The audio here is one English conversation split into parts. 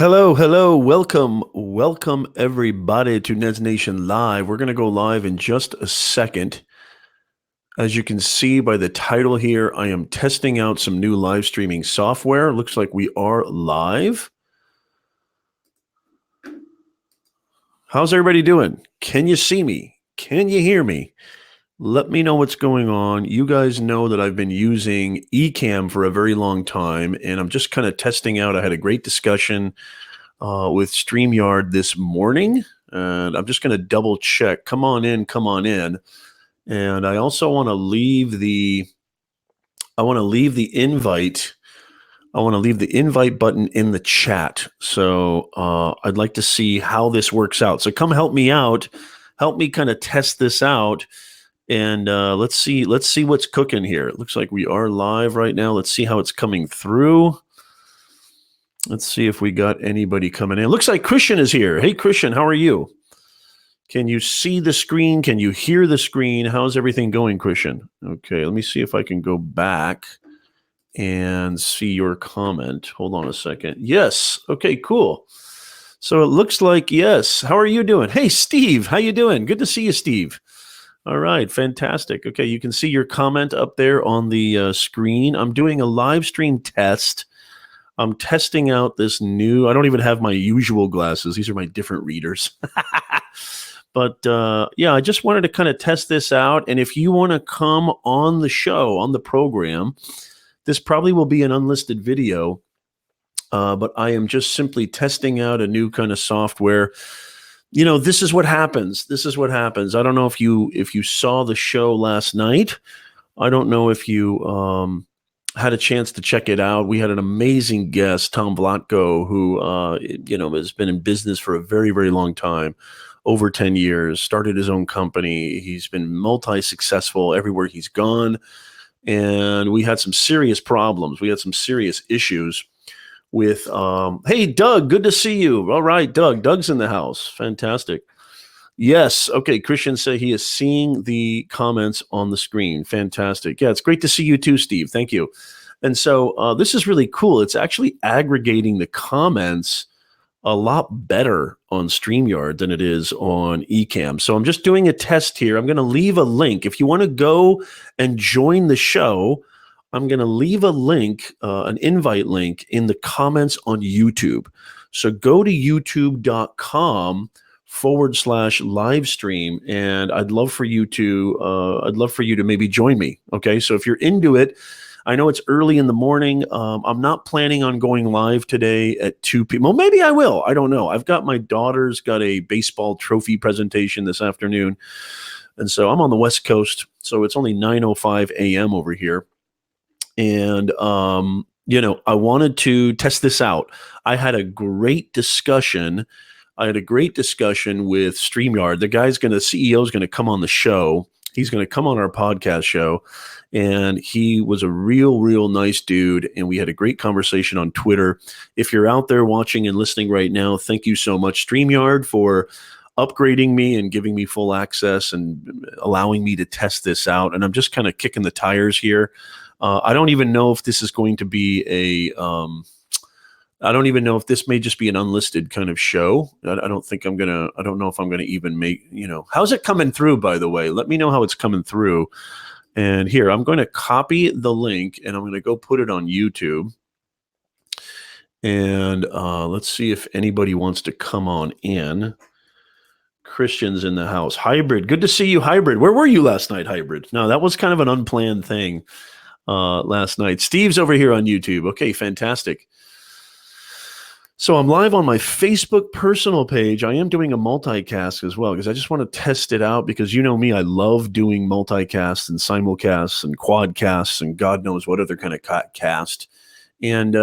Hello, welcome everybody to Nez Nation Live. We're going to go live in just a second. As you can see by the title here, I am testing out some new live streaming software. Looks like we are live. How's everybody doing? Can you see me? Can you hear me? Let me know what's going on. You guys know that I've been using Ecamm for a very long time, and I'm just kind of testing out. I had a great discussion with StreamYard this morning, and I'm just going to double check. Come on in. And I also want to leave the invite. I want to leave the invite button in the chat. So I'd like to see how this works out. So come help me out. Help me kind of test this out. And let's see what's cooking here. It looks like we are live right now. Let's see how it's coming through. Let's see if we got anybody coming in. Looks like Christian is here. Hey, Christian, how are you? Can you see the screen? Can you hear the screen? How's everything going, Christian? Okay, let me see if I can go back and see your comment. Hold on a second. Yes. Okay, cool. So it looks like yes. How are you doing? Hey, Steve, how you doing? Good to see you, Steve. All right, fantastic. Okay, you can see your comment up there on the screen. I'm doing a live stream test. I'm testing out this new, I don't even have my usual glasses. These are my different readers. But yeah, I just wanted to kind of test this out. And if you want to come on the show, on the program, this probably will be an unlisted video. But I am just simply testing out a new kind of software. You know, this is what happens. I don't know if you saw the show last night. I don't know if you had a chance to check it out. We had an amazing guest, Tom Vlatko, who has been in business for a very, very long time, over 10 years, started his own company. He's been multi-successful everywhere he's gone. And we had some serious problems. We had some serious issues with, hey, Doug, good to see you. All right, Doug. Doug's in the house. Fantastic. Yes. Okay. Christian said he is seeing the comments on the screen. Fantastic. Yeah, it's great to see you too, Steve. Thank you. And so this is really cool. It's actually aggregating the comments a lot better on StreamYard than it is on Ecamm. So I'm just doing a test here. I'm going to leave a link. If you want to go and join the show, I'm going to leave a link, an invite link in the comments on YouTube. So go to youtube.com/livestream, and I'd love for you to maybe join me. Okay. So if you're into it, I know it's early in the morning. I'm not planning on going live today at 2 p.m. Well, maybe I will. I don't know. I've got my daughter's got a baseball trophy presentation this afternoon. And so I'm on the West Coast. So it's only 9:05 a.m. over here. And, I wanted to test this out. I had a great discussion. with StreamYard. The CEO is going to come on the show. He's going to come on our podcast show. And he was a real nice dude. And we had a great conversation on Twitter. If you're out there watching and listening right now, thank you so much, StreamYard, for upgrading me and giving me full access and allowing me to test this out. And I'm just kind of kicking the tires here. I don't even know if this is going to be I don't even know if this may just be an unlisted kind of show. I don't know if I'm going to even make, how's it coming through, by the way? Let me know how it's coming through. And here, I'm going to copy the link and I'm going to go put it on YouTube. And let's see if anybody wants to come on in. Christian's in the house. Hybrid, good to see you, Hybrid. Where were you last night, Hybrid? No, that was kind of an unplanned thing last night. Steve's over here on YouTube. Okay, fantastic. So I'm live on my Facebook personal page. I am doing a multicast as well because I just want to test it out because you know me, I love doing multicasts and simulcasts and quadcasts and God knows what other kind of cast. And,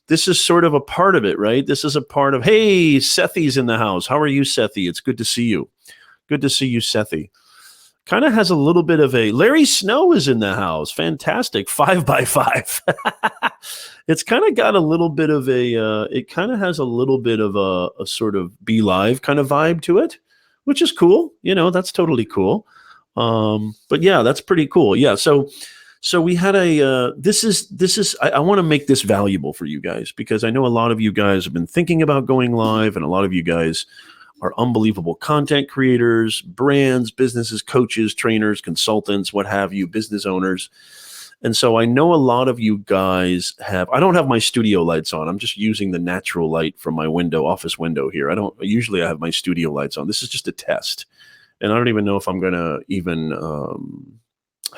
this is sort of a part of it, right? This is a part of, hey, Sethi's in the house. How are you, Sethi? It's good to see you. Good to see you, Sethi. Kind of has a little bit of a, Larry Snow is in the house. Fantastic. 5x5. It's kind of got a little bit of it kind of has a little bit of a sort of Be Live kind of vibe to it, which is cool. That's totally cool. But yeah, that's pretty cool. Yeah. So So we had this is I want to make this valuable for you guys, because I know a lot of you guys have been thinking about going live, and a lot of you guys are unbelievable content creators, brands, businesses, coaches, trainers, consultants, what have you, business owners. And so I know a lot of you guys I don't have my studio lights on. I'm just using the natural light from my office window here. Usually I have my studio lights on. This is just a test. And I don't even know if I'm going to even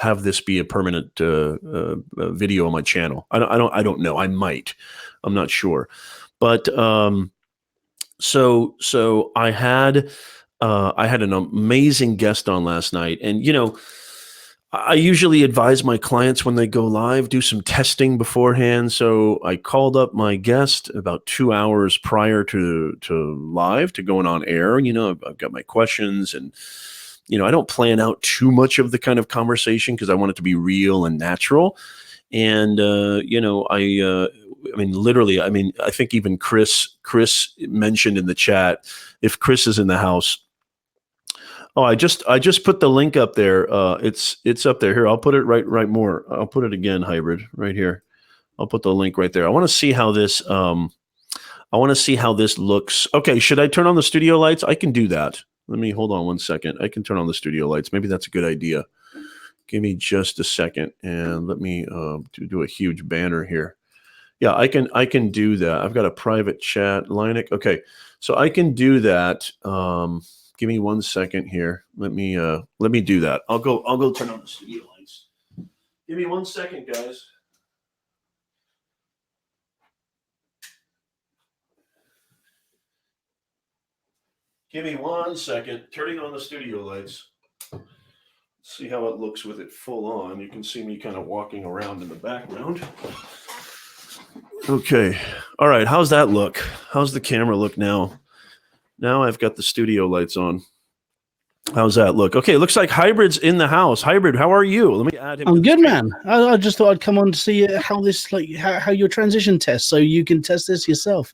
have this be a permanent video on my channel. I don't know. I might. I'm not sure. But so I had an amazing guest on last night, and I usually advise my clients when they go live, do some testing beforehand. So I called up my guest about 2 hours prior to live, to going on air. I've got my questions, and I don't plan out too much of the kind of conversation because I want it to be real and natural. And I think even Chris mentioned in the chat, if Chris is in the house. Oh, I just put the link up there. It's up there. Here, I'll put it right more. I'll put it again, hybrid, right here. I'll put the link right there. I want to see how this looks. Okay, should I turn on the studio lights? I can do that. Let me hold on one second. I can turn on the studio lights. Maybe that's a good idea. Give me just a second, and let me do a huge banner here. Yeah, I can do that. I've got a private chat, Linux. Okay, so I can do that. Give me 1 second here. Let me do that. I'll go turn on the studio lights. Give me 1 second, guys. Give me 1 second. Turning on the studio lights. See how it looks with it full on. You can see me kind of walking around in the background. Okay. All right. How's that look? How's the camera look now? Now I've got the studio lights on. How's that look? Okay, looks like Hybrid's in the house. Hybrid, how are you? Let me add him. I'm good, man. I just thought I'd come on to see how this, how your transition test, so you can test this yourself.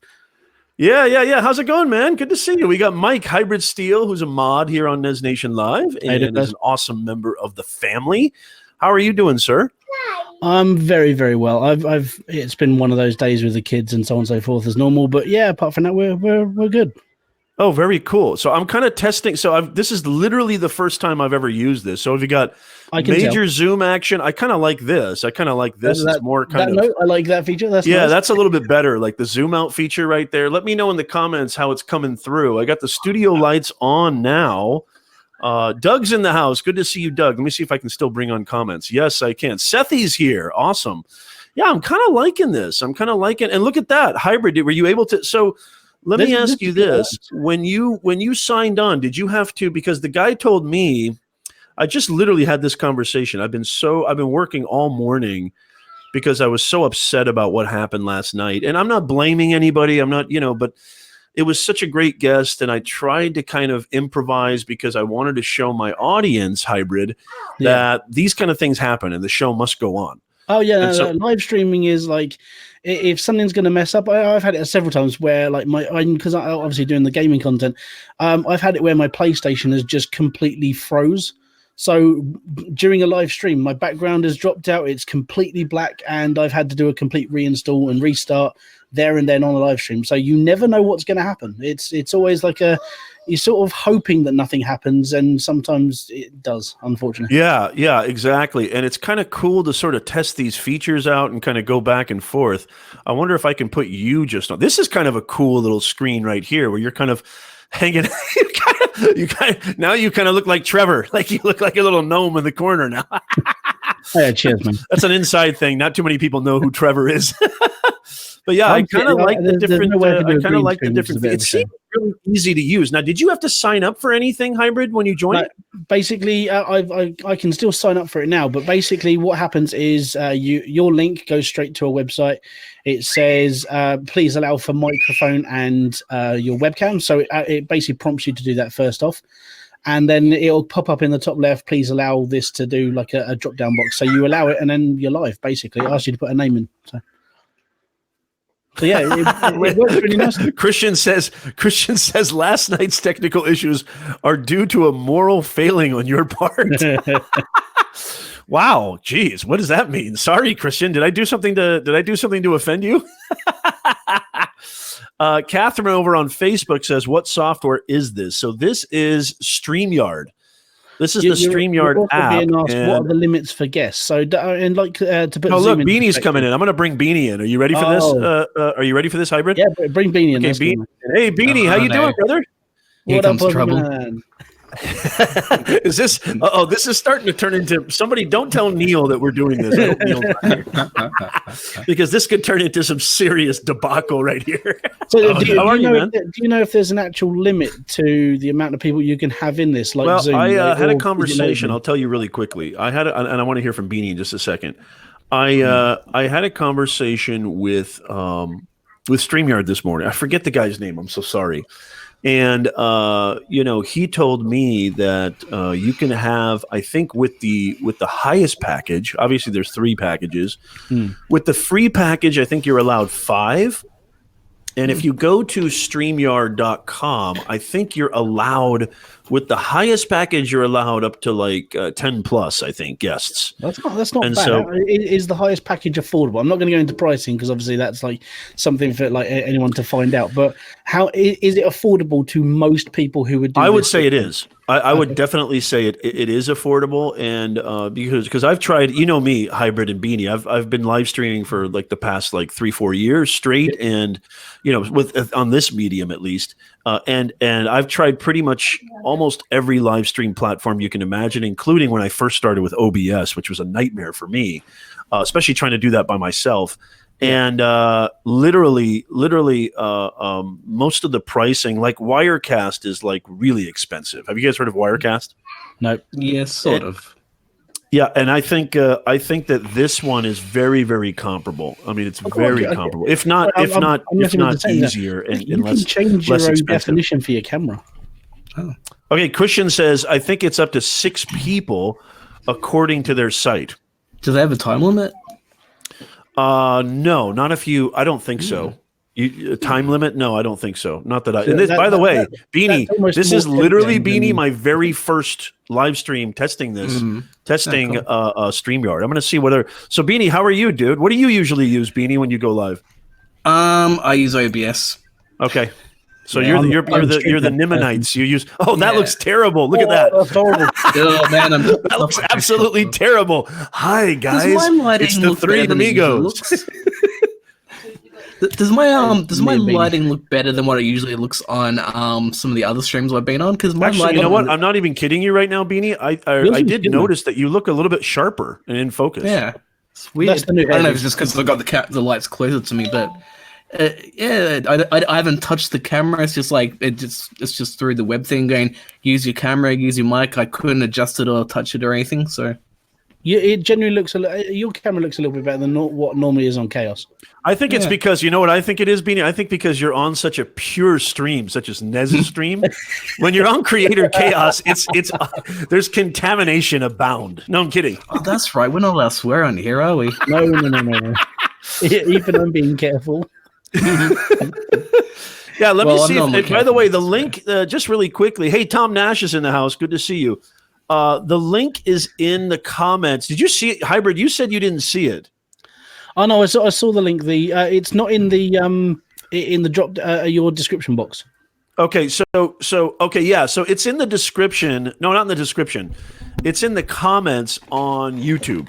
Yeah. How's it going, man? Good to see you. We got Mike Hybrid Steel, who's a mod here on Nez Nation Live, and is an awesome member of the family. How are you doing, sir? I'm very, very well. It's been one of those days with the kids and so on and so forth as normal, but yeah, apart from that, we're good. Oh, very cool. So I'm kind of testing. So this is literally the first time I've ever used this. So if you got major zoom action, I kind of like this. It's more kind of. I like that feature. That's nice. Nice. That's a little bit better. Like the zoom out feature right there. Let me know in the comments how it's coming through. I got the studio lights on now. Doug's in the house. Good to see you, Doug. Let me see if I can still bring on comments. Yes, I can. Sethy's here. Awesome. Yeah, I'm kind of liking this. And look at that. Hybrid. Were you able to? So. Let me ask you this. When you signed on, did you have to, because the guy told me, I just literally had this conversation. I've been working all morning because I was so upset about what happened last night. And I'm not blaming anybody. I'm not, but it was such a great guest. And I tried to kind of improvise because I wanted to show my audience, Hybrid, that these kind of things happen and the show must go on. Oh yeah, live streaming is like, if something's going to mess up, I've had it several times where like because I'm obviously doing the gaming content, I've had it where my PlayStation has just completely froze. So during a live stream, my background has dropped out. It's completely black, and I've had to do a complete reinstall and restart there and then on a live stream. So you never know what's going to happen. It's always like you're sort of hoping that nothing happens, and sometimes it does, unfortunately. Yeah, exactly. And it's kind of cool to sort of test these features out and kind of go back and forth. I wonder if I can put you just on. This is kind of a cool little screen right here where you're kind of hanging. Now you kind of look like Trevor. Like you look like a little gnome in the corner now. Yeah, cheers, man. That's an inside thing. Not too many people know who Trevor is. But yeah, I kind of like the different. It seems really easy to use. Now, did you have to sign up for anything, Hybrid, when you joined? Basically, I can still sign up for it now. But basically, what happens is your link goes straight to a website. It says, "Please allow for microphone and your webcam." So it basically prompts you to do that first off. And then it'll pop up in the top left, please allow this to do like a drop down box. So you allow it, and then you're live. Basically, it asks you to put a name in. So yeah, it works really nicely. Christian says last night's technical issues are due to a moral failing on your part. Wow, geez, what does that mean? Sorry, Christian. Did I do something to offend you? Catherine over on Facebook says, "What software is this?" So this is StreamYard. This is the StreamYard app. Being asked, what are the limits for guests? So, and like to put. Oh, look, Beanie's coming in. I'm going to bring Beanie in. Are you ready for this? Are you ready for this, Hybrid? Yeah, bring Beanie in. Okay, Hey, Beanie, how you doing, brother? What up, trouble? Man? Is this? This is starting to turn into somebody. Don't tell Neal that we're doing this. I hope Neal's not here. Because this could turn into some serious debacle right here. So, do you know if there's an actual limit to the amount of people you can have in this? Like Zoom, I had a conversation. I'll tell you really quickly. And I want to hear from Beanie in just a second. I had a conversation with StreamYard this morning. I forget the guy's name. I'm so sorry. And, he told me that you can have, I think with the highest package, obviously there's 3 packages. With the free package, I think you're allowed 5. And if you go to StreamYard.com, I think you're allowed, with the highest package, you're allowed up to like 10 plus, I think, guests. That's not bad. So, is the highest package affordable? I'm not going to go into pricing because obviously that's like something for like anyone to find out. But how is it affordable to most people who would do I would say it is. I would definitely say it is affordable, and because I've tried, me, Hybrid and Beanie, I've been live streaming for like the past like 3-4 years straight, and with on this medium at least, and I've tried pretty much almost every live stream platform you can imagine, including when I first started with OBS, which was a nightmare for me, especially trying to do that by myself. And literally, most of the pricing, like Wirecast, is like really expensive. Have you guys heard of Wirecast? No. Yes, sort of. Yeah, and I think that this one is very, very comparable. I mean, it's very comparable. If not easier and you less. You can change your less own expensive. definition for your camera. Oh. Okay, Christian says I think it's up to 6 people, according to their site. Do they have a time limit? No, not if you. I don't think so. Time limit? No, I don't think so. Not that I. And this, by the way, Beanie, this is literally Beanie. My very first live stream testing StreamYard. I'm going to see whether. So Beanie, how are you, dude? What do you usually use, Beanie, when you go live? I use OBS. Okay. So you're the Nimonites. You use. Oh, that looks terrible. Look at that. That's horrible. Oh man, that looks absolutely terrible. Hi guys, it's the 3 amigos. Does my lighting look better than what it usually looks on some of the other streams I've been on? Because actually, you know what? I'm not even kidding you right now, Beanie. I did notice that you look a little bit sharper and in focus. Yeah, it's weird. I don't know if it's just because I got the lights closer to me, but. I haven't touched the camera. It's just like it's just through the web thing going. Use your camera, use your mic. I couldn't adjust it or touch it or anything. So it generally looks your camera looks a little bit better than what normally is on Chaos. I think it's because you know what I think it is, Beanie. I think because you're on such a pure stream, such as Nez's stream. When you're on Creator Chaos, it's there's contamination abound. No, I'm kidding. Oh, that's right. We're not allowed to swear on here, are we? No. Even I'm being careful. Yeah, let me see. By the way, the link, just really quickly. Hey, Tom Nash is in the house. Good to see you. The link is in the comments. Did you see it, Hybrid? You said you didn't see it. Oh no, I saw the link. It's not in the drop your description box. Okay, so it's in the description. No, not in the description. It's in the comments on YouTube.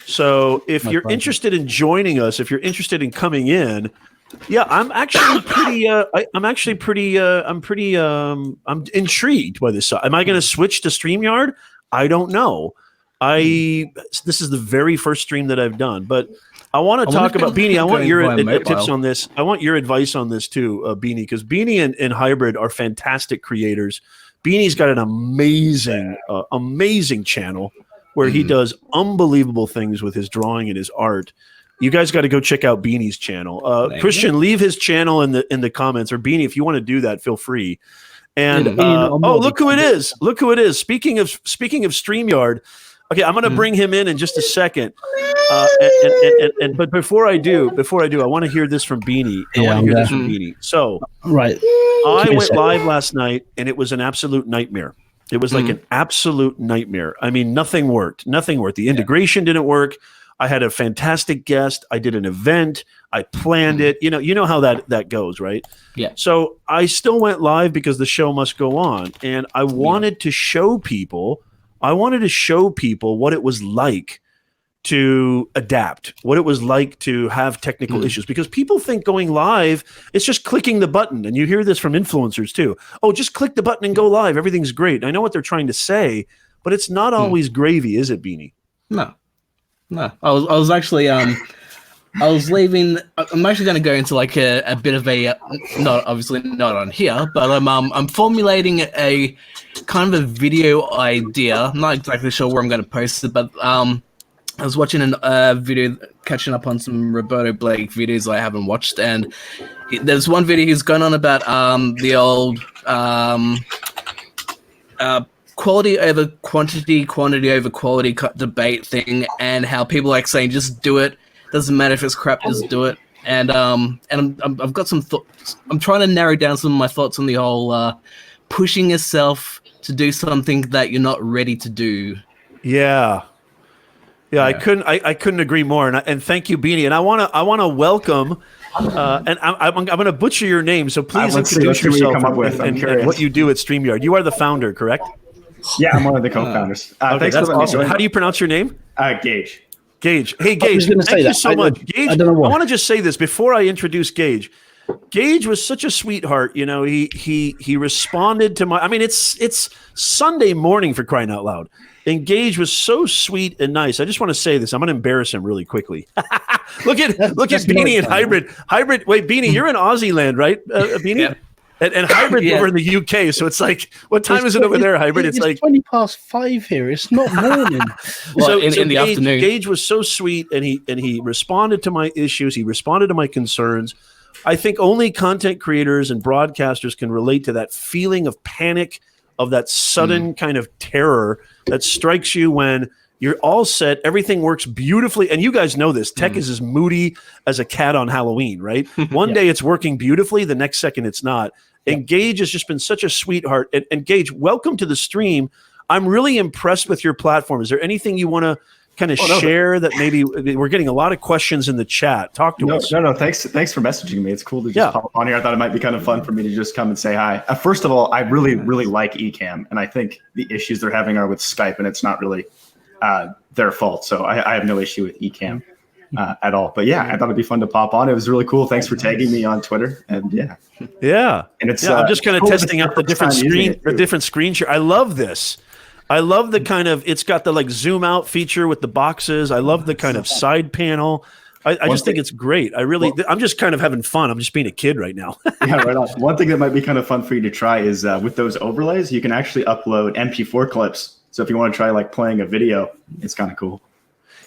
So if you're interested in joining us, if you're interested in coming in. Yeah, I'm intrigued by this. Am I going to switch to StreamYard? I don't know. This is the very first stream that I've done, but I want to talk about Beanie. I want your tips on this. I want your advice on this too, Beanie, because Beanie and Hybrid are fantastic creators. Beanie's got an amazing channel where he does unbelievable things with his drawing and his art. You guys got to go check out Beanie's channel. Christian, leave his channel in the comments, or Beanie, if you want to do that, feel free. And look who it is! Look who it is! Speaking of StreamYard, okay, I'm going to bring him in just a second. But before I do, I want to hear this from Beanie. So, right, I went live last night, and it was an absolute nightmare. It was like an absolute nightmare. I mean, nothing worked. Nothing worked. The integration didn't work. I had a fantastic guest. I did an event. I planned it. You know how that goes, right? Yeah. So I still went live because the show must go on, and I wanted to show people. What it was like to adapt, what it was like to have technical issues, because people think going live, it's just clicking the button. And you hear this from influencers too. Oh, just click the button and go live. Everything's great. And I know what they're trying to say, but it's not always gravy, is it, Beanie? No. I was actually, I was leaving. I'm actually going to go into like a bit of a, not obviously not on here, but I'm formulating a kind of a video idea. I'm not exactly sure where I'm going to post it, but I was watching a video, catching up on some Roberto Blake videos I haven't watched, and there's one video he's going on about the old quality over quantity, quantity over quality debate thing, and how people like saying just do it. Doesn't matter if it's crap, just do it. And I've got some thoughts. I'm trying to narrow down some of my thoughts on the whole pushing yourself to do something that you're not ready to do. Yeah. I couldn't agree more, and thank you, Beanie. And I want to welcome, and I'm going to butcher your name, so please introduce yourself and what you do at StreamYard. You are the founder, correct? Yeah, I'm one of the co-founders. Okay, thanks that's for awesome. How do you pronounce your name? Gage. Gage. Hey, Gage. Thank you so much, Gage. I want to just say this before I introduce Gage. Gage was such a sweetheart. You know, he responded to my. I mean, it's Sunday morning, for crying out loud. And Gage was so sweet and nice. I just want to say this. I'm going to embarrass him really quickly. look at Beanie and Hybrid. Hybrid. Wait, Beanie, you're in Aussie land, right? Beanie. Yeah. And Hybrid over in the UK. So it's like, what time is it over there, Hybrid? It's like 5:20 here. It's not morning. Well, in the afternoon. Gage was so sweet, and he responded to my issues. He responded to my concerns. I think only content creators and broadcasters can relate to that feeling of panic, of that sudden kind of terror that strikes you when you're all set, everything works beautifully. And you guys know this. Tech is as moody as a cat on Halloween, right? One day it's working beautifully, the next second it's not. And Gage has just been such a sweetheart. And Gage, welcome to the stream. I'm really impressed with your platform. Is there anything you want to kind of share that maybe we're getting a lot of questions in the chat? Talk to us. No. Thanks for messaging me. It's cool to just pop on here. I thought it might be kind of fun for me to just come and say hi. First of all, I really like Ecamm, and I think the issues they're having are with Skype, and it's not really their fault. So I have no issue with Ecamm at all. But yeah, I thought it'd be fun to pop on. It was really cool. Thanks for tagging me on Twitter. And yeah. And it's I'm just kind of testing out the different screen share. I love this. I love the kind of, it's got the like zoom out feature with the boxes. I love the kind of side panel. I just think it's great. I'm just kind of having fun. I'm just being a kid right now. Yeah, right on. One thing that might be kind of fun for you to try is with those overlays, you can actually upload MP4 clips. So if you want to try like playing a video, it's kind of cool.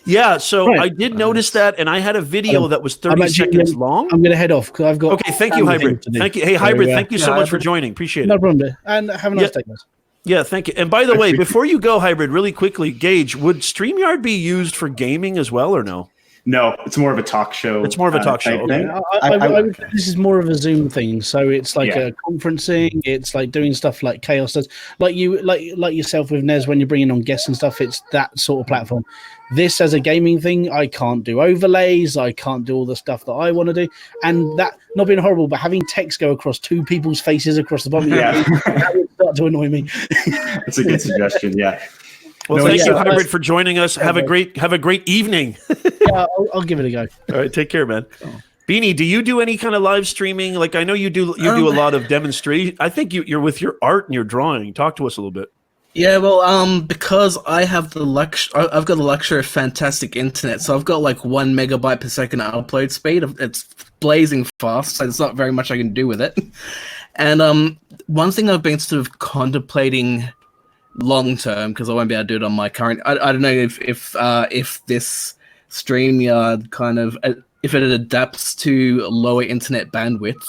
Yeah, so I did notice that, and I had a video that was 30 seconds long. I'm going to head off because I've got. Okay, thank you, Hybrid. Thank you. Hey, Hybrid, thank you so much for joining. Appreciate it. No problem. And have a nice day, guys. Yeah, thank you. And by the way, before you go, Hybrid, really quickly, Gage, would StreamYard be used for gaming as well or no? No, it's more of a talk show. It's more of a talk show. Okay. This is more of a Zoom thing, so it's like a conferencing. It's like doing stuff like Chaos does, like yourself with Nez when you're bringing on guests and stuff. It's that sort of platform. This as a gaming thing, I can't do overlays. I can't do all the stuff that I want to do, and that not being horrible, but having text go across two people's faces across the bottom, that would start to annoy me. That's a good suggestion. Yeah. Well, thank you, Hybrid, for joining us. Have a great evening. Yeah, I'll give it a go. All right, take care, man. Beanie, do you do any kind of live streaming? Like I know you do a lot of demonstration. I think you're with your art and your drawing. Talk to us a little bit. Yeah, well, because I have I've got the luxury of fantastic internet, so I've got like 1 megabyte per second upload speed. It's blazing fast, so there's not very much I can do with it. And one thing I've been sort of contemplating long term, because I won't be able to do it on my current. I don't know if this StreamYard kind of if it adapts to lower internet bandwidth.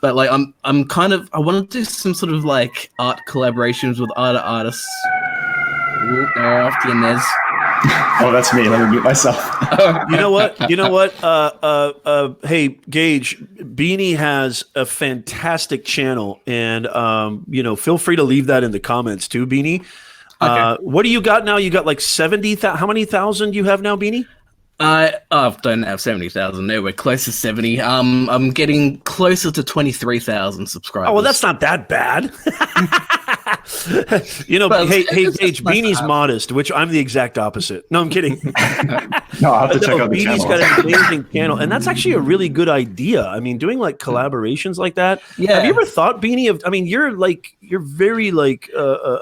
But like I'm kind of I want to do some sort of like art collaborations with other artists. Ooh, they're after you, Nez. Oh, that's me. Let me mute myself. You know what? Hey, Gage, Beanie has a fantastic channel, and feel free to leave that in the comments too, Beanie. Okay. What do you got now? You got like 70,000. How many thousand you have now, Beanie? I don't have 70,000. No, we're close to 70. I'm getting closer to 23,000 subscribers. Oh, well, that's not that bad. Hey, Gage, Beanie's modest, which I'm the exact opposite. No, I'm kidding. No, I'll have to check out the Beanie's channel. got an amazing channel, and that's actually a really good idea. I mean, doing like collaborations like that. Yeah. Have you ever thought, Beanie, of? I mean, you're very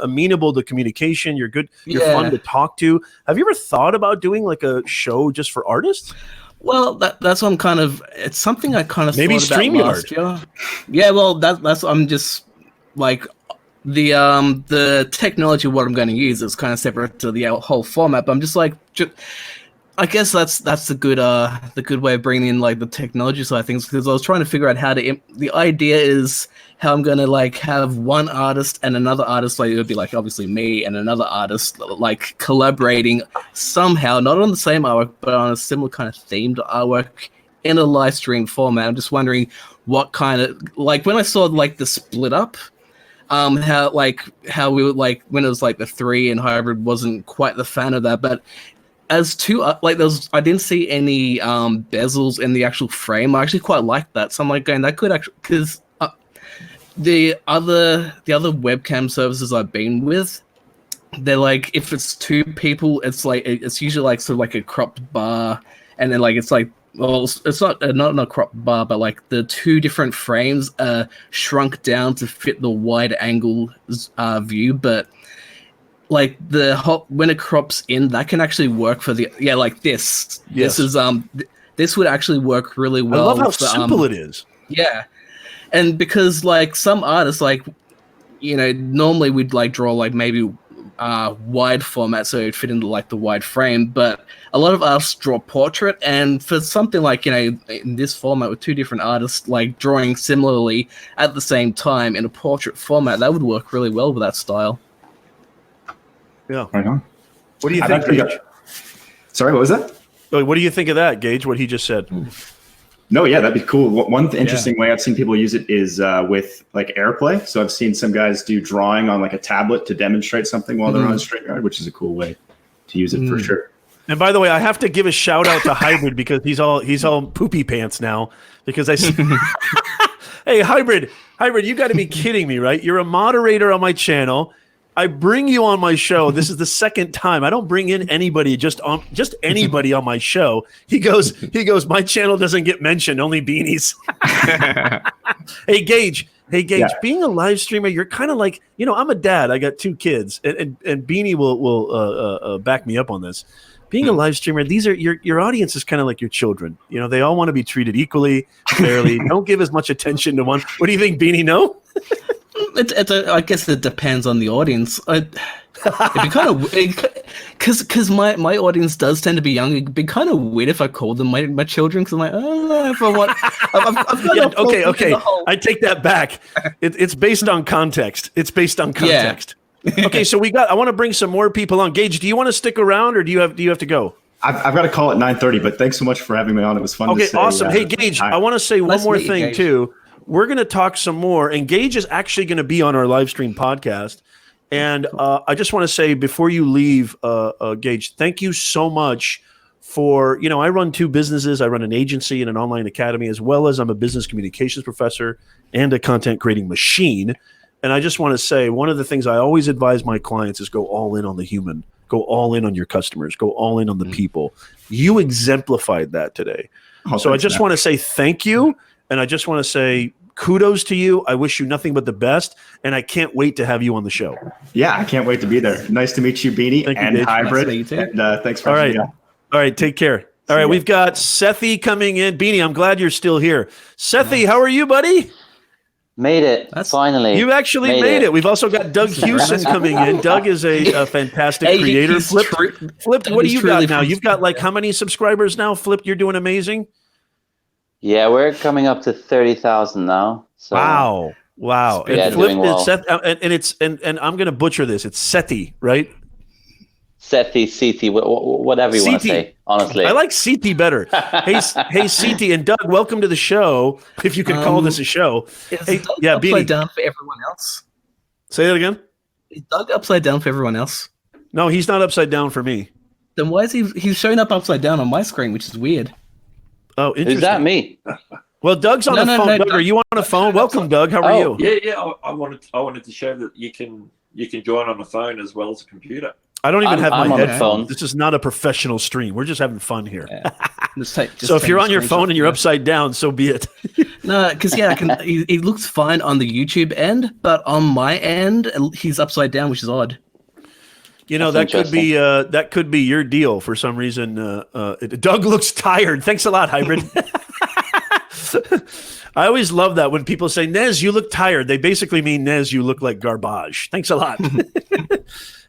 amenable to communication. You're good. You're fun to talk to. Have you ever thought about doing like a show just for artists? Well, that's what I'm kind of. It's something I kind of maybe thought about StreamYard. last year. Yeah, well, that's I'm just like the technology. What I'm going to use is kind of separate to the whole format. But I'm just like, I guess that's the good way of bringing in like the technology side of things, because I was trying to figure out how to. The idea is how I'm gonna like have one artist and another artist, like it would be like obviously me and another artist like collaborating somehow, not on the same artwork but on a similar kind of themed artwork in a live stream format. I'm just wondering what kind of, like when I saw like the split up, how we would like when it was like the 3 and hybrid, wasn't quite the fan of that, but as two like those, I didn't see any bezels in the actual frame. I actually quite liked that, so I'm like going, that could actually, because the other webcam services I've been with, they're like, if it's 2 people, it's like it's usually like sort of like a cropped bar, and then like it's like, well, it's not a cropped bar, but like the 2 different frames are shrunk down to fit the wide angle view, but like when it crops in, that can actually work for the like this. Yes. This is this would actually work really well. I love how simple it is. Yeah. And because like some artists, like, normally we'd like draw like maybe wide format so it'd fit into like the wide frame, but a lot of artists draw portrait, and for something like in this format with 2 different artists like drawing similarly at the same time in a portrait format, that would work really well with that style. Yeah. Right on. What do you think, Gage? Sorry, what was that? What do you think of that, Gage? What he just said? No, yeah, that'd be cool. One interesting way I've seen people use it is with like AirPlay. So I've seen some guys do drawing on like a tablet to demonstrate something while they're on StreamYard, which is a cool way to use it for sure. And by the way, I have to give a shout out to Hybrid because he's all poopy pants now because I. Hey, Hybrid, you got to be kidding me, right? You're a moderator on my channel. I bring you on my show. This is the second time. I don't bring in anybody, just anybody on my show. He goes, my channel doesn't get mentioned, only Beanies. Hey, Gage, yeah. Being a live streamer, you're kind of like, I'm a dad. I got 2 kids, and Beanie will back me up on this. Being a live streamer, these are your audience is kind of like your children. They all want to be treated equally, fairly. Don't give as much attention to one. What do you think, Beanie? No? I guess it depends on the audience. It'd be kind of because my audience does tend to be young. It'd be kind of weird if I called them my children, because I'm like, if I want, I've got okay. I take that back. It's based on context. It's based on context. Yeah. Okay, so I want to bring some more people on. Gage, do you want to stick around, or do you have to go? I've got a call at 9:30, but thanks so much for having me on. It was fun. Okay, to say, awesome. Hey, Gage, I want to say one more thing too. We're going to talk some more, and Gage is actually going to be on our live stream podcast. And I just want to say before you leave, Gage, thank you so much for, I run 2 businesses. I run an agency and an online academy, as well as I'm a business communications professor and a content creating machine. And I just want to say one of the things I always advise my clients is go all in on the human, go all in on your customers, go all in on the people. You exemplified that today. So I just want to say thank you. And I just want to say kudos to you. I wish you nothing but the best. And I can't wait to have you on the show. Yeah, I can't wait to be there. Nice to meet you, Beanie and Hybrid. Nice and thanks for having me on. All right, take care. All right, we've got Sethi coming in. Beanie, I'm glad you're still here. Sethi, how are you, buddy? Made it, finally. You actually made it. We've also got Doug Hewson coming in. Doug is a fantastic creator. Flip, what do you got now? You've got like how many subscribers now? Flip, you're doing amazing. Yeah, we're coming up to 30,000 now. So wow! Yeah, and Flip doing well. is Seth, and I'm going to butcher this. It's Sethi, right? Sethi, CT, whatever you want to say, honestly. I like CT better. Hey, CT and Doug, welcome to the show, if you could call this a show. Is Doug upside down for everyone else? Say that again? Is Doug upside down for everyone else? No, he's not upside down for me. Then why is he's showing up upside down on my screen, which is weird. Oh, interesting. Is that me? Well, Doug's on the phone. Doug, are you on the phone? Welcome, Doug. How are you? Yeah. I wanted to show that you can join on the phone as well as a computer. I don't even have my headphones. This is not a professional stream. We're just having fun here. Yeah. So if you're on your phone and you're upside down, so be it. No, because he looks fine on the YouTube end, but on my end, he's upside down, which is odd. You know, that could be your deal for some reason. Doug looks tired. Thanks a lot, Hybrid. I always love that when people say, Nez, you look tired. They basically mean, Nez, you look like garbage. Thanks a lot.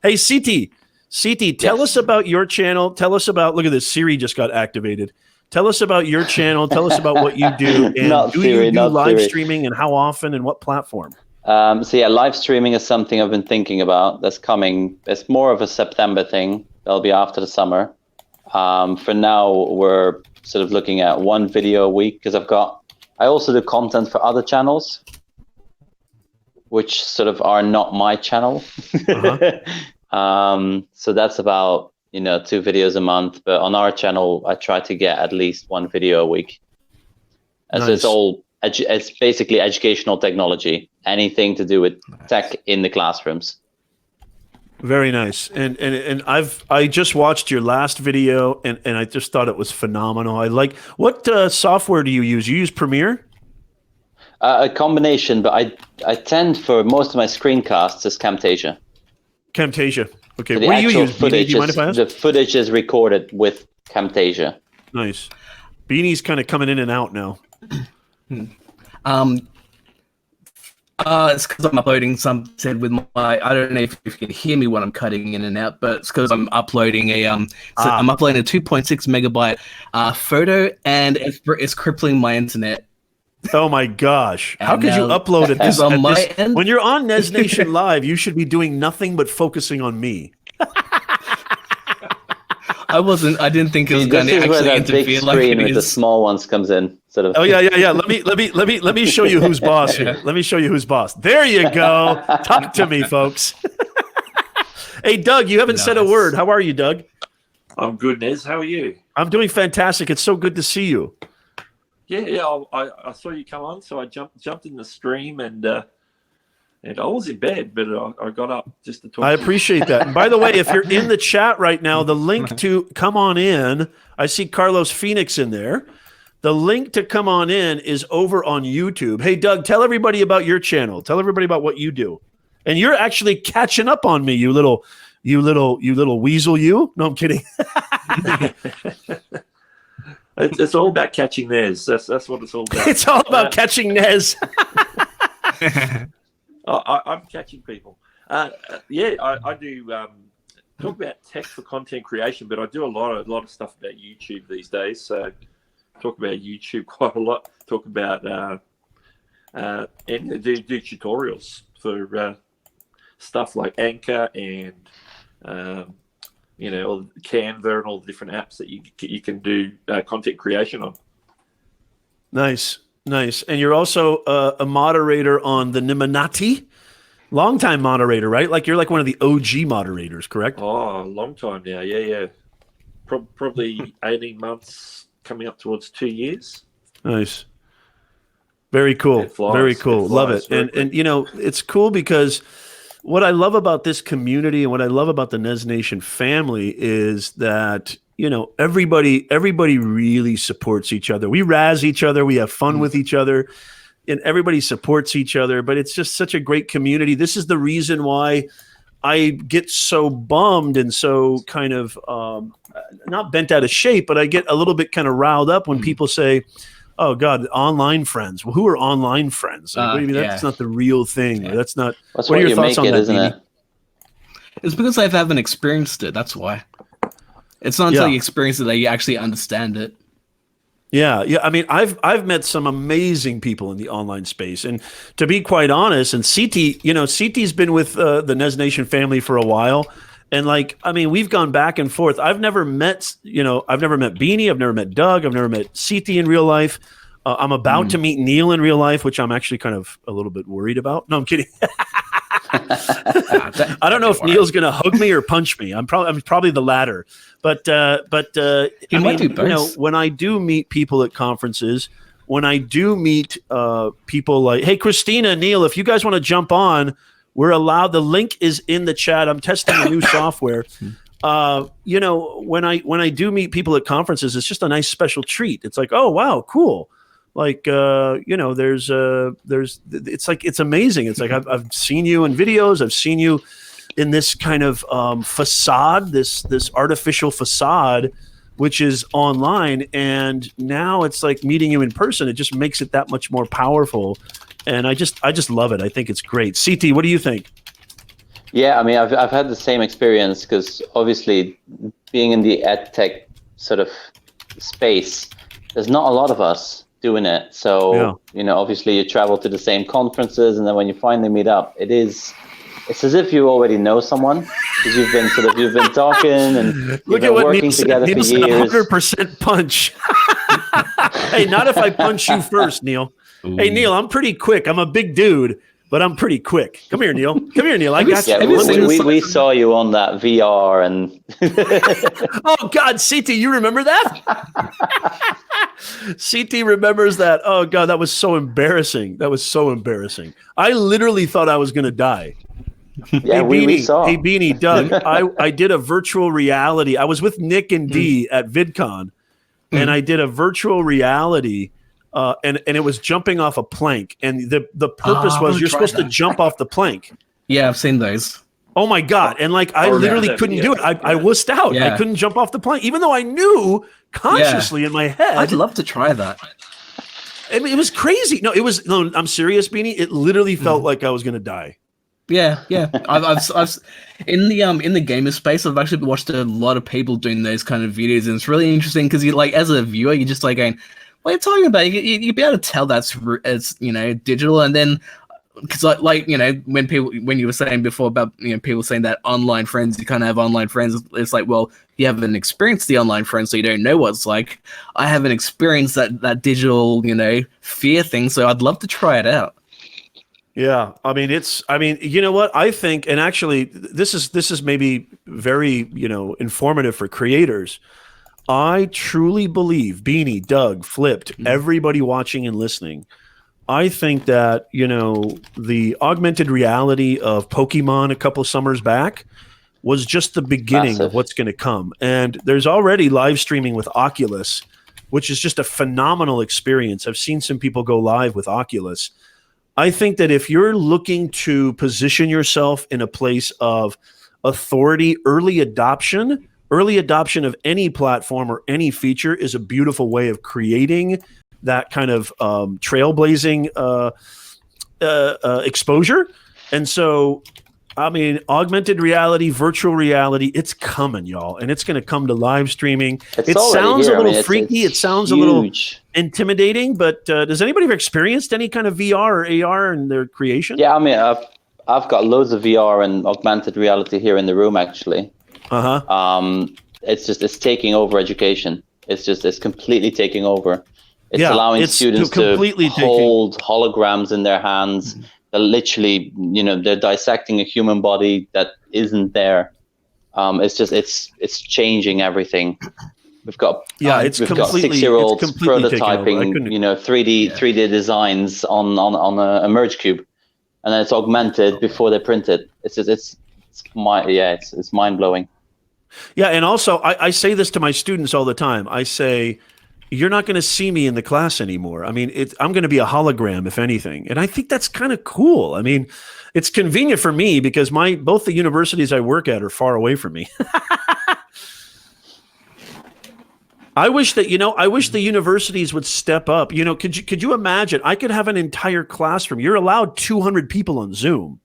Hey, CT, tell us about your channel. Tell us about, look at this, Siri just got activated. Tell us about your channel. Tell us about what you do. And you do live streaming and how often and what platform? Live streaming is something I've been thinking about. That's coming. It's more of a September thing. That'll be after the summer. For now, we're sort of looking at one video a week because I also do content for other channels, which sort of are not my channel. So that's about 2 videos a month. But on our channel, I try to get at least one video a week. And so it's basically educational technology, anything to do with tech in the classrooms. Very nice. And I just watched your last video and I just thought it was phenomenal. I like, what software do you use? You use Premiere? A combination, but I tend for most of my screencasts is Camtasia. Camtasia. Okay. So what do you use? Footage do you mind if I ask? The footage is recorded with Camtasia. Nice. Beanie's kind of coming in and out now. It's because I'm uploading something with my. I don't know if you can hear me when I'm cutting in and out, but it's because I'm uploading I'm uploading a 2.6 megabyte photo, and it's crippling my internet. Oh my gosh! How could you upload it this on my end? When you're on Nez Nation Live, you should be doing nothing but focusing on me. I didn't think it was going to actually interfere. Big screen with the small ones comes in. Sort of. Oh yeah. Let me show you who's boss here. Let me show you who's boss. There you go. Talk to me, folks. Hey, Doug, you haven't said a word. How are you, Doug? I'm good, Nez. How are you? I'm doing fantastic. It's so good to see you. Yeah. I saw you come on, so I jumped in the stream and I was in bed, but I got up just to talk. I appreciate that. And by the way, if you're in the chat right now, the link to come on in, I see Carlos Phoenix in there. The link to come on in is over on YouTube. Hey, Doug, tell everybody about your channel. Tell everybody about what you do. And you're actually catching up on me, you little weasel. You? No, I'm kidding. It's all about catching Nez. That's what it's all about. It's all about catching Nez. I'm catching people. I do talk about tech for content creation, but I do a lot of stuff about YouTube these days. So talk about YouTube quite a lot. Talk about and do tutorials for stuff like Anchor and all Canva and all the different apps that you can do content creation on. Nice. And you're also a moderator on the Niminati. Longtime moderator, right? Like you're like one of the OG moderators, correct? Oh, a long time now. Yeah. Probably 18 months, coming up towards 2 years. Nice. Very cool. Very cool. Love it. And it's cool because what I love about this community and what I love about the Nez Nation family is that, everybody really supports each other. We razz each other. We have fun with each other. And everybody supports each other, but it's just such a great community. This is the reason why I get so bummed and so kind of not bent out of shape, but I get a little bit kind of riled up when people say, "Oh God, online friends." Well, who are online friends? Like, what do you mean? That's not the real thing. Yeah. That's not. What are your thoughts on that, isn't it? It's because I haven't experienced it. That's why. It's not until you experience it that you actually understand it. Yeah. I mean, I've met some amazing people in the online space, and to be quite honest, and CT's been with the Nez Nation family for a while, And like, I mean, we've gone back and forth. I've never met Beanie. I've never met Doug. I've never met CT in real life. I'm about to meet Neal in real life, which I'm actually kind of a little bit worried about. No, I'm kidding. I don't know if Neal's going to hug me or punch me. I'm probably the latter. But He might do both. when I do meet people at conferences, when I do meet people like, hey, Christina, Neal, if you guys want to jump on, we're allowed. The link is in the chat. I'm testing a new software. When I do meet people at conferences, it's just a nice special treat. It's like, oh wow, cool. Like it's amazing. It's like I've seen you in videos. I've seen you in this kind of facade, this artificial facade, which is online, and now it's like meeting you in person. It just makes it that much more powerful, and I just love it. I think it's great. CT, what do you think? Yeah, I mean, I've had the same experience because obviously being in the ed tech sort of space, there's not a lot of us doing it. So, obviously you travel to the same conferences, and then when you finally meet up, it's as if you already know someone because you've been talking and you've been working together for years. 100% punch. Hey, not if I punch you first, Neal. Ooh. Hey, Neal, I'm pretty quick. I'm a big dude, but I'm pretty quick. Come here, Neal. I got you. Yeah, we saw you on that VR and. Oh God, CT, you remember that? CT remembers that. Oh God, that was so embarrassing. I literally thought I was going to die. Yeah, we saw. Hey, Beanie, Doug, I did a virtual reality. I was with Nick and Dee at VidCon, and I did a virtual reality. And it was jumping off a plank, and the purpose was you're supposed to jump off the plank. Yeah, I've seen those. Oh my God! And like I literally couldn't do it. I wussed out. Yeah. I couldn't jump off the plank, even though I knew consciously in my head. I'd love to try that. I mean, it was crazy. No, I'm serious, Beanie. It literally felt like I was going to die. Yeah. I've in the gamer space, I've actually watched a lot of people doing those kind of videos, and it's really interesting because you like as a viewer, you're just like going, what are you talking about? You'd be able to tell that's digital, and then because when you were saying before about people saying that online friends, you kind of have online friends. It's like, well, you haven't experienced the online friends, so you don't know what it's like. I haven't experienced that digital fear thing, so I'd love to try it out. Yeah, I mean, you know what I think, and actually, this is maybe very informative for creators. I truly believe, Beanie, Doug, Flipped, everybody watching and listening, I think that, the augmented reality of Pokemon a couple of summers back was just the beginning of what's going to come. And there's already live streaming with Oculus, which is just a phenomenal experience. I've seen some people go live with Oculus. I think that if you're looking to position yourself in a place of authority, early adoption of any platform or any feature is a beautiful way of creating that kind of trailblazing exposure. And so, I mean, augmented reality, virtual reality, it's coming, y'all. And it's going to come to live streaming. It sounds a little freaky. It sounds a little intimidating. But does anybody have experienced any kind of VR or AR in their creation? Yeah, I mean, I've got loads of VR and augmented reality here in the room, actually. It's taking over education. It's completely taking over. It's allowing students to hold holograms in their hands. They're literally, they're dissecting a human body that isn't there. It's changing everything. We've got 6-year-olds prototyping, 3D designs on a merge cube, and then it's augmented before they print it. It's mind blowing. Yeah, and also I say this to my students all the time. I say, you're not going to see me in the class anymore. I mean, I'm going to be a hologram, if anything. And I think that's kind of cool. I mean, it's convenient for me because both the universities I work at are far away from me. I wish that, the universities would step up. Could you imagine? I could have an entire classroom. You're allowed 200 people on Zoom.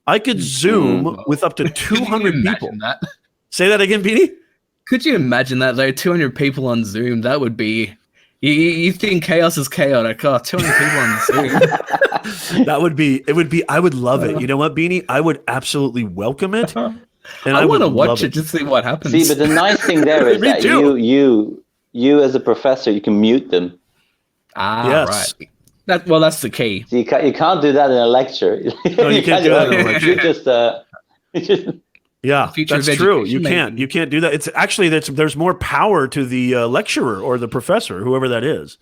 I could Zoom with up to 200 people. That? Say that again, Beanie? Could you imagine that, though? 200 people on Zoom, that would be... You think chaos is chaotic. Oh, 200 people on Zoom. I would love it. You know what, Beanie? I would absolutely welcome it. And I want to would watch love it to see what happens. See, but the nice thing there is Me that too. you as a professor, you can mute them. Yes. Right. That's the key. So you can't do that in a lecture. No, you can't do that in a lecture. You just Yeah, future that's of true. education, You can't. maybe. You can't do that. It's actually there's more power to the lecturer or the professor, whoever that is.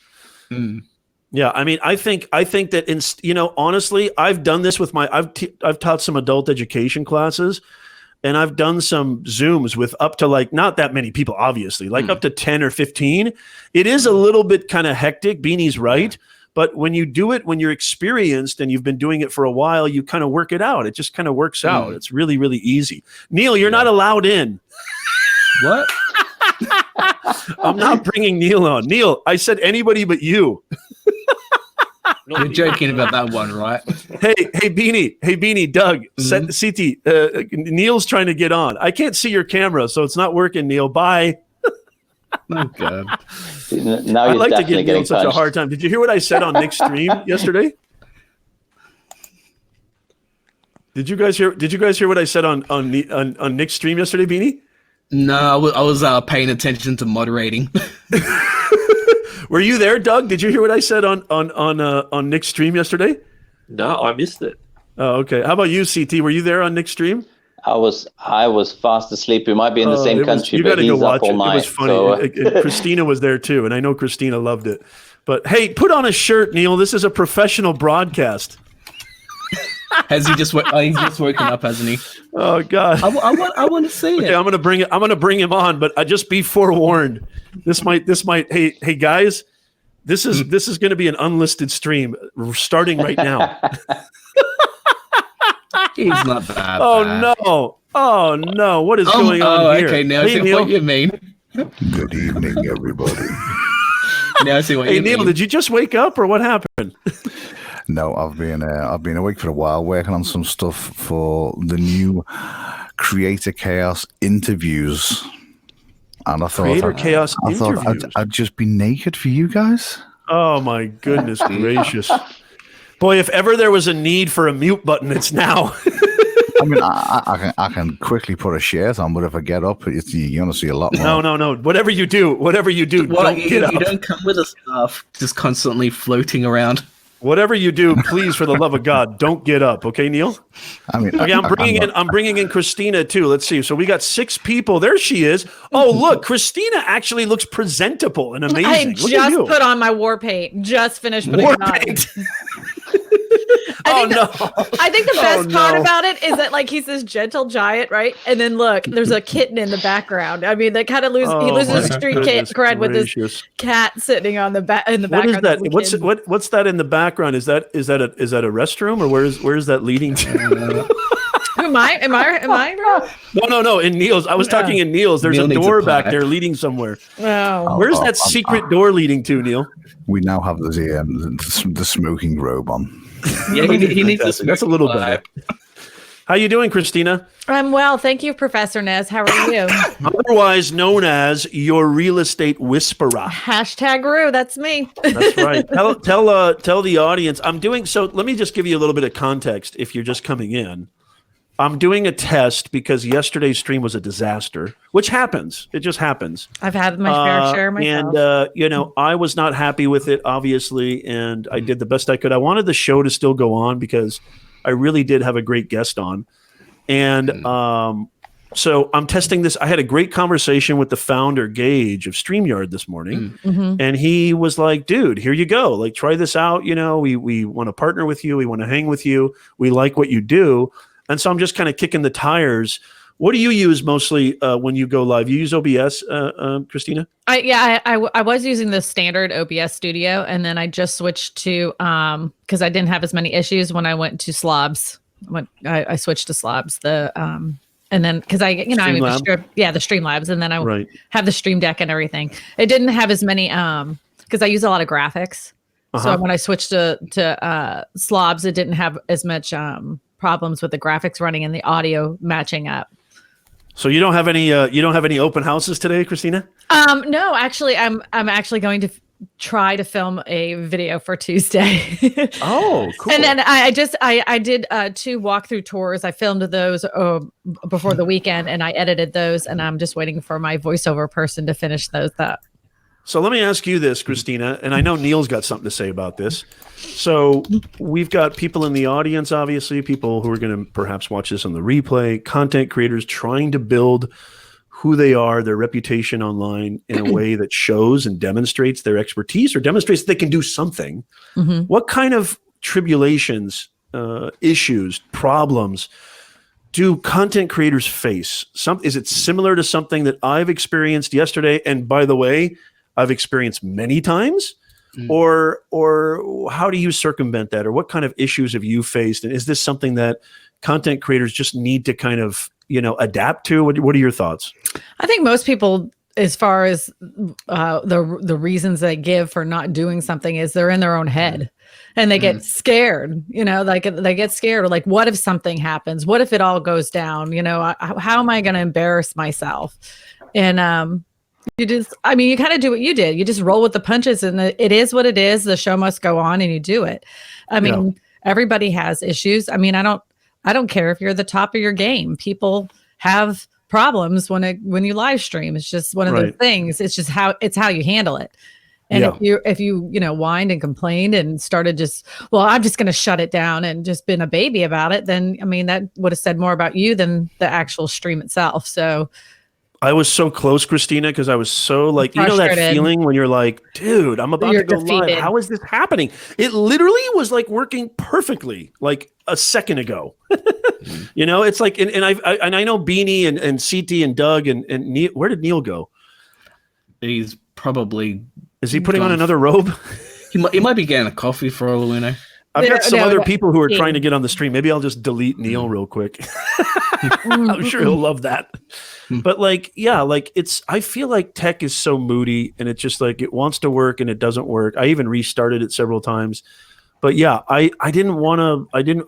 Yeah, I mean, I think that honestly, I've done this with I've taught some adult education classes, and I've done some Zooms with up to like not that many people, obviously, like up to 10 or 15. It is a little bit kind of hectic. Beanie's right. But when you do it, when you're experienced and you've been doing it for a while, you kind of work it out. It just kind of works out. It's really, really easy. Neal, you're not allowed in. What? I'm not bringing Neal on. Neal, I said anybody but you. You're joking about that one, right? Hey, Beanie, Doug, Siti, Neal's trying to get on. I can't see your camera, so it's not working, Neal. Bye. Oh, God. now I you're like to definitely give Neal getting such a punched. hard time. Did you hear what I said on Nick's stream yesterday? Did you guys hear what I said on Nick's stream yesterday, Beanie? No, I was paying attention to moderating. Were you there, Doug? Did you hear what I said on Nick's stream yesterday? No, I missed it. Oh, okay. How about you, CT? Were you there on Nick's stream? I was fast asleep. We might be in the same country, you but gotta he's go up watch all it. night. It was funny. So, And Christina was there too, and I know Christina loved it. But hey, put on a shirt, Neal. This is a professional broadcast. Has he just? He's just woken up, hasn't he? Oh God! I want to see it. Okay, I'm gonna bring him on, but I just be forewarned. This might. Hey guys, this is going to be an unlisted stream starting right now. He's not that. Oh bad. no! Oh no! What is going on here? Okay, now I Hey, see Neal. what you mean. Good evening, everybody. Now I see what Hey you Neal, mean. did you just wake up or what happened? No, I've been awake for a while, working on some stuff for the new Creator Chaos interviews, and I thought Creator Chaos I thought interviews. I'd just be naked for you guys. Oh my goodness gracious! Boy, if ever there was a need for a mute button, it's now. I mean, I can quickly put a shirt on, but if I get up, you're going to see a lot more. No. Whatever you do, don't get up. You don't come with a staff just constantly floating around. Whatever you do, please, for the love of God, don't get up. Okay, Neal? I mean, Okay, I'm bringing in Christina too. Let's see. So we got 6 people. There she is. Oh, look, Christina actually looks presentable and amazing. I Look at just you. put on my war paint. Just finished putting War it on. paint. I think the best part no. about it is that like he's this gentle giant, right? And then look, there's a kitten in the background. I mean, they kind of he loses my street goodness cred with this gracious. cat sitting on the in the What is background. that? What's that in the background? Is that a restroom or where is that leading to? Am I wrong? No. In Neal's, I was talking in Neal's. There's Neal a needs door a back plaque. there leading somewhere. Oh. Where's that secret door leading to, Neal? we now have the smoking robe on. Yeah, he needs Fantastic. That's a little better. How you doing, Christina? I'm well, thank you, Professor Nez. How are you? Otherwise known as your real estate whisperer. Hashtag Rue, that's me. That's right. Tell the audience. I'm doing so. Let me just give you a little bit of context. If you're just coming in, I'm doing a test because yesterday's stream was a disaster, which happens. It just happens. I've had my fair share myself. And I was not happy with it, obviously, and I did the best I could. I wanted the show to still go on because I really did have a great guest on, and so I'm testing this. I had a great conversation with the founder, Gage, of StreamYard this morning, and he was like, dude, here you go. Like, try this out. We want to partner with you. We want to hang with you. We like what you do. And so I'm just kind of kicking the tires. What do you use mostly when you go live? You use OBS, Christina? I was using the standard OBS studio, and then I just switched to because I didn't have as many issues when I went to SLOBS. I switched to SLOBS. And then because I the Streamlabs, and then I have the Stream Deck and everything. It didn't have as many because I use a lot of graphics. So when I switched to SLOBS, it didn't have as much problems with the graphics running and the audio matching up. So you don't have any open houses today, Christina? No, actually, I'm actually going to try to film a video for Tuesday. Oh, cool. And then I did 2 walkthrough tours. I filmed those before the weekend, and I edited those, and I'm just waiting for my voiceover person to finish those up. So let me ask you this, Christina, and I know Neal's got something to say about this. So we've got people in the audience, obviously, people who are going to perhaps watch this on the replay, content creators trying to build who they are, their reputation online in a way that shows and demonstrates their expertise or demonstrates that they can do something. Mm-hmm. What kind of tribulations, issues, problems do content creators face? Is it similar to something that I've experienced yesterday? And by the way, I've experienced many times, or how do you circumvent that? Or what kind of issues have you faced? And is this something that content creators just need to kind of, adapt to? What are your thoughts? I think most people, as far as the reasons they give for not doing something, is they're in their own head and they get scared, like they get scared. Like, what if something happens? What if it all goes down? How am I going to embarrass myself? And, you kind of do what you did. You just roll with the punches, and it is what it is. The show must go on, and you do it. Everybody has issues. I don't care if you're the top of your game. People have problems when you live stream. It's just one of those things. It's just how you handle it. And if you whined and complained and started I'm just going to shut it down and just been a baby about it, then that would have said more about you than the actual stream itself. So. I was so close, Christina, because I was so that feeling when you're like, dude, I'm about to go live. How is this happening? It literally was like working perfectly like a second ago. It's like, and I know Beanie and CT and Doug and Neal. Where did Neal go? He's probably. Is he putting on another robe? He might be getting a coffee for all we know. I've got some other people who are trying to get on the stream. Maybe I'll just delete Neal real quick. I'm sure he'll love that. But I feel like tech is so moody, and it's just like it wants to work and it doesn't work. I even restarted it several times. But I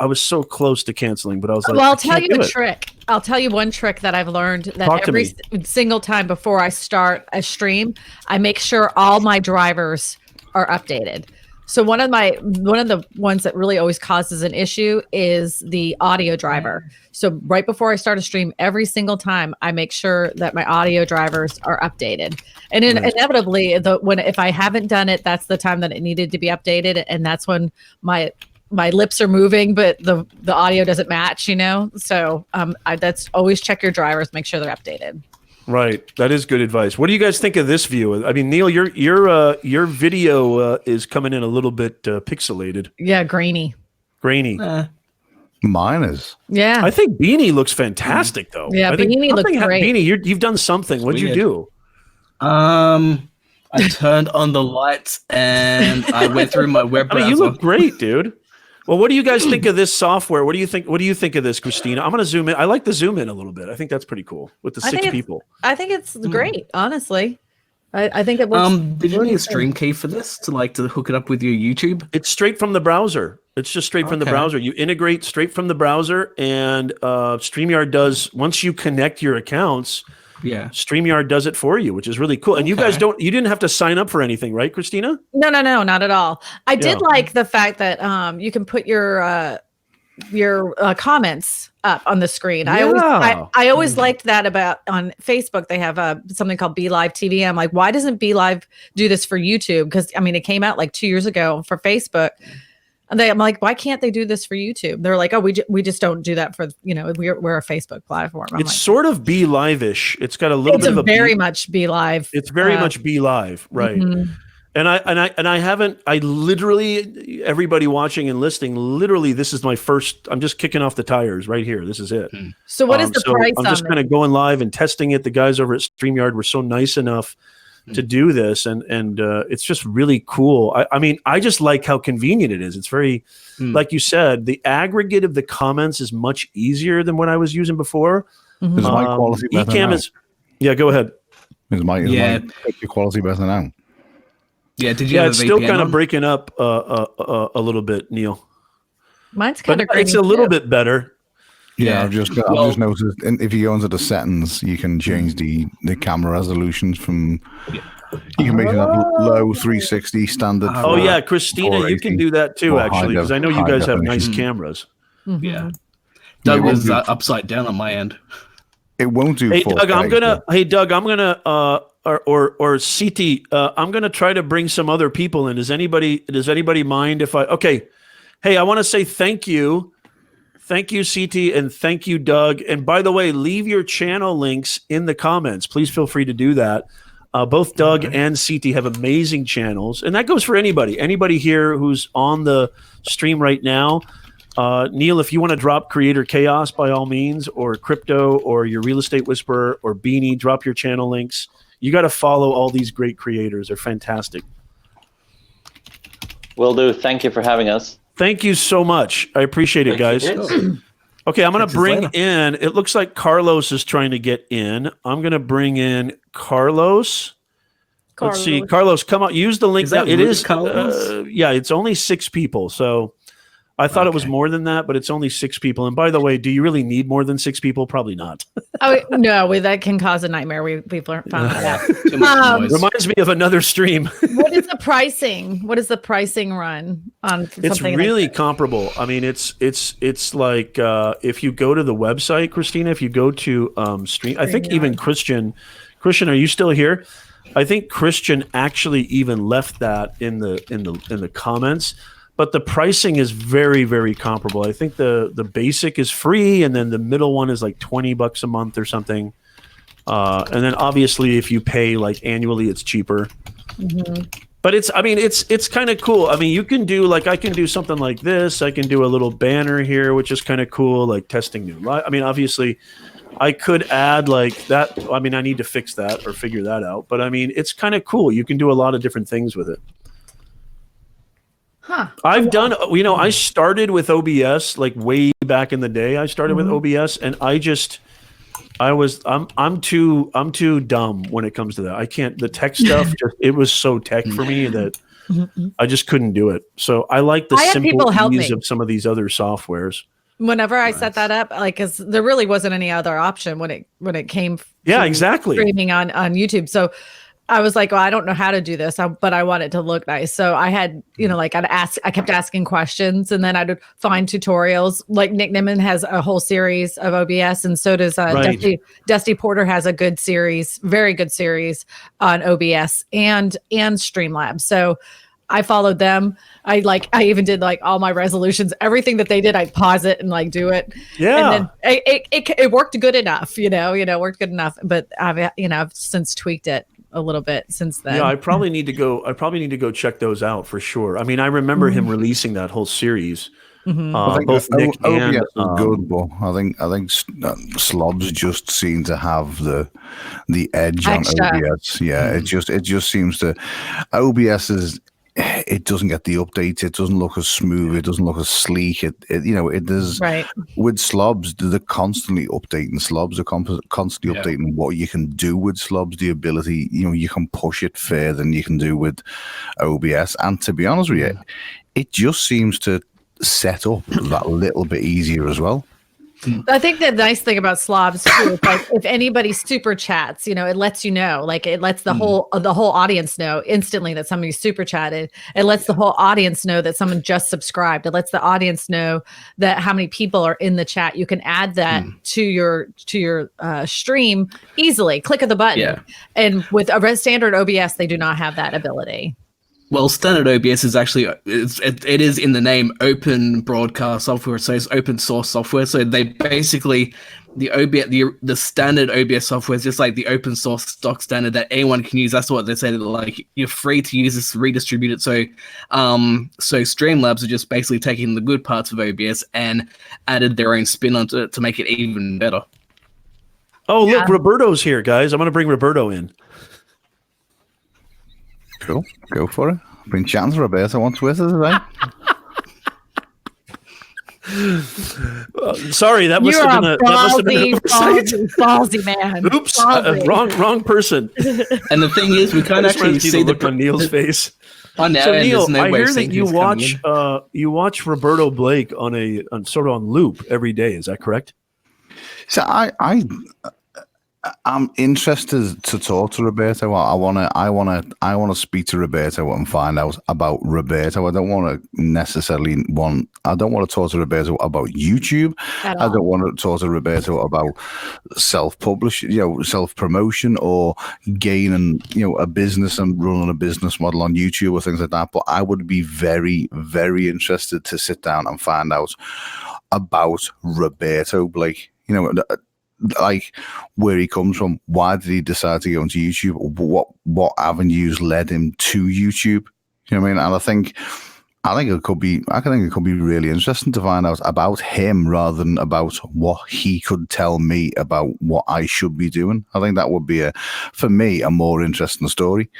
was so close to canceling, but I was like, well, I'll tell you a trick. I'll tell you one trick that I've learned, that every single time before I start a stream, I make sure all my drivers are updated. So one of the ones that really always causes an issue is the audio driver. So right before I start a stream, every single time I make sure that my audio drivers are updated. And inevitably, if I haven't done it, that's the time that it needed to be updated, and that's when my lips are moving, but the audio doesn't match. So that's always check your drivers, make sure they're updated. Right. That is good advice. What do you guys think of this view? Neal, your video is coming in a little bit pixelated. Yeah, grainy. Mine is. Yeah. I think Beanie looks fantastic, though. Yeah, Beanie looks great. Beanie, you've done something. What'd you do? I turned on the lights and I went through my web browser. You look great, dude. Well, what do you guys think of this software? What do you think of this, Christina? I'm going to zoom in. I like the zoom in a little bit. I think that's pretty cool with the 6 people. I think it's great, honestly. I think it works. Did you need a stream key for this to hook it up with your YouTube? It's straight from the browser. It's just straight from the browser. You integrate straight from the browser, and StreamYard does, once you connect your accounts, StreamYard does it for you, which is really cool. And you guys you didn't have to sign up for anything, right, Christina? No, not at all. I did like the fact that you can put your comments up on the screen. I always liked that about on Facebook. They have something called Be Live TV. I'm like, why doesn't Be Live do this for YouTube? Because it came out like 2 years ago for Facebook. And I'm like, why can't they do this for YouTube? They're like, oh, we just don't do that for, we're a Facebook platform. It's sort of Be Live-ish. It's got a little bit of a very much Be Live. It's very much Be Live, right? Mm-hmm. And I literally, everybody watching and listening, literally, this is my first. I'm just kicking off the tires right here. This is it. So what is the price? I'm just kind of going live and testing it. The guys over at StreamYard were so nice enough to do this, and it's just really cool. I just like how convenient it is. It's very, like you said, the aggregate of the comments is much easier than what I was using before. Mm-hmm. Is my quality better Ecamm now? Yeah, go ahead. Is my quality better now? Yeah, did you? It's still kind of breaking up a little bit, Neal. Mine's kind of. It's a little bit better. Yeah, I've just noticed. And if you go into the settings, you can change the camera resolutions from You can make it low 360 standard. Oh yeah, Christina, you can do that too, actually, because I know you guys have nice cameras. Yeah. Doug was upside down on my end. It won't do. Hey Doug, I'm gonna. Or CT, I'm gonna try to bring some other people in. Does anybody mind if I? Okay. Hey, I want to say thank you, CT, and thank you, Doug. And by the way, leave your channel links in the comments. Please feel free to do that. Both Doug and CT have amazing channels, and that goes for anybody. Anybody here who's on the stream right now. Neal, if you want to drop Creator Chaos, by all means, or Crypto, or your Real Estate Whisperer, or Beanie, drop your channel links. You got to follow all these great creators. They're fantastic. Will do. Thank you for having us. Thank you so much. I appreciate it, guys. Okay, I'm going to bring in, it looks like Carlos is trying to get in. I'm going to bring in Carlos. Let's see. Carlos, come out. Use the link. It is Carlos? Yeah, it's only 6 people. So I thought it was more than that, but it's only 6 people. And by the way, do you really need more than 6 people? Probably not. Oh no, that can cause a nightmare. We've found that. Reminds me of another stream. What is the pricing? What is the pricing run on? It's really comparable. I mean, it's like if you go to the website, Christina, if you go to Stream, I think even Christian, are you still here? I think Christian actually even left that in the comments. But the pricing is very, very comparable. I think the basic is free, and then the middle one is like $20 a month or something. And then obviously, if you pay like annually, it's cheaper. But it's kind of cool. I mean, you can do I can do something like this. I can do a little banner here, which is kind of cool, like testing new live. I mean, obviously, I could add like that. I mean, I need to fix that or figure that out. But I mean, it's kind of cool. You can do a lot of different things with it. I've done, I started with OBS like way back in the day. I started with OBS, and I'm too dumb when it comes to that. I can't, the tech stuff, it was so tech for me that I just couldn't do it. So I like the simple ease of some of these other softwares. Whenever I set that up, like, cause there really wasn't any other option when it came. Yeah, exactly. Streaming on YouTube. So I was like, well, I don't know how to do this, but I want it to look nice. So I had, I kept asking questions, and then I'd find tutorials. Like Nick Nimmin has a whole series of OBS, and so does Dusty Porter has a good series, very good series on OBS and Streamlabs. So I followed them. I even did like all my resolutions, everything that they did. I'd pause it and like do it. Yeah. And then it worked good enough, worked good enough. But I've since tweaked it a little bit since then. Yeah, I probably need to go check those out for sure. I mean, I remember him releasing that whole series. Both Nick and good, but I think SLOBS just seem to have the edge on OBS. Yeah, it just seems to OBS is. It doesn't get the updates. It doesn't look as smooth. It doesn't look as sleek. It does. Right. With SLOBS, they're constantly updating. SLOBS are constantly updating what you can do with SLOBS. The ability, you can push it further than you can do with OBS. And to be honest with you, it just seems to set up that little bit easier as well. I think the nice thing about SLOBS too is like if anybody super chats, it lets you know, like it lets the whole audience know instantly that somebody super chatted. It lets the whole audience know that someone just subscribed. It lets the audience know that how many people are in the chat. You can add that to your stream easily. Click of the button. Yeah. And with a standard OBS, they do not have that ability. Well, standard OBS is actually it is in the name open broadcast software, so it's open source software. So they basically the standard OBS software is just like the open source stock standard that anyone can use. That's what they say. Like you're free to use this, redistribute it. So Streamlabs are just basically taking the good parts of OBS and added their own spin onto it to make it even better. Oh, look, Roberto's here, guys. I'm going to bring Roberto in. Cool. Go for it. Bring chance Roberto on Twitter today. Sorry, that must have been a ballsy man. Oops, wrong person. And the thing is, we can't actually see the look on Neal's face. So Neal, I hear that you watch Roberto Blake on sort of on loop every day. Is that correct? So I'm interested to talk to Roberto. I wanna speak to Roberto and find out about Roberto. I don't want to talk to Roberto about YouTube. I don't want to talk to Roberto about self-publishing, self-promotion, or gaining, a business and running a business model on YouTube or things like that. But I would be very, very interested to sit down and find out about Roberto Blake. Like where he comes from, why did he decide to go into YouTube? What avenues led him to YouTube? You know what I mean? And I think it could be really interesting to find out about him rather than about what he could tell me about what I should be doing. I think that would be for me a more interesting story.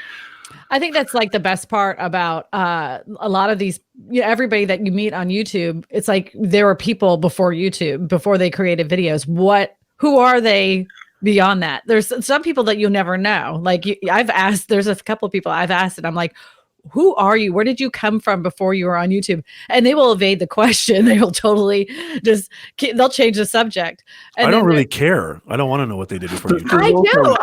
I think that's like the best part about a lot of these, everybody that you meet on YouTube. It's like there were people before YouTube, before they created videos. Who are they beyond that? There's some people that you'll never know. Like there's a couple of people I've asked, and I'm like, who are you? Where did you come from before you were on YouTube? And they will evade the question. They will totally they'll change the subject. And I don't really care. I don't want to know what they did before YouTube. I do.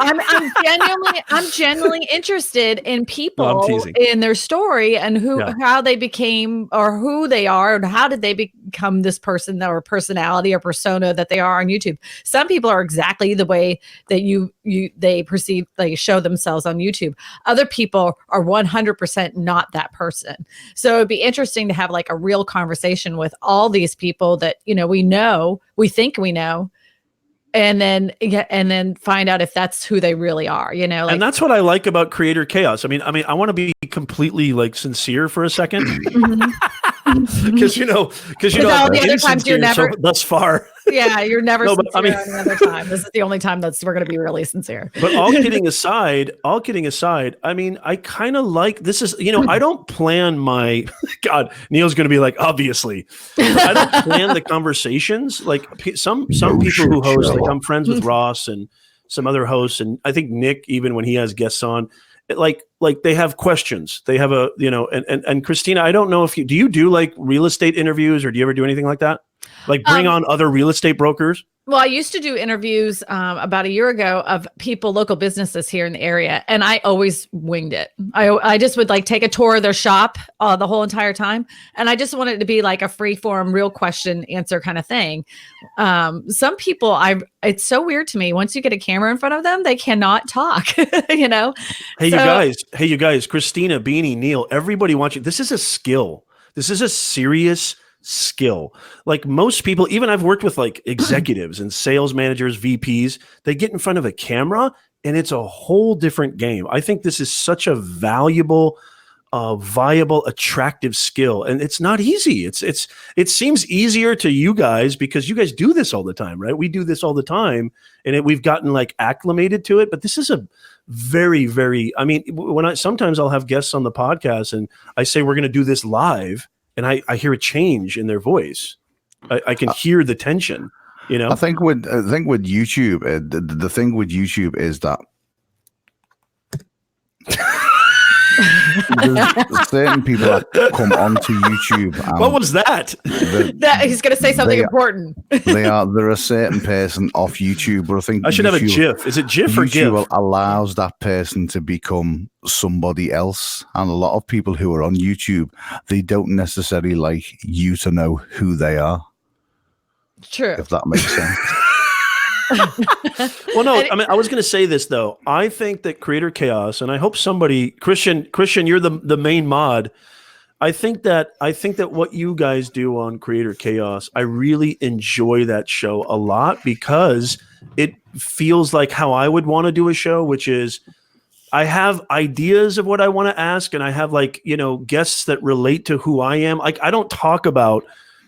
I'm genuinely interested in people, in their story, and how they became, or who they are, and how did they become this person or personality or persona that they are on YouTube. Some people are exactly the way that they perceive, they show themselves on YouTube. Other people are 100% not that person. So it'd be interesting to have like a real conversation with all these people that, we think we know, and then find out if that's who they really are, and that's what I like about Creator Chaos. I mean, I want to be completely like sincere for a second. Because all the other times you're never thus far. Yeah, you're never sincere any other time. This is the only time we're going to be really sincere. But all kidding aside, I mean, I kind of like this is, I don't plan my God. Neal's going to be like, obviously, I don't plan the conversations like some people who host. Like I'm friends with Ross and some other hosts, and I think Nick, even when he has guests on. Like they have questions. They have and Christina, I don't know if do you do like real estate interviews, or do you ever do anything like that? Like bring on other real estate brokers? Well, I used to do interviews about a year ago of local businesses here in the area, and I always winged it. I just would like take a tour of their shop the whole entire time, and I just wanted it to be like a free form, real question answer kind of thing. Some people, it's so weird to me. Once you get a camera in front of them, they cannot talk. Hey, you guys, Christina, Beanie, Neal, everybody wants you. This is a skill. This is a serious skill. Like most people, even I've worked with like executives and sales managers, VPs, they get in front of a camera and it's a whole different game. I think this is such a valuable, viable, attractive skill. And it's not easy. It seems easier to you guys because you guys do this all the time, right? We do this all the time and we've gotten like acclimated to it, but this is a very, very, I mean, sometimes I'll have guests on the podcast and I say, we're going to do this live. And I hear a change in their voice. I can hear the tension. I think with YouTube, the thing with YouTube is that there's certain people that come onto YouTube. What was that? He's going to say something important. They're a certain person off YouTube, but I think I should have a GIF. Is it GIF or GIF? YouTube allows that person to become somebody else, and a lot of people who are on YouTube, they don't necessarily like you to know who they are. True. If that makes sense. Well, no, I mean, I was going to say this though. I think that Creator Chaos, and I hope somebody, Christian, you're the main mod. I think that what you guys do on Creator Chaos, I really enjoy that show a lot because it feels like how I would want to do a show, which is I have ideas of what I want to ask, and I have like, guests that relate to who I am. Like I don't talk about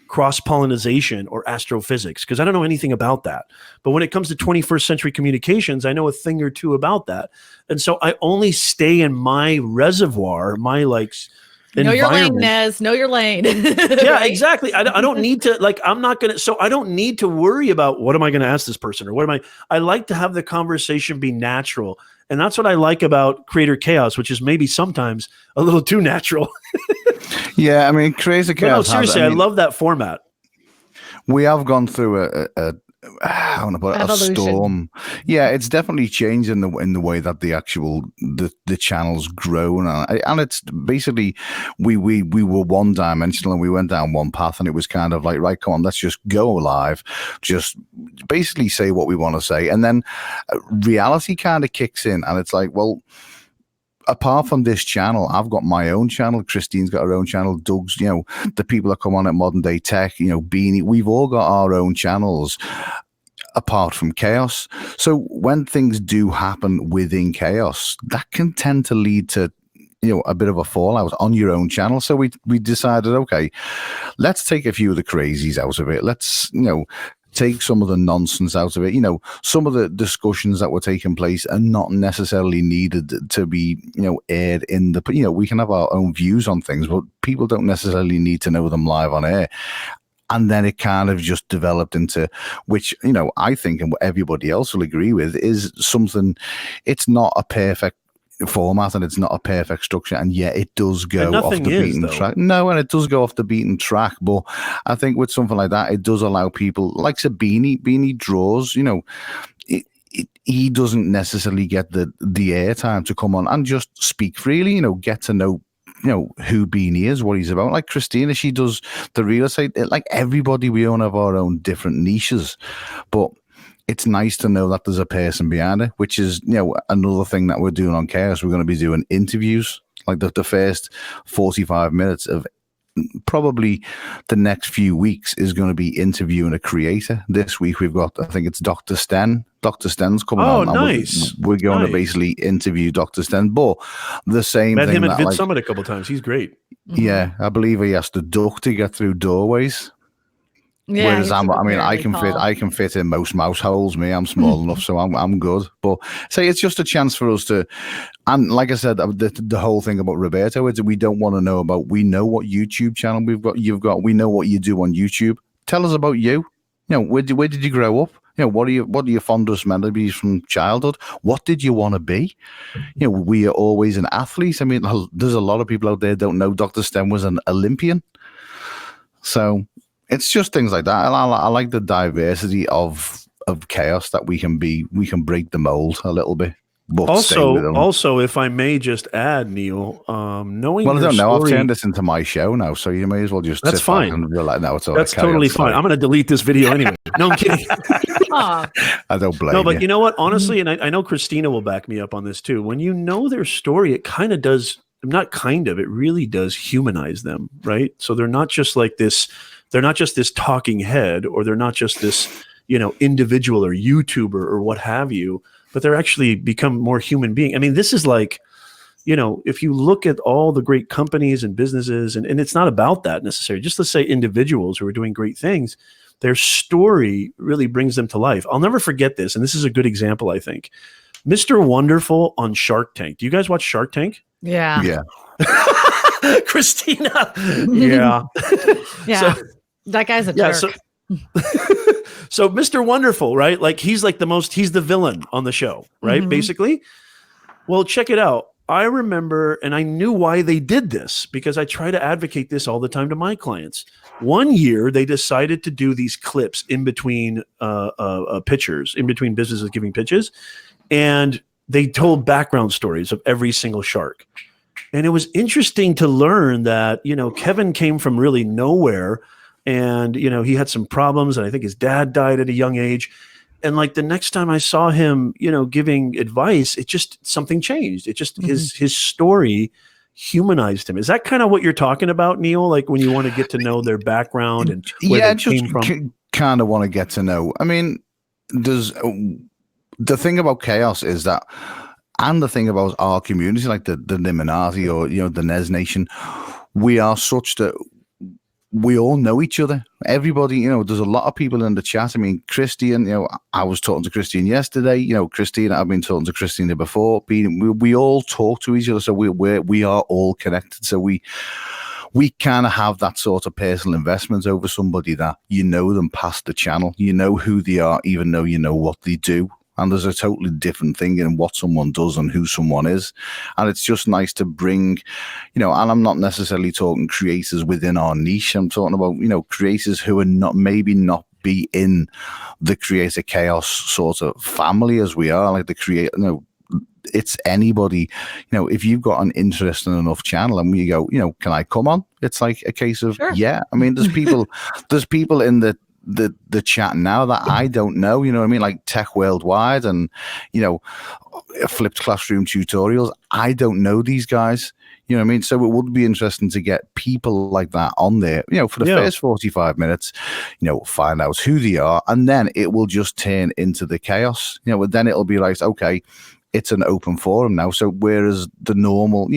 cross-pollination or astrophysics because I don't know anything about that. But when it comes to 21st century communications, I know a thing or two about that. And so I only stay in my reservoir, my like know your lane, Nez. Know your lane. Yeah, right? Exactly. I don't need to I don't need to worry about what am I going to ask this person or I like to have the conversation be natural. And that's what I like about Creator Chaos, which is maybe sometimes a little too natural. Yeah, I mean, Creator Chaos. No, seriously, I love that format. We have gone through a I want to put it, a storm. Yeah, it's definitely changed in the way that the channel's grown, and it's basically we were one dimensional and we went down one path, and it was kind of like, right, come on, let's just go live, just basically say what we want to say, and then reality kind of kicks in, and it's like, well, apart from this channel, I've got my own channel. Christine's got her own channel. Doug's, the people that come on at Modern Day Tech, Beanie, we've all got our own channels apart from Chaos. So when things do happen within Chaos, that can tend to lead to, a bit of a fallout on your own channel. So we decided, okay, let's take a few of the crazies out of it. Let's, take some of the nonsense out of it. Some of the discussions that were taking place are not necessarily needed to be, aired in the, we can have our own views on things, but people don't necessarily need to know them live on air. And then it kind of just developed into, which, I think, and what everybody else will agree with, is something, it's not a perfect format and it's not a perfect structure, and yet it does go off the beaten track. No, and it does go off the beaten track, but I think with something like that, it does allow people, like Beanie draws, he doesn't necessarily get the airtime to come on and just speak freely, get to know who Beanie is, what he's about. Like Christina, she does the real estate. Like everybody, we all have our own different niches, but it's nice to know that there's a person behind it, which is, another thing that we're doing on Chaos. We're going to be doing interviews, like the first 45 minutes of probably the next few weeks is going to be interviewing a creator. This week we've got, I think it's Dr. Sten. Dr. Sten's coming on. Nice. We're going to basically interview Dr. Sten, but the same Met thing. Met him at Vid Summit a couple times. He's great. Yeah, I believe he has to duck to get through doorways. Yeah, whereas I can fit in most mouse holes. I'm small enough, so I'm good. But say it's just a chance for us to, and like I said, the whole thing about Roberto is that we don't want to know about. We know what YouTube channel you've got. We know what you do on YouTube. Tell us about you. Where did you grow up? What are your fondest memories from childhood? What did you want to be? We are always an athlete. I mean, there's a lot of people out there don't know Dr. Sten was an Olympian. So it's just things like that. I like the diversity of Chaos that we can break the mold a little bit. But also, if I may just add, Neal, knowing well, I don't know. Story, I've turned this into my show now, so you may as well just that's sit fine. Back and relax. No, it's all that's right. Totally fine. I'm going to delete this video anyway. No, I'm kidding. I don't blame you. No, but you know what? Honestly, and I know Christina will back me up on this too. When you know their story, it kind of does. Not kind of. It really does humanize them, right? So they're not just like this. They're not just this talking head, or they're not just this, individual or YouTuber or what have you. But they're actually become more human being. I mean, this is like, if you look at all the great companies and businesses, and it's not about that necessarily, just to say individuals who are doing great things, their story really brings them to life. I'll never forget this. And this is a good example, I think. Mr. Wonderful on Shark Tank. Do you guys watch Shark Tank? Yeah. Yeah. Christina. Yeah. Yeah. So, that guy's a jerk. So Mr. Wonderful, right? Like he's the villain on the show, right? Mm-hmm. Basically. Well, check it out. I remember, and I knew why they did this because I try to advocate this all the time to my clients. One year, they decided to do these clips in between pitchers, in between businesses giving pitches, and they told background stories of every single shark. And it was interesting to learn that, Kevin came from really nowhere. And, he had some problems, and I think his dad died at a young age. And like the next time I saw him, giving advice, it just, something changed. It just, his story humanized him. Is that kind of what you're talking about, Neal? Like when you want to get to know their background and where they came from? Kind of want to get to know. I mean, the thing about Chaos is that, and the thing about our community, like the Illuminati or, the Nez Nation, we are such that we all know each other. Everybody, there's a lot of people in the chat. I mean, Christian, I was talking to Christian yesterday. Christina, I've been talking to Christina before. We all talk to each other, so we are all connected. So we kind of have that sort of personal investment over somebody that them past the channel. You know who they are, even though you know what they do. And there's a totally different thing in what someone does and who someone is. And it's just nice to bring, and I'm not necessarily talking creators within our niche. I'm talking about, creators who are not be in the Creator Chaos sort of family as we are, like the creator, it's anybody, if you've got an interesting enough channel and we go, can I come on? It's like a case of, sure. Yeah. I mean, there's people in the chat now that I don't know, like Tech Worldwide and, Flipped Classroom Tutorials. I don't know these guys. You know what I mean? So it would be interesting to get people like that on there, for the first 45 minutes, find out who they are. And then it will just turn into the chaos. Then it'll be like, okay, it's an open forum now. So whereas the normal,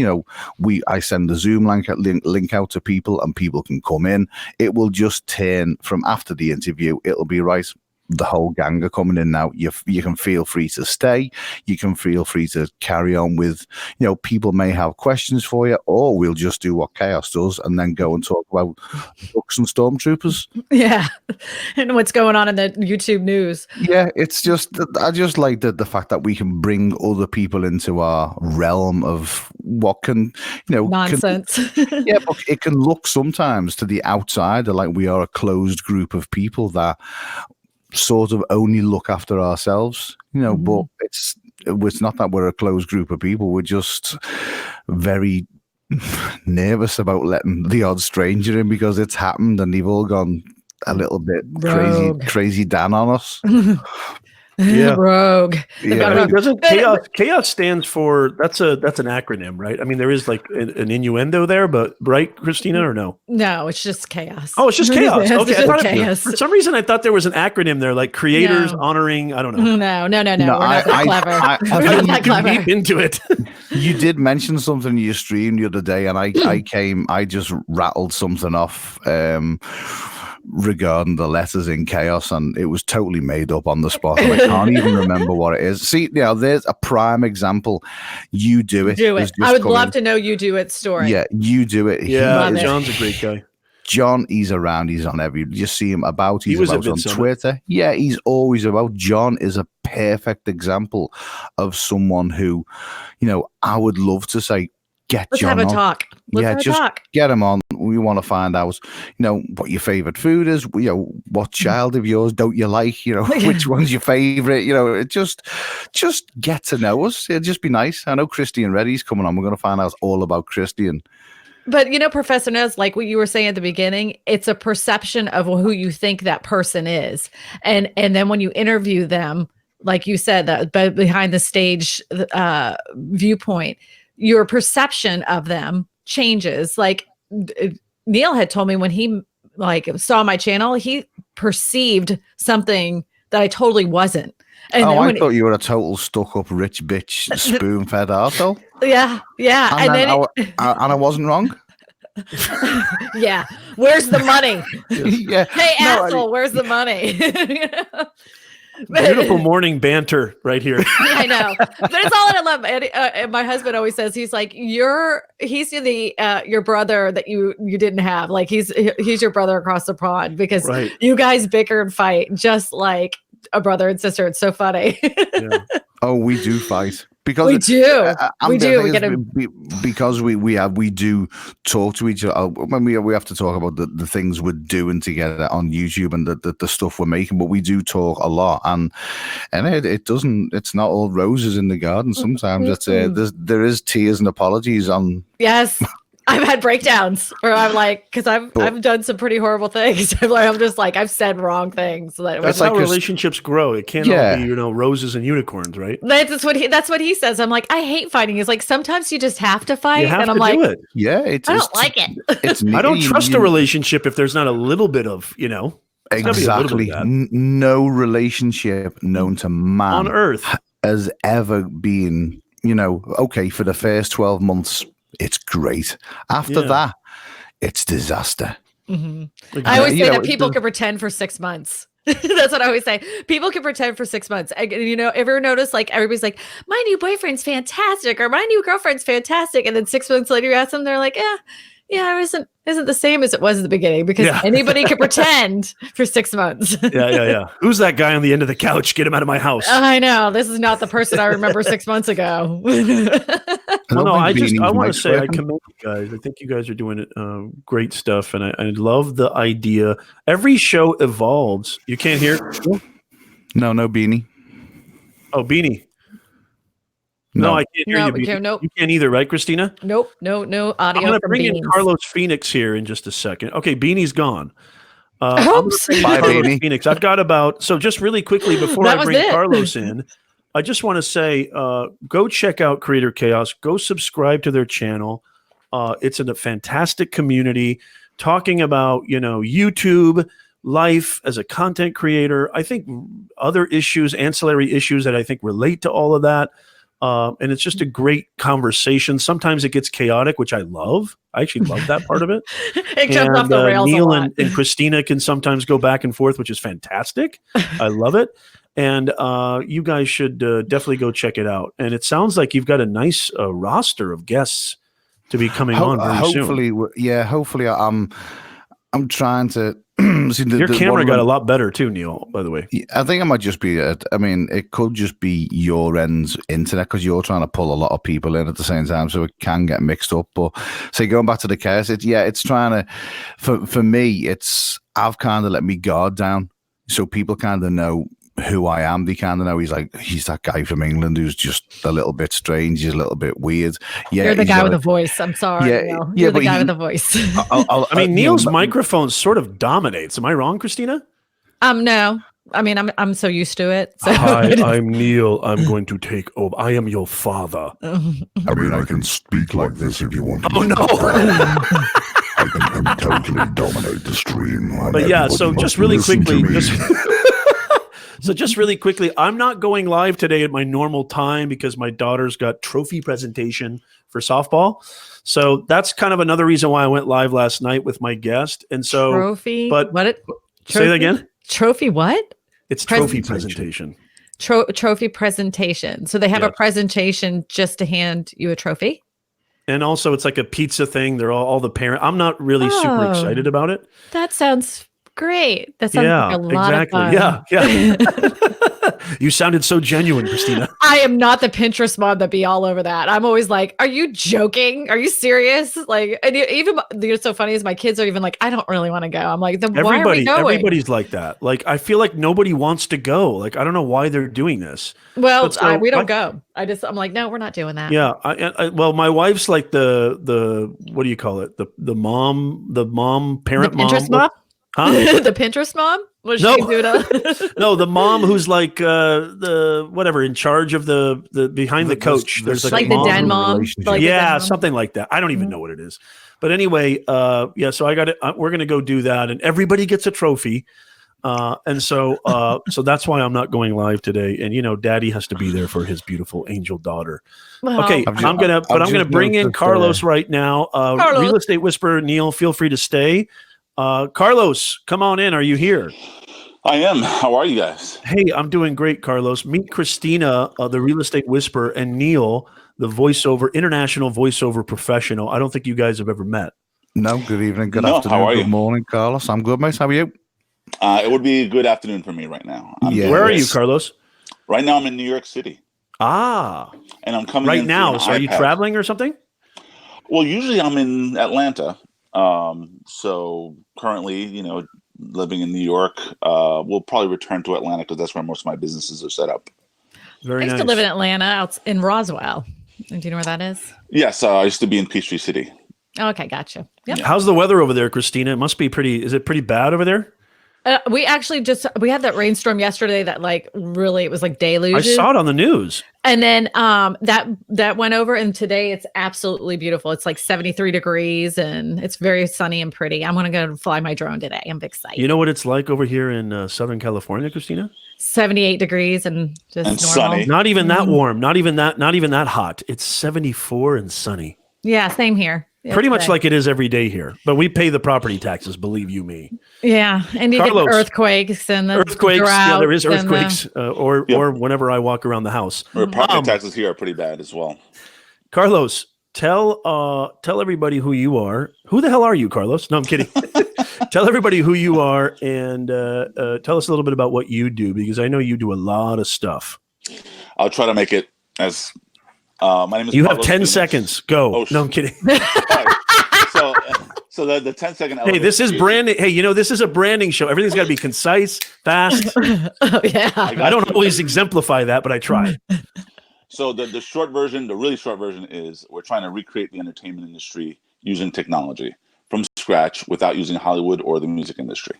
I send the Zoom link out to people and people can come in, it will just turn from after the interview. It'll be right. The whole gang are coming in now. You can feel free to stay. You can feel free to carry on with, people may have questions for you, or we'll just do what Chaos does and then go and talk about books and stormtroopers. Yeah. And what's going on in the YouTube news. Yeah. It's just, I just like the fact that we can bring other people into our realm of what can, nonsense. But it can look sometimes to the outsider like we are a closed group of people that sort of only look after ourselves, but it's not that we're a closed group of people. We're just very nervous about letting the odd stranger in because it's happened and they've all gone a little bit crazy Dan on us. Yeah. Rogue. Doesn't chaos stands for that's an acronym, right? I mean, there is like an innuendo there, but right, Christina, or no? No, it's just chaos. Oh, it's just chaos. Okay. It's just chaos. For some reason I thought there was an acronym there, like creators honoring, I don't know. No. We're not that clever. We're not that clever. Deep into it. You did mention something in your stream the other day, and I just rattled something off regarding the letters in chaos, and it was totally made up on the spot. And I can't even remember what it is. See, there's a prime example. You do it. Do it. I would love to know you do it story. Yeah, you do it. Yeah, John's a great guy. John, he's around. He's on every. You see him about. He's about on Twitter. Yeah, he's always about. John is a perfect example of someone who, I would love to say, Let's John have a on. talk. Let's have a talk. Get him on. We want to find out, what your favorite food is. What child of yours don't you like? Which one's your favorite? Just get to know us. It'd just be nice. I know Christian Reddy's coming on. We're going to find out all about Christian. But Professor Nez, like what you were saying at the beginning, it's a perception of who you think that person is, and then when you interview them, like you said, that behind the stage viewpoint, your perception of them changes. Like Neal had told me when he saw my channel, he perceived something that I totally wasn't. And I thought you were a total stuck-up rich bitch, spoon-fed arsehole. Yeah. And then I wasn't wrong. Yeah. Where's the money? Yeah. Hey, asshole, where's the money? Beautiful morning banter right here. I know, but it's all in love. And my husband always says he's like he's your brother that you didn't have. Like he's your brother across the pond because you guys bicker and fight just like a brother and sister. It's so funny. Yeah. Oh, we do fight. Because we do. Because we do talk to each other. When we have to talk about the things we're doing together on YouTube and the stuff we're making, but we do talk a lot, and it's not all roses in the garden. Sometimes it's there is tears and apologies on. Yes. I've had breakdowns where I'm like, because I've done some pretty horrible things. I'm just like, I've said wrong things. That's how relationships grow. It can't all be, roses and unicorns, right? That's what he says. I'm like, I hate fighting. He's like, sometimes you just have to fight. And I'm like, it. Yeah, I don't like it. I don't trust a relationship if there's not a little bit of, Exactly. No relationship known to man on earth has ever been, okay, for the first 12 months, it's great. After that, it's disaster. Mm-hmm. I always say that people can pretend for 6 months. That's what I always say. People can pretend for 6 months. Ever notice like everybody's like, my new boyfriend's fantastic or my new girlfriend's fantastic. And then 6 months later you ask them, they're like, yeah, it isn't the same as it was at the beginning because anybody could pretend for 6 months. Yeah. Who's that guy on the end of the couch? Get him out of my house. I know. This is not the person I remember 6 months ago. Well, no, I want to say I commend you guys. I think you guys are doing great stuff, and I love the idea. Every show evolves. You can't hear? No Beanie. Oh, Beanie. No, I can't hear you. Beanie. Nope. You can't either, right, Christina? Nope. No audio. I'm going to bring in Carlos Phoenix here in just a second. Okay, Beanie's gone. Oops. Bye, Beanie. Phoenix. I've got so just really quickly before I bring Carlos in, I just want to say, go check out Creator Chaos. Go subscribe to their channel. It's a fantastic community talking about, YouTube, life as a content creator. I think other issues, ancillary issues that I think relate to all of that. And it's just a great conversation. Sometimes it gets chaotic, which I love. I actually love that part of it. It jumps off the rails Neal a lot. and Christina can sometimes go back and forth, which is fantastic. I love it. And you guys should definitely go check it out. And it sounds like you've got a nice roster of guests to be coming on very soon. Hopefully I'm trying to see your camera got a lot better too, Neal, by the way. I think it might just be it could just be your end's internet because you're trying to pull a lot of people in at the same time, so it can get mixed up. But say going back to the chaos, it's trying to for me, I've kind of let me guard down so people kind of know who I am. They kind of know he's that guy from England who's just a little bit strange, he's a little bit weird. Yeah, you're the guy with the voice. I'm sorry. You're the guy with the voice. I mean, Neal's microphone sort of dominates. Am I wrong, Christina? No. I mean, I'm so used to it. So. Hi, I'm Neal. I'm going to take over. I am your father. I mean, I can speak like this if you want to. Oh no. I can totally dominate the stream. But yeah, so just really quickly, just really quickly, I'm not going live today at my normal time because my daughter's got trophy presentation for softball. So that's kind of another reason why I went live last night with my guest. And so trophy, but what? Say that again. Trophy what? It's trophy presentation. Trophy presentation. So they have a presentation just to hand you a trophy. And also it's like a pizza thing. They're all the parents. I'm not really super excited about it. That sounds great. That sounds like a lot of fun. Yeah. You sounded so genuine, Christina. I am not the Pinterest mom that be all over that. I'm always like, are you joking? Are you serious? Like, and even it's so funny is my kids are even like, I don't really want to go. I'm like, then why are we going? Everybody's like that. Like, I feel like nobody wants to go. Like, I don't know why they're doing this. Well, we don't go. I'm like, no, we're not doing that. Yeah. Well, my wife's like the what do you call it? The parent mom. Pinterest mom? Huh? The Pinterest mom? Was she doing no, the mom who's like the whatever in charge of the behind the coach. There's like the den mom. Something like that. I don't even know what it is. But anyway, so I got it. We're gonna go do that, and everybody gets a trophy. And so that's why I'm not going live today. And Daddy has to be there for his beautiful angel daughter. Well, okay, I'm gonna bring in Carlos right now. Real Estate Whisperer Neal, feel free to stay. Carlos, come on in. Are you here? I am. How are you guys? Hey, I'm doing great, Carlos. Meet Christina, the Real Estate Whisperer, and Neal, the international voiceover professional. I don't think you guys have ever met. No, good evening, good afternoon, how are you? Good morning, Carlos. I'm good, mate. How are you? It would be a good afternoon for me right now. Where are you, Carlos? Right now, I'm in New York City. Ah. And I'm coming right now. So are you traveling or something? Well, usually I'm in Atlanta. So currently, living in New York, we'll probably return to Atlanta because that's where most of my businesses are set up. I used to live in Atlanta, out in Roswell. Do you know where that is? Yes, I used to be in Peachtree City. Okay, gotcha. Yep. How's the weather over there, Christina? It must be is it pretty bad over there? We actually we had that rainstorm yesterday that it was like deluge. I saw it on the news. And then that went over, and today it's absolutely beautiful. It's like 73 degrees and it's very sunny and pretty. I'm going to go fly my drone today. I'm excited. You know what it's like over here in Southern California, Christina? 78 degrees and just normal. Sunny. Not even that warm, not even that hot. It's 74 and sunny. Yeah, same here. Pretty much like it is every day here, but we pay the property taxes, believe you me. Yeah, and you Carlos, get earthquakes and the earthquakes. Yeah, there is earthquakes, or whenever I walk around the house. Property taxes here are pretty bad as well. Carlos, tell everybody who you are. Who the hell are you, Carlos? No, I'm kidding. Tell everybody who you are and tell us a little bit about what you do, because I know you do a lot of stuff. I'll try to make it as. My name is. You Carlos have 10 Phoenix. seconds. Go. Oh, no, I'm kidding. Right. So the 10-second. Hey, this is branding. Hey, this is a branding show. Everything's got to be concise, fast. Oh yeah. I don't always exemplify that, but I try. So the short version, the really short version is we're trying to recreate the entertainment industry using technology from scratch without using Hollywood or the music industry.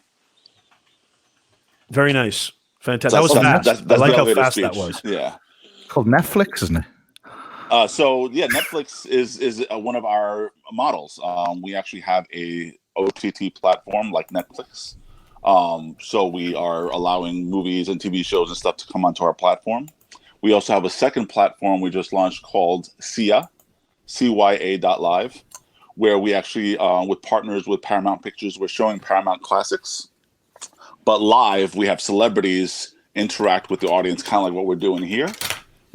Very nice. Fantastic. So that was fast. That's I like the how elevator fast speech. that was. Yeah. It's called Netflix, isn't it? So yeah, Netflix is one of our models. We actually have a OTT platform like Netflix. So we are allowing movies and TV shows and stuff to come onto our platform. We also have a second platform we just launched called CYA, CYA.live, where we actually, with partners with Paramount Pictures, we're showing Paramount classics. But live, we have celebrities interact with the audience, kind of like what we're doing here,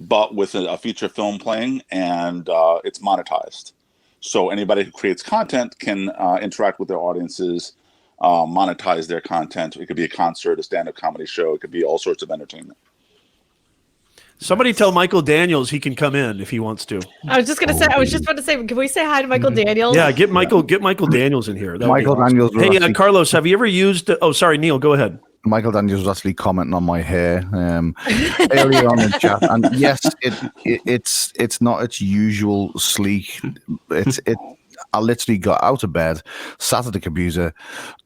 but with a feature film playing, and it's monetized. So anybody who creates content can interact with their audiences, monetize their content. It could be a concert, a stand-up comedy show. It could be all sorts of entertainment. Somebody tell Michael Daniels he can come in if he wants to. I was just about to say, can we say hi to Michael Daniels? Yeah, get Michael Daniels in here. Michael Daniels. Hey, Carlos, have you ever used? Oh, sorry, Neal, go ahead. Michael Daniels was actually commenting on my hair earlier on in chat, and yes, it's not its usual sleek. I literally got out of bed, sat at the computer,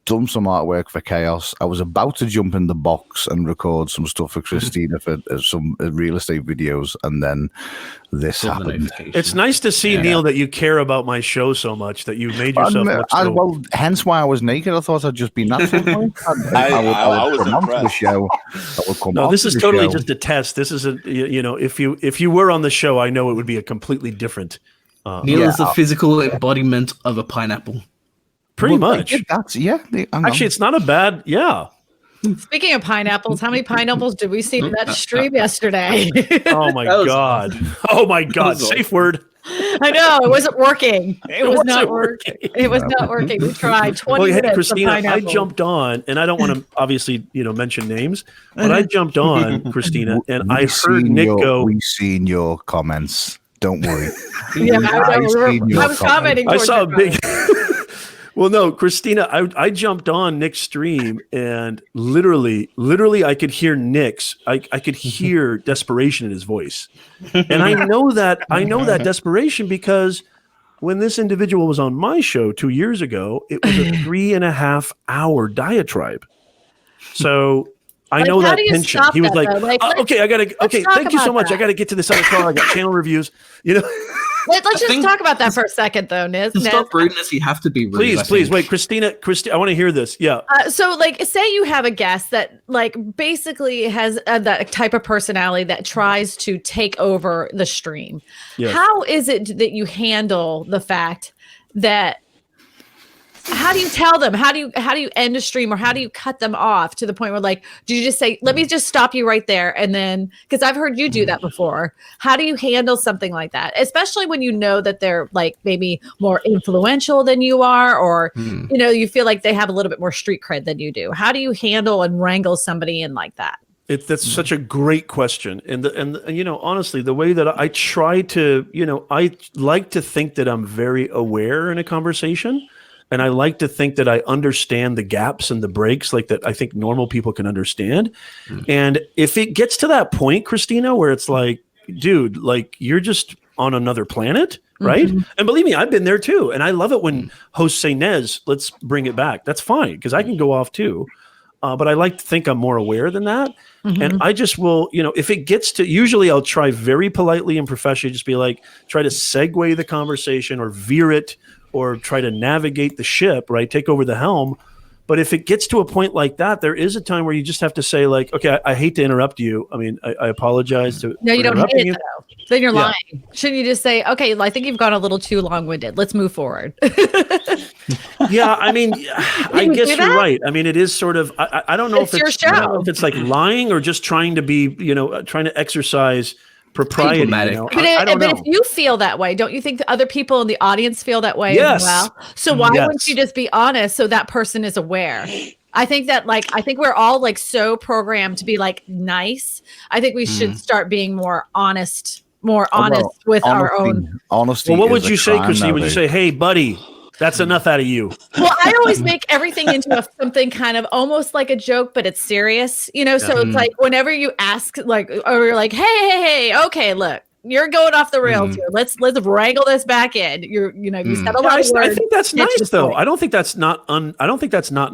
done some artwork for Chaos. I was about to jump in the box and record some stuff for Christina for some real estate videos, and then this happened. It's nice to see, Neal, that you care about my show so much that you made yourself look so... Well, hence why I was naked. I thought I'd just be natural. I was come on to the impressed. show. No, this is totally just a test. This is if you were on the show, I know it would be a completely different... Neal is the physical embodiment of a pineapple. Pretty much. Actually, it's not a bad. Yeah. Speaking of pineapples, how many pineapples did we see in that stream yesterday? Oh my god! Oh my god! Safe word. I know it wasn't working. It was not working. It was not working. We tried 20 minutes. Christina, I jumped on, and I don't want to obviously mention names, but I jumped on, Christina, and I heard Nick go. We've seen your comments. Don't worry. Yeah, I was commenting. I saw a big. Well, no, Christina, I jumped on Nick's stream, and literally, I could hear Nick's. I could hear desperation in his voice, and I know that desperation because when this individual was on my show 2 years ago, it was a 3.5 hour diatribe. So. I know that tension. He was like, okay, I gotta. Okay, thank you so much. I gotta get to this other call. I got channel reviews. Let's just talk about that for a second, though, Nez. To stop rudeness, you have to be rude. Please, wait, Christina, I want to hear this. Yeah. So, say you have a guest that, basically has that type of personality that tries to take over the stream. Yes. How is it that you handle the fact that? How do you tell them? How do you end a stream, or how do you cut them off to the point where do you just say, let me just stop you right there? And then, because I've heard you do that before. How do you handle something like that? Especially when you know that they're maybe more influential than you are, or, you feel like they have a little bit more street cred than you do. How do you handle and wrangle somebody in like that? That's such a great question. And honestly, the way that I try to, I like to think that I'm very aware in a conversation. And I like to think that I understand the gaps and the breaks that I think normal people can understand. And if it gets to that point, Christina, where it's dude, you're just on another planet, right? Mm-hmm. And believe me, I've been there too. And I love it when hosts say, Nez, let's bring it back. That's fine, because I can go off too. But I like to think I'm more aware than that. Mm-hmm. And I just will, if it gets to, usually I'll try very politely and professionally, just be try to segue the conversation or veer it, or try to navigate the ship, right? Take over the helm. But if it gets to a point like that, there is a time where you just have to say okay, I hate to interrupt you. I mean, I apologize to. No, you don't hate it though. Then you're lying. Shouldn't you just say, okay, I think you've gone a little too long-winded. Let's move forward. Yeah, I mean, I guess you're right. I mean, it is sort of. I don't know if it's your show. I don't know if it's lying or just trying to be, trying to exercise propriety. You know? I don't know. But if you feel that way, don't you think that other people in the audience feel that way Yes. as well? So why wouldn't you just be honest so that person is aware? I think we're all like so programmed to be like nice. I think we should start being more honest with our own. Honesty. Well, what would you say, Christine? Would you say, "Hey, buddy, that's enough out of you"? Well, I always make everything into something kind of almost like a joke, but it's serious, you know? So it's like whenever you ask, like, or you're like, hey, okay, look, you're going off the rails here. Let's wrangle this back in. You said a lot of words. I think that's nice, though. I don't think that's not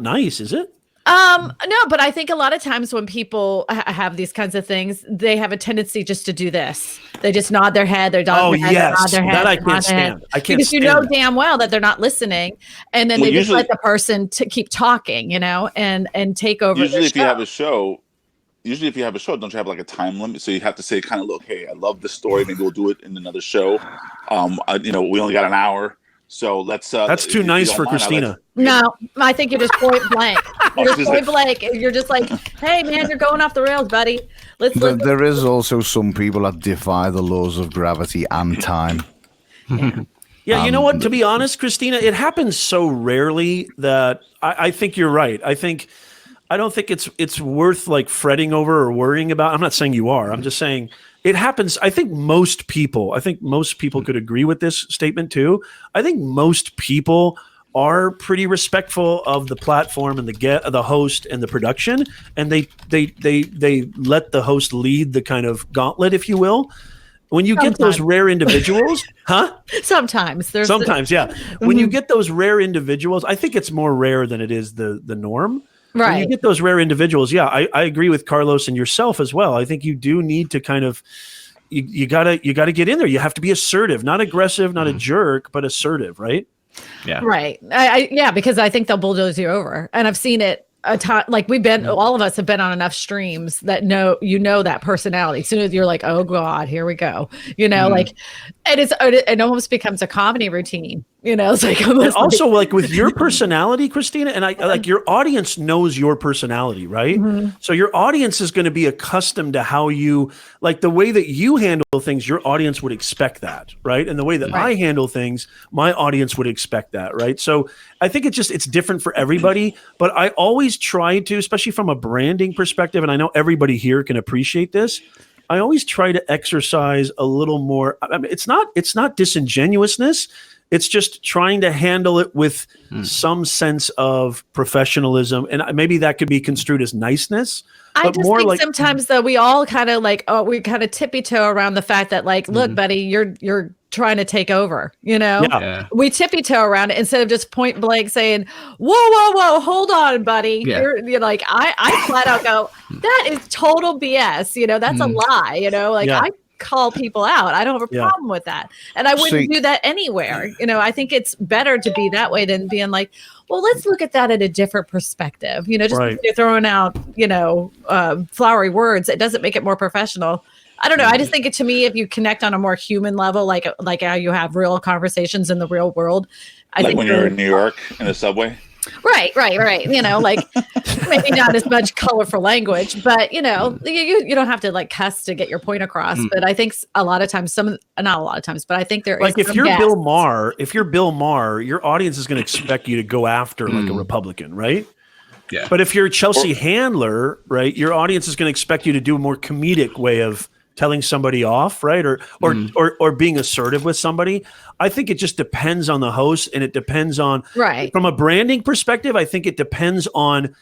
nice, is it? No, but I think a lot of times when people have these kinds of things, they have a tendency just to do this. They just nod their head. They're nod their head. That I can't stand. Because you know damn well that they're not listening, and then they just let the person to keep talking, you know, and take over. Usually, if you have a show, don't you have like a time limit? So you have to say, kind of, look, hey, I love this story. Maybe we'll do it in another show. We only got an hour. So let's. That's too nice for Christina. No, I think you're just point blank. You're just point blank. You're just like, hey, man, you're going off the rails, buddy. There is also some people that defy the laws of gravity and time. Yeah, you know what? To be honest, Christina, it happens so rarely that I think you're right. I don't think it's worth like fretting over or worrying about. I'm not saying you are. I'm just saying it happens. I think most people could agree with this statement too. I think most people are pretty respectful of the platform and the host and the production, and they let the host lead the kind of gauntlet, if you will. When you get those rare individuals, huh? Sometimes, yeah. When you get those rare individuals, I think it's more rare than it is the norm. Right. When you get those rare individuals, yeah, I agree with Carlos and yourself as well. I think you do need to kind of you gotta get in there. You have to be assertive, not aggressive, not a jerk, but assertive, right? Yeah. Right. Because I think they'll bulldoze you over, and I've seen it a time. Like all of us have been on enough streams that that personality. As soon as you're like, oh God, here we go. Like it almost becomes a comedy routine. It's like almost. And also, like with your personality, Christina, and I like your audience knows your personality, right? Mm-hmm. So your audience is going to be accustomed to how you like the way that you handle things. Your audience would expect that, right? And the way that I handle things, my audience would expect that, right? So I think it's different for everybody. But I always try to, especially from a branding perspective, and I know everybody here can appreciate this. I always try to exercise a little more. I mean, it's not disingenuousness. It's just trying to handle it with some sense of professionalism, and maybe that could be construed as niceness. I just think sometimes though we all kind of we kind of tippy toe around the fact that like, look, buddy, you're trying to take over. Yeah. We tippy toe around it instead of just point blank saying, whoa, hold on, buddy. Yeah. You're like I flat out go, that is total BS. That's a lie. I call people out. I don't have a problem with that. And I wouldn't do that anywhere. I think it's better to be that way than being like, well, let's look at that at a different perspective. Just because you're throwing out, flowery words, it doesn't make it more professional. I don't know. I just think to me, if you connect on a more human level, like how you have real conversations in the real world. I think when you're in New York in the subway. Right. Like maybe not as much colorful language, but you don't have to like cuss to get your point across. But I think a lot of times, not a lot of times, but I think there like if you're Bill Maher, your audience is going to expect you to go after like a Republican, right? Yeah. But if you're Chelsea Handler, right, your audience is going to expect you to do a more comedic way of telling somebody off, right? Or being assertive with somebody. I think it just depends on the host, and it depends on from a branding perspective. I think it depends on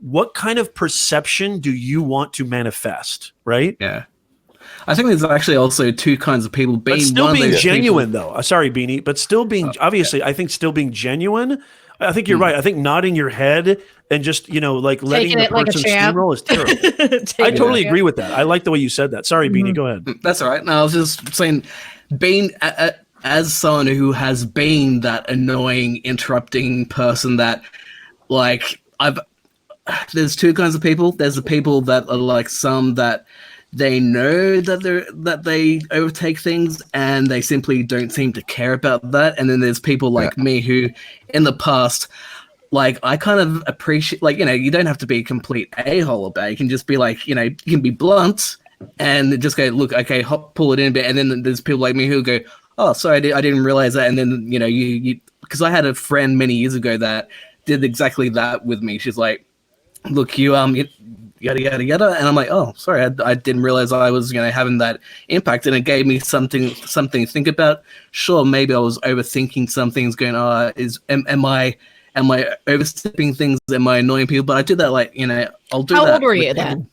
what kind of perception do you want to manifest, right? Yeah. I think there's actually also two kinds of people being genuine though. Sorry, Beanie, but still being I think still being genuine. I think you're right. I think nodding your head and just, like letting the person steamroll is terrible. I totally agree with that. I like the way you said that. Sorry, Beanie, go ahead. That's all right. No, I was just saying, being as someone who has been that annoying, interrupting person that, like, there's two kinds of people. There's the people that are like some that they know that they overtake things and they simply don't seem to care about that. And then there's people like me who, in the past, like I kind of appreciate, like, you don't have to be a complete a-hole about it. You can just be like, you can be blunt and just go, look, okay, pull it in a bit, and then there's people like me who go, oh, sorry, I didn't realize that, and then you because I had a friend many years ago that did exactly that with me. She's like, look, you yada yada yada, and I'm like, oh, sorry, I didn't realize I was having that impact, and it gave me something to think about. Sure, maybe I was overthinking some things, going, am I overstepping things? Am I annoying people? But I do that, like, I'll do that. How old were you then?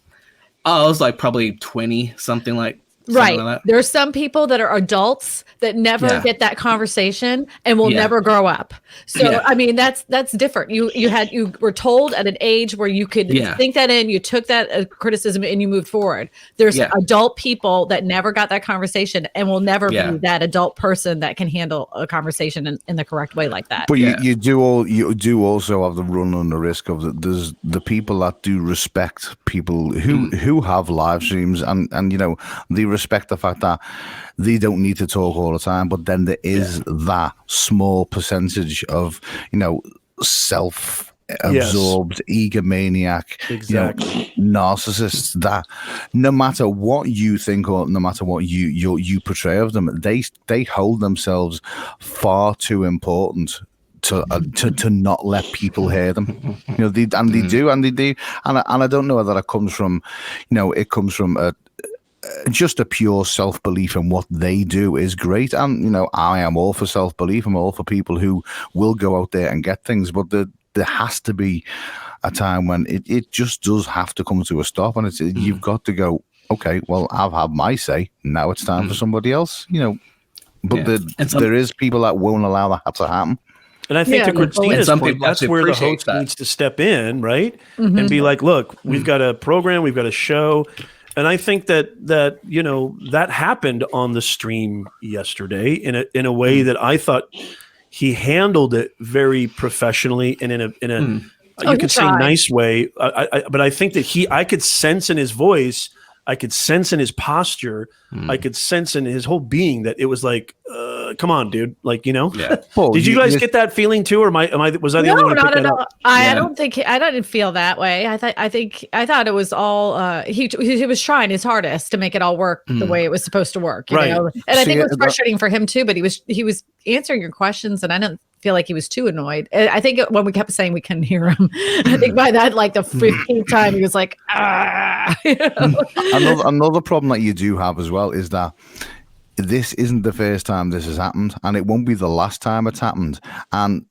I was like probably 20, something like. Right. Like there are some people that are adults that never get that conversation and will never grow up. So I mean, that's different. You were told at an age where you could think that in, you took that criticism and you moved forward. There's adult people that never got that conversation and will never be that adult person that can handle a conversation in the correct way like that. But you do also have the run on the risk of there's the people that do respect people who have live streams and they respect the fact that they don't need to talk all the time, but then there is that small percentage of self-absorbed egomaniac, narcissists that no matter what you think or no matter what you portray of them, they hold themselves far too important to not let people hear them. They do, and I don't know whether that comes from it comes from just a pure self-belief in what they do is great, and I am all for self-belief. I'm all for people who will go out there and get things, but there has to be a time when it just does have to come to a stop, and you've got to go, okay, well, I've had my say, now it's time for somebody else, but there is people that won't allow that to happen. And I think to Christina's point, that's where the host needs to step in, right? And be like, look, we've got a program, we've got a show. And I think that happened on the stream yesterday in a way that I thought he handled it very professionally and in a you could say nice way. But I think that I could sense in his voice, I could sense in his posture, I could sense in his whole being that it was like, come on, dude. Like, Well, did you guys get that feeling too? Or was I the only one who picked that up? I didn't feel that way. I thought it was all, he was trying his hardest to make it all work the way it was supposed to work, you know? And I think it was frustrating for him too, but he was answering your questions and I didn't feel like he was too annoyed. I think when we kept saying we couldn't hear him, I think by that, like the 15th time he was like, Another problem that you do have as well is that this isn't the first time this has happened, and it won't be the last time it's happened. And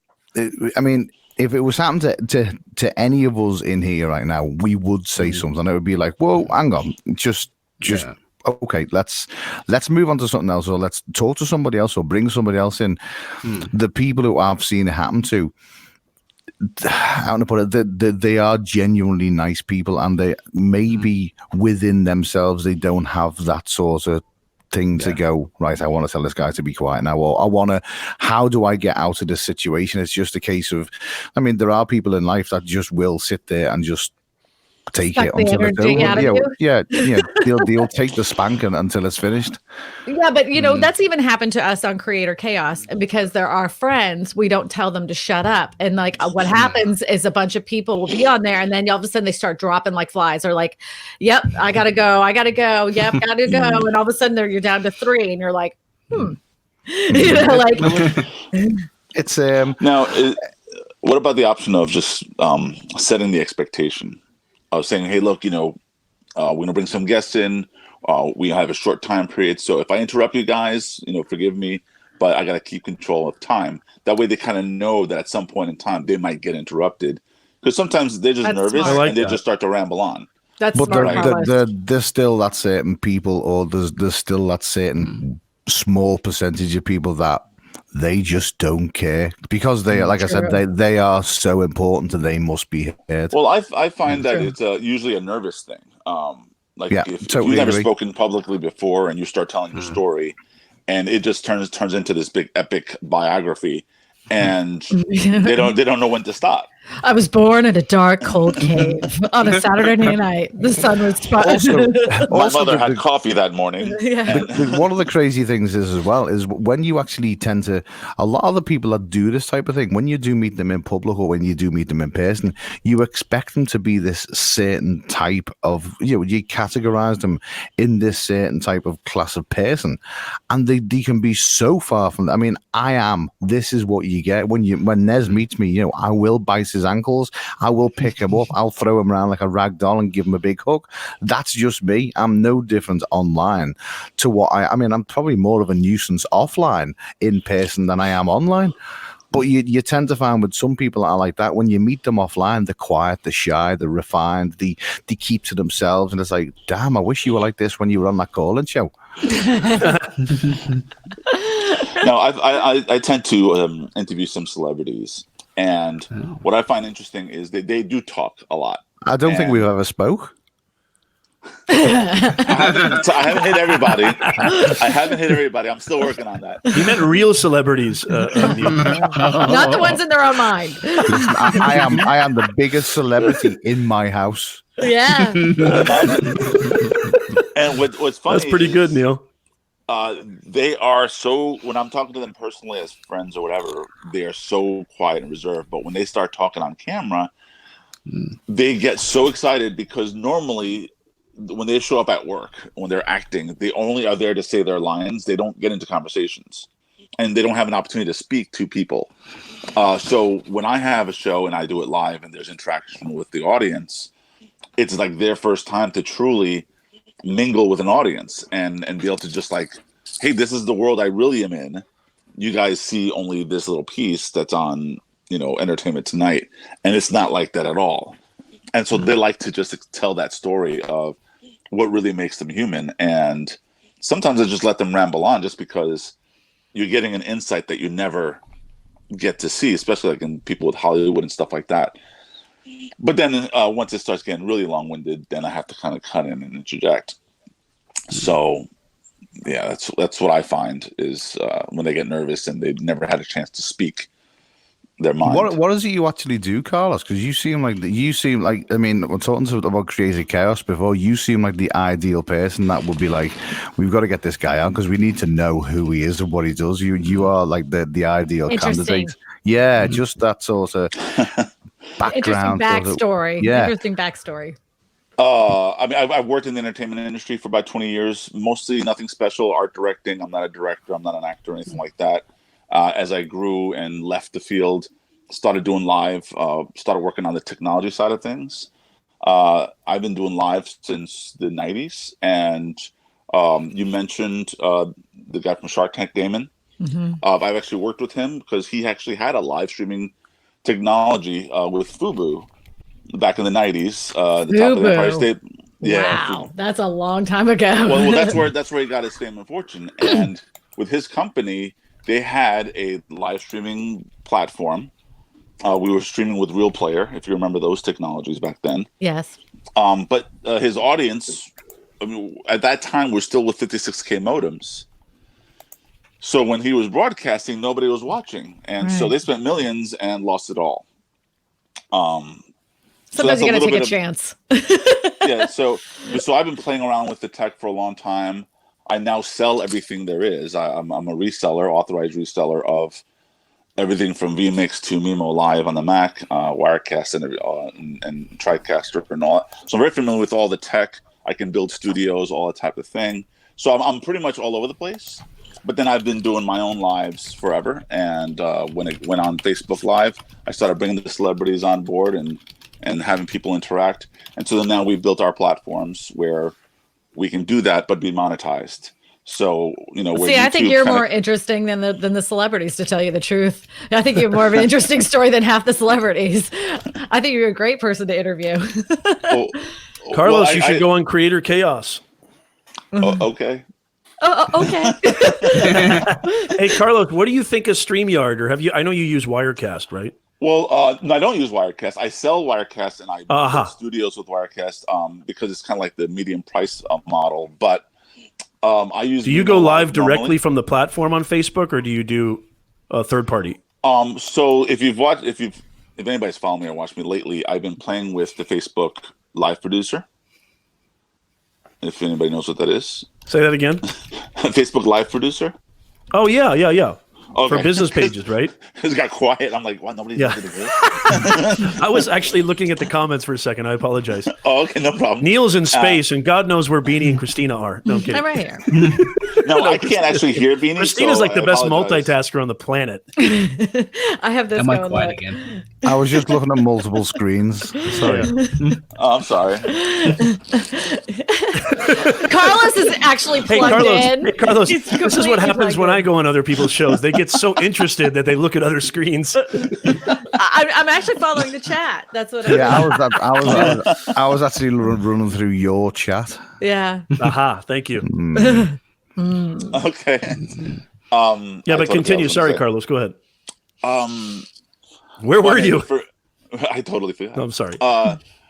I mean, if it was happening to any of us in here right now, we would say something. It would be like, whoa, hang on, just okay, let's move on to something else, or let's talk to somebody else, or bring somebody else in. The people who I've seen it happen to, I want to put it, they are genuinely nice people, and they maybe within themselves they don't have that sort of thing to go, right, I want to tell this guy to be quiet now, or how do I get out of this situation? It's just a case of, I mean, there are people in life that just will sit there and just take it until it's over. They'll take the spanking until it's finished. Yeah, but that's even happened to us on Creator Chaos, because there are friends, we don't tell them to shut up, and like what happens is a bunch of people will be on there, and then all of a sudden they start dropping like flies, or like, yep, I gotta go, yep, gotta go, and all of a sudden you're down to 3, and you're like, like it's now. What about the option of just setting the expectation? Saying, hey, look, we're going to bring some guests in. We have a short time period. So if I interrupt you guys, forgive me, but I got to keep control of time. That way they kind of know that at some point in time they might get interrupted. Because sometimes they're just nervous and they just start to ramble on. That's but smart. There's still that certain people, or there's still that certain small percentage of people that they just don't care, because they, like I said, they are so important and they must be heard. Well, I find that it's usually a nervous thing. If you've never spoken publicly before and you start telling your story, and it just turns into this big epic biography, and they don't know when to stop. I was born in a dark, cold cave on a Saturday night. The sun was My mother had coffee that morning. Yeah. One of the crazy things is as well is when you actually tend to, a lot of the people that do this type of thing, when you do meet them in public or when you do meet them in person, you expect them to be this certain type of, you categorize them in this certain type of class of person, and they can be so far from. I mean, this is what you get when Nez meets me. I will bite his ankles, I will pick him up, I'll throw him around like a rag doll and give him a big hug. That's just me. I'm no different online to what I'm probably more of a nuisance offline in person than I am online. But you tend to find with some people that are like that, when you meet them offline, they're quiet, they're shy, they're refined, they keep to themselves, and it's like, damn, I wish you were like this when you were on that call-in show. No, I tend to interview some celebrities, and what I find interesting is they do talk a lot. I don't think we've ever spoke. I haven't hit everybody. I'm still working on that. You meant real celebrities, not the ones in their own mind. Listen, I am the biggest celebrity in my house. Yeah. And what's funny? That's pretty good, Neal. They are so. When I'm talking to them personally as friends or whatever, they are so quiet and reserved. But when they start talking on camera, they get so excited because normally, when they show up at work, when they're acting, they only are there to say their lines. They don't get into conversations, and they don't have an opportunity to speak to people. So when I have a show and I do it live and there's interaction with the audience, it's like their first time to truly mingle with an audience and be able to just like, hey, this is the world I really am in. You guys see only this little piece that's on, Entertainment Tonight, and it's not like that at all. And so they like to just tell that story of what really makes them human. And sometimes I just let them ramble on just because you're getting an insight that you never get to see, especially like in people with Hollywood and stuff like that. But then once it starts getting really long-winded, then I have to kind of cut in and interject. So, yeah, that's what I find is when they get nervous and they've never had a chance to speak their mind. What is it you actually do, Carlos? Because you seem like I mean, we're talking about Crazy Chaos before. You seem like the ideal person that would be like, we've got to get this guy on because we need to know who he is and what he does. You are like the ideal candidate. Yeah, just that sort of background. Interesting backstory. Interesting backstory. I mean, I've worked in the entertainment industry for about 20 years, mostly nothing special, art directing. I'm not a director. I'm not an actor or anything like that. As I grew and left the field, started doing live, started working on the technology side of things. I've been doing live since the 90s. And you mentioned the guy from Shark Tank, Damon. Mm-hmm. I've actually worked with him because he actually had a live streaming technology with Fubu back in the 90s. The top of the Empire State. Yeah, wow, that's a long time ago. well, that's where he got his fame and fortune. And with his company, they had a live streaming platform. We were streaming with Real Player, if you remember those technologies back then. Yes. But his audience, I mean, at that time, we're still with 56K modems. So when he was broadcasting, nobody was watching. And so they spent millions and lost it all. Sometimes you got to take a chance. Yeah, so I've been playing around with the tech for a long time. I now sell everything there is. I'm a reseller, authorized reseller of everything from vMix to Mimo Live on the Mac, Wirecast and TriCaster and all that. So I'm very familiar with all the tech. I can build studios, all that type of thing. So I'm pretty much all over the place. But then I've been doing my own lives forever. And when it went on Facebook Live, I started bringing the celebrities on board and having people interact. And so then now we've built our platforms where we can do that, but be monetized. So, see, I think you're more interesting than the celebrities, to tell you the truth. I think you're more of an interesting story than half the celebrities. I think you're a great person to interview. Carlos, you should go on Creator Chaos. Okay. Okay. Hey, Carlos, what do you think of StreamYard? Or I know you use Wirecast, right? Well, no, I don't use Wirecast. I sell Wirecast and I build studios with Wirecast because it's kind of like the medium price model. But I use. Do you go live directly from the platform on Facebook, or do you do a third party? So if you've if anybody's followed me or watched me lately, I've been playing with the Facebook Live Producer. If anybody knows what that is. Say that again. Facebook Live Producer. Oh yeah. Okay. For business pages, right? It got quiet. I'm like, what? Nobody's listening to this? I was actually looking at the comments for a second. I apologize. Oh, okay, no problem. Neal's in space, and God knows where Beanie and Christina are. No, I'm kidding. I'm right here. No, I can't actually hear Beanie. Christina's so like the I best apologize. multitasker on the planet. I have this. Am I going, quiet look. again? I was just looking at multiple screens. Sorry. Oh, I'm sorry. Carlos is actually plugged in. Hey, Carlos, He's this is what completely happens when plugged I in. go on other people's shows. They get so interested that they look at other screens. I'm actually following the chat. That's what. Yeah, I was actually running through your chat. Yeah. Aha, thank you. Okay. Yeah, but continue. Sorry, Carlos. Go ahead. Where were you? I totally forgot. No, I'm sorry.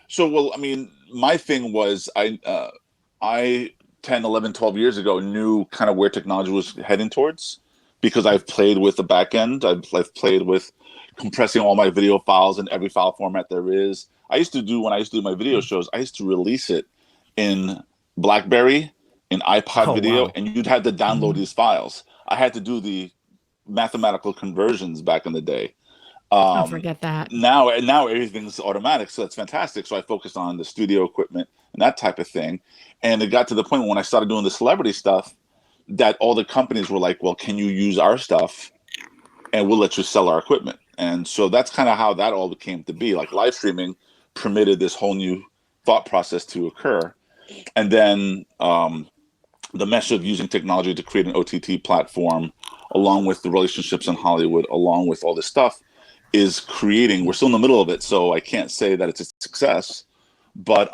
So, I mean, my thing was I 10, 11, 12 years ago knew kind of where technology was heading towards because I've played with the back end. I've played with compressing all my video files in every file format there is. When I used to do my video shows, I used to release it in BlackBerry, in iPod video, and you'd have to download these files. I had to do the mathematical conversions back in the day. Don't forget that. Now everything's automatic, so that's fantastic. So I focused on the studio equipment and that type of thing. And it got to the point when I started doing the celebrity stuff that all the companies were like, well, can you use our stuff and we'll let you sell our equipment? And so that's kind of how that all came to be. Like live streaming permitted this whole new thought process to occur. And then the mesh of using technology to create an OTT platform, along with the relationships in Hollywood, along with all this stuff, is creating. We're still in the middle of it, so I can't say that it's a success. But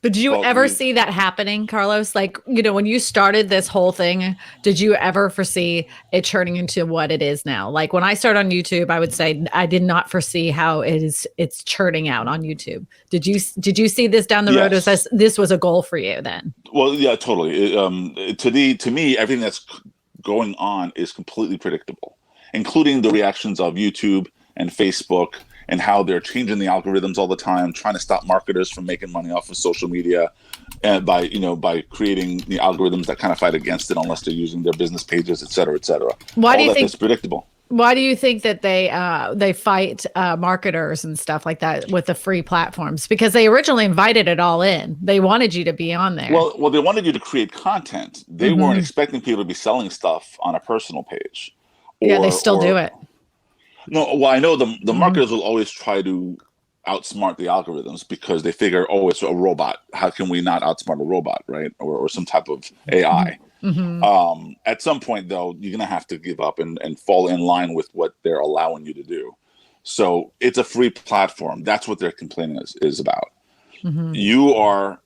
did you ever see that happening, Carlos? Like, when you started this whole thing, did you ever foresee it turning into what it is now? Like when I started on YouTube, I would say I did not foresee how it's churning out on YouTube. Did you see this down the road? As this was a goal for you then? Well, yeah, totally. To me, everything that's going on is completely predictable, including the reactions of YouTube and Facebook, and how they're changing the algorithms all the time, trying to stop marketers from making money off of social media, and by creating the algorithms that kind of fight against it unless they're using their business pages, et cetera, et cetera. Why do you think it's predictable? Why do you think that they fight marketers and stuff like that with the free platforms? Because they originally invited it all in. They wanted you to be on there. Well, they wanted you to create content. They weren't expecting people to be selling stuff on a personal page. Yeah, they still do it. No, well, I know the marketers will always try to outsmart the algorithms because they figure, oh, it's a robot. How can we not outsmart a robot, right? Or some type of AI. At some point, though, you're going to have to give up and fall in line with what they're allowing you to do. So it's a free platform. That's what their complaining is about. You are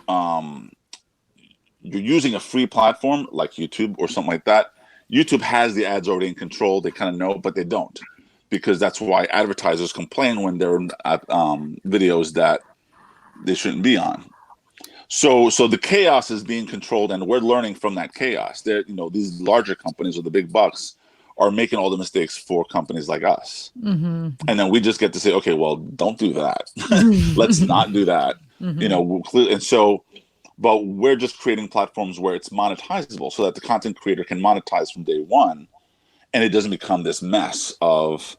you're using a free platform like YouTube or something like that. YouTube has the ads already in control. They kind of know, but they don't, because that's why advertisers complain when they're at videos that they shouldn't be on. So the chaos is being controlled, and we're learning from that chaos. These larger companies with the big bucks are making all the mistakes for companies like us. And then we just get to say, okay, well, don't do that. Let's not do that. But we're just creating platforms where it's monetizable so that the content creator can monetize from day one, and it doesn't become this mess of,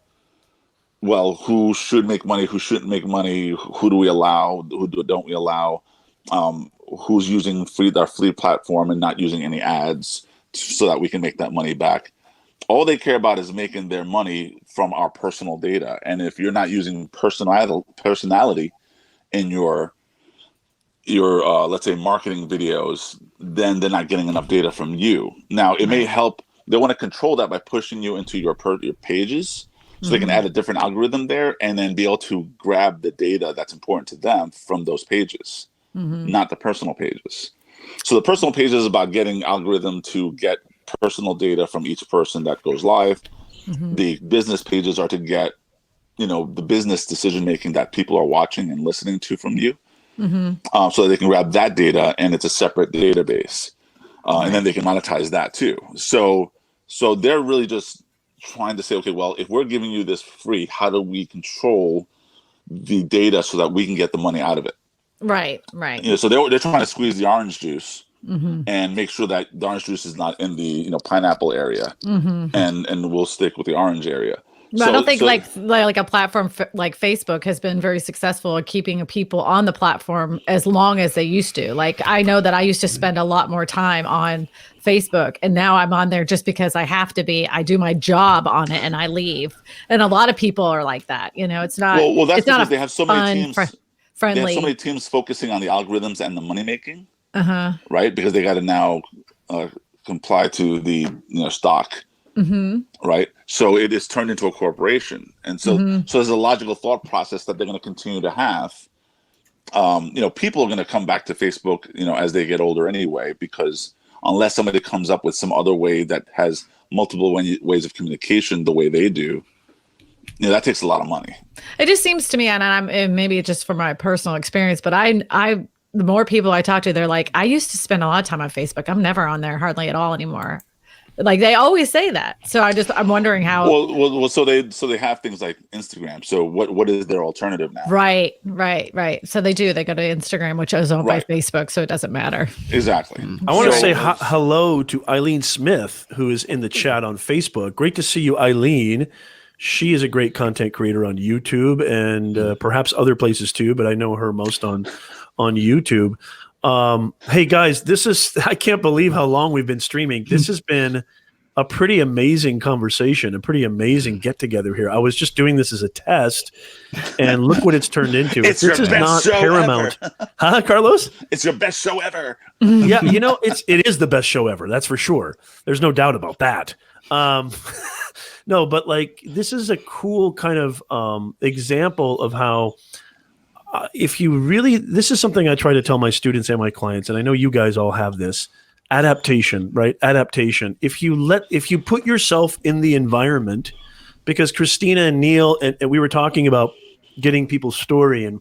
well, who should make money, who shouldn't make money, who do we allow, who don't we allow, who's using our free platform and not using any ads so that we can make that money back. All they care about is making their money from our personal data. And if you're not using personality in your let's say marketing videos, then they're not getting enough data from you. Now it may help. They want to control that by pushing you into your pages, so they can add a different algorithm there and then be able to grab the data that's important to them from those pages, not the personal pages. So the personal pages is about getting algorithm to get personal data from each person that goes live. The business pages are to get, the business decision making that people are watching and listening to from you. So that they can grab that data, and it's a separate database, and then they can monetize that too. So they're really just trying to say, okay, well, if we're giving you this free, how do we control the data so that we can get the money out of it? Right. So they're trying to squeeze the orange juice and make sure that the orange juice is not in the pineapple area, and we'll stick with the orange area. But I don't think like a platform like Facebook has been very successful at keeping people on the platform as long as they used to. Like I know that I used to spend a lot more time on Facebook, and now I'm on there just because I have to be. I do my job on it and I leave. And a lot of people are like that. It's not. Well, that's it's not because they have so many teams. Friendly. They have so many teams focusing on the algorithms and the money making. Right, because they got to now comply to the stock. Right, so it is turned into a corporation, and so there's a logical thought process that they're going to continue to have. People are going to come back to Facebook, as they get older anyway, because unless somebody comes up with some other way that has multiple ways of communication the way they do, that takes a lot of money. It just seems to me, and maybe it's just from my personal experience, but I the more people I talk to, they're like, I used to spend a lot of time on Facebook. I'm never on there hardly at all anymore. Like they always say that. So I'm wondering how. Well, so they have things like Instagram. So what is their alternative now? Right. So they go to Instagram, which is owned by Facebook, so it doesn't matter. Exactly. I want to say hello to Eileen Smith, who is in the chat on Facebook. Great to see you, Eileen. She is a great content creator on YouTube and perhaps other places too, but I know her most on YouTube. Hey guys, I can't believe how long we've been streaming. This has been a pretty amazing conversation, a pretty amazing get together here. I was just doing this as a test and look what it's turned into. This is not Paramount. Huh, Carlos? It's your best show ever. Yeah, it is the best show ever. That's for sure. There's no doubt about that. No, but like this is a cool kind of example of how this is something I try to tell my students and my clients, and I know you guys all have this adaptation, right? Adaptation. If you put yourself in the environment, because Christina and Neal and we were talking about getting people's story and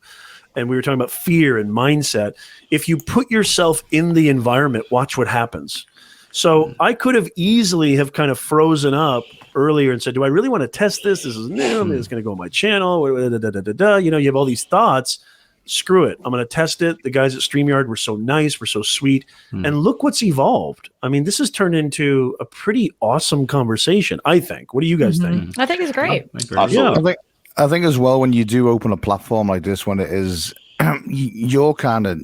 we were talking about fear and mindset. If you put yourself in the environment, watch what happens. So I could have easily have kind of frozen up earlier and said, do I really want to test this? This is new. It's going to go on my channel. You have all these thoughts. Screw it. I'm going to test it. The guys at StreamYard were so nice. Were so sweet. And look what's evolved. I mean, this has turned into a pretty awesome conversation, I think. What do you guys think? I think it's great. I think as well, when you do open a platform like this, when it is you kind of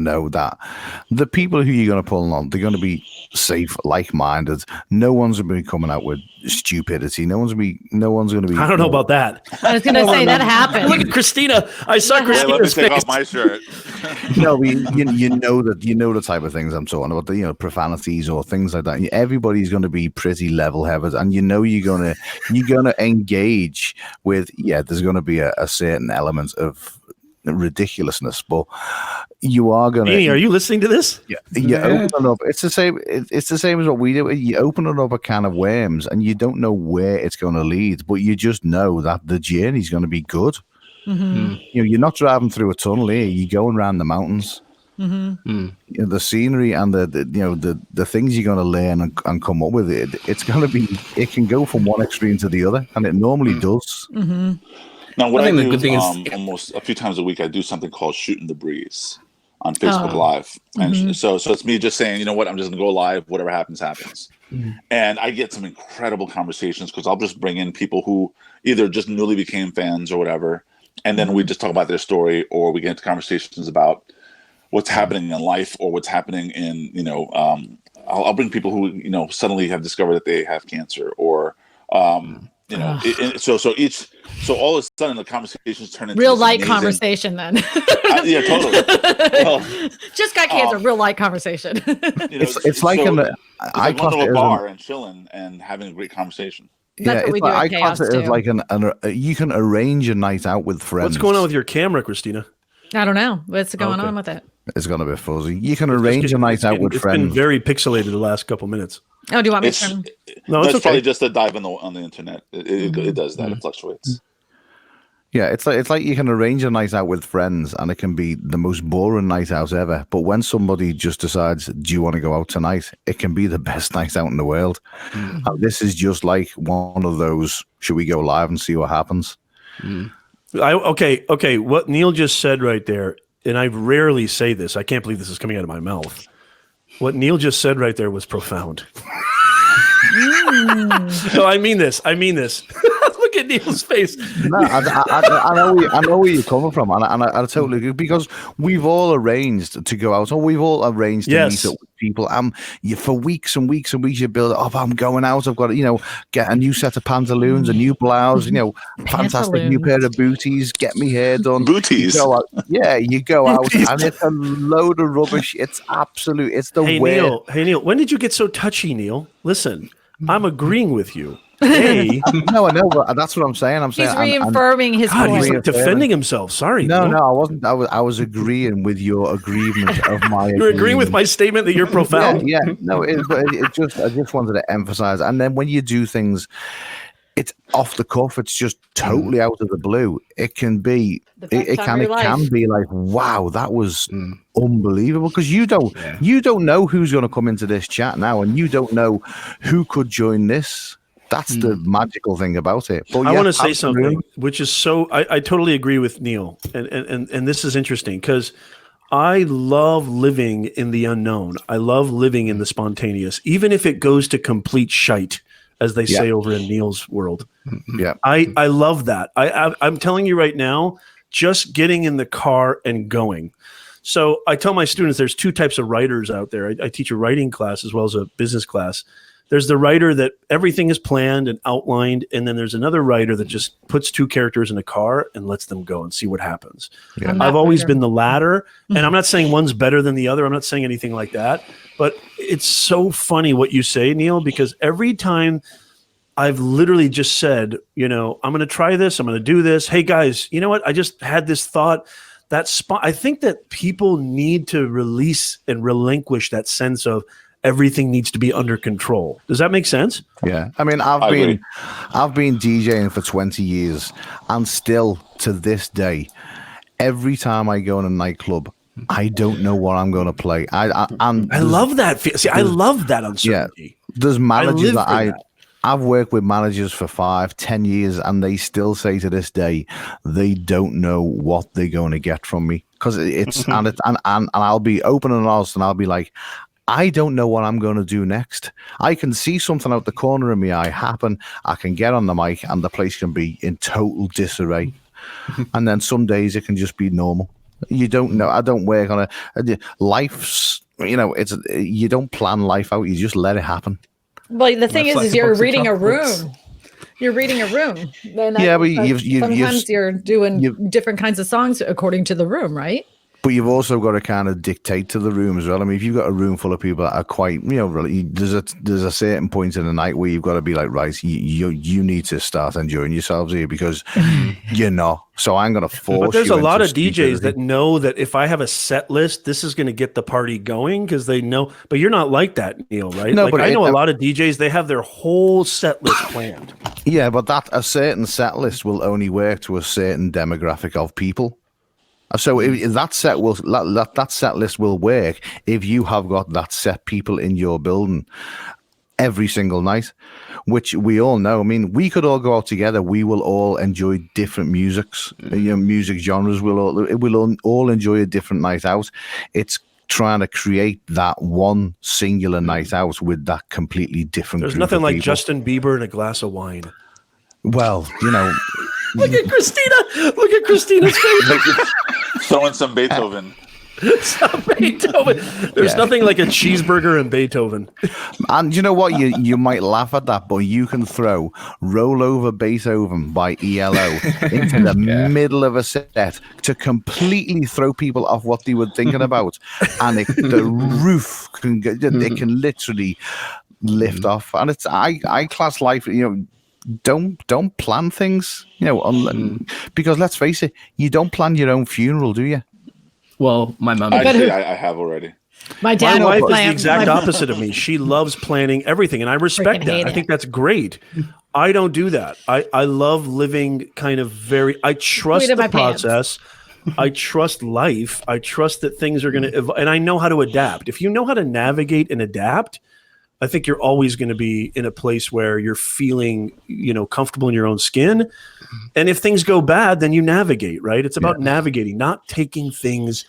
know that the people who you're going to pull on, they're going to be safe, like-minded. No one's going to be coming out with stupidity. No one's going to be. I don't know about that. I was going to say that happened. Look at Christina. I saw Christina. Let me take off my shirt. You know the type of things I'm talking about. The profanities or things like that. Everybody's going to be pretty level-headed, and you're going to engage with. Yeah, there's going to be a certain element of ridiculousness, but you are going to. Are you listening to this? Yeah. Open it up. It's the same. It's the same as what we do. You open it up a can of worms, and you don't know where it's going to lead, but you just know that the journey is going to be good. You're not driving through a tunnel here. You're going around the mountains. The scenery and the things you're going to learn and come up with it's going to be. It can go from one extreme to the other, and it normally does. Now, what I do is almost a few times a week, I do something called Shooting the Breeze on Facebook Live. And so it's me just saying, you know what, I'm just going to go live. Whatever happens, happens. And I get some incredible conversations because I'll just bring in people who either just newly became fans or whatever. And then we just talk about their story, or we get into conversations about what's happening in life or what's happening in, I'll bring people who, suddenly have discovered that they have cancer or, so all of a sudden the conversations turn into real light conversation then. Yeah, totally. Well, just got cancer. Real light conversation. It's like I go to a bar and chilling and having a great conversation. That's what we do at Chaos too. It's like you can arrange a night out with friends. What's going on with your camera, Christina? I don't know. What's going on with it? It's going to be fuzzy. You can arrange a night out with friends. It's been very pixelated the last couple minutes. Oh, do you want me to turn? No, it's okay. Probably just a dive on the internet. It does that. It fluctuates. Yeah, it's like you can arrange a night out with friends, and it can be the most boring night out ever. But when somebody just decides, "Do you want to go out tonight?" it can be the best night out in the world. This is just like one of those. Should we go live and see what happens? Okay. What Neal just said right there, and I rarely say this. I can't believe this is coming out of my mouth. What Neal just said right there was profound. No, I mean this. Look at Neal's face. No, I know where you're coming from, and I totally agree, because we've all arranged to go out, or we've all arranged to meet up with people. For weeks and weeks and weeks, you build up. I'm going out. I've got to, get a new set of pantaloons, a new blouse, fantastic new pair of booties. Get me hair done. Booties. You go out, and it's a load of rubbish. It's absolute. It's the way. Hey Neal, when did you get so touchy, Neal? Listen, I'm agreeing with you. Hey, no, I know, but that's what I'm saying. He's reaffirming his point. He's like defending himself. Sorry. No, I wasn't. I was agreeing with your agreement of my. You're agreeing with my statement that you're profound. Yeah. No, I just wanted to emphasize. And then when you do things, it's off the cuff. It's just totally out of the blue. It can be. It can be like, wow, that was unbelievable, because you don't know who's going to come into this chat now, and you don't know who could join this. That's the magical thing about it. But I want to say something, which is so I totally agree with Neal, and this is interesting, because I love living in the unknown. I love living in the spontaneous, even if it goes to complete shite, as they say over in Neal's world. Yeah, I love that. I'm telling you right now, just getting in the car and going. So I tell my students there's two types of writers out there. I teach a writing class as well as a business class. There's the writer that everything is planned and outlined, and then there's another writer that just puts two characters in a car and lets them go and see what happens. Yeah. I've always been the latter, and I'm not saying one's better than the other. I'm not saying anything like that, but it's so funny what you say, Neal, because every time I've literally just said, I'm going to try this, I'm going to do this. Hey guys, you know what? I just had this thought. I think that people need to release and relinquish that sense of everything needs to be under control. Does that make sense? Yeah. I mean, I've been DJing for 20 years, and still to this day, every time I go in a nightclub, I don't know what I'm going to play. I love that. See, I love that uncertainty. Yeah. There's managers I've worked with managers for 5-10 years, and they still say to this day they don't know what they're going to get from me, because it's and I'll be open and honest, and I'll be like, I don't know what I'm going to do next. I can see something out the corner of my eye happen. I can get on the mic, and the place can be in total disarray. And then some days it can just be normal. You don't know. I don't work on life's. You don't plan life out. You just let it happen. Well, the thing is you're reading a room. You're reading a room. But sometimes you're doing different kinds of songs according to the room, right? But you've also got to kind of dictate to the room as well. I mean, if you've got a room full of people that are quite, really, there's a certain point in the night where you've got to be like, right, you need to start enjoying yourselves here, because you're not. So I'm going to force you. But there's a lot of DJs that know that if I have a set list, this is going to get the party going, because they know. But you're not like that, Neal, right? No, but I know a lot of DJs, they have their whole set list planned. Yeah, but a certain set list will only work to a certain demographic of people. So that set list will work if you have got that set people in your building every single night, which we all know. I mean, we could all go out together. We will all enjoy different musics, music genres. We'll all enjoy a different night out. It's trying to create that one singular night out with that completely different. There's nothing like Justin Bieber and a glass of wine. Well, Look at Christina. Look at Christina's face. Throwing some Beethoven. Some Beethoven. There's nothing like a cheeseburger and Beethoven. And you know what? You might laugh at that, but you can throw Roll Over Beethoven by ELO into the middle of a set to completely throw people off what they were thinking about. And the roof can literally lift off. And it's I class life, don't plan things, because let's face it, you don't plan your own funeral, do you? Well, my mom. Actually, I have already. My dad. My wife is the exact opposite of me. She loves planning everything, and I respect that. I think that's great. I don't do that. I love living kind of I trust the process. I trust life. I trust that things are going to evolve, and I know how to adapt. If you know how to navigate and adapt, I think you're always going to be in a place where you're feeling, comfortable in your own skin. And if things go bad, then you navigate, right? It's about navigating, not taking things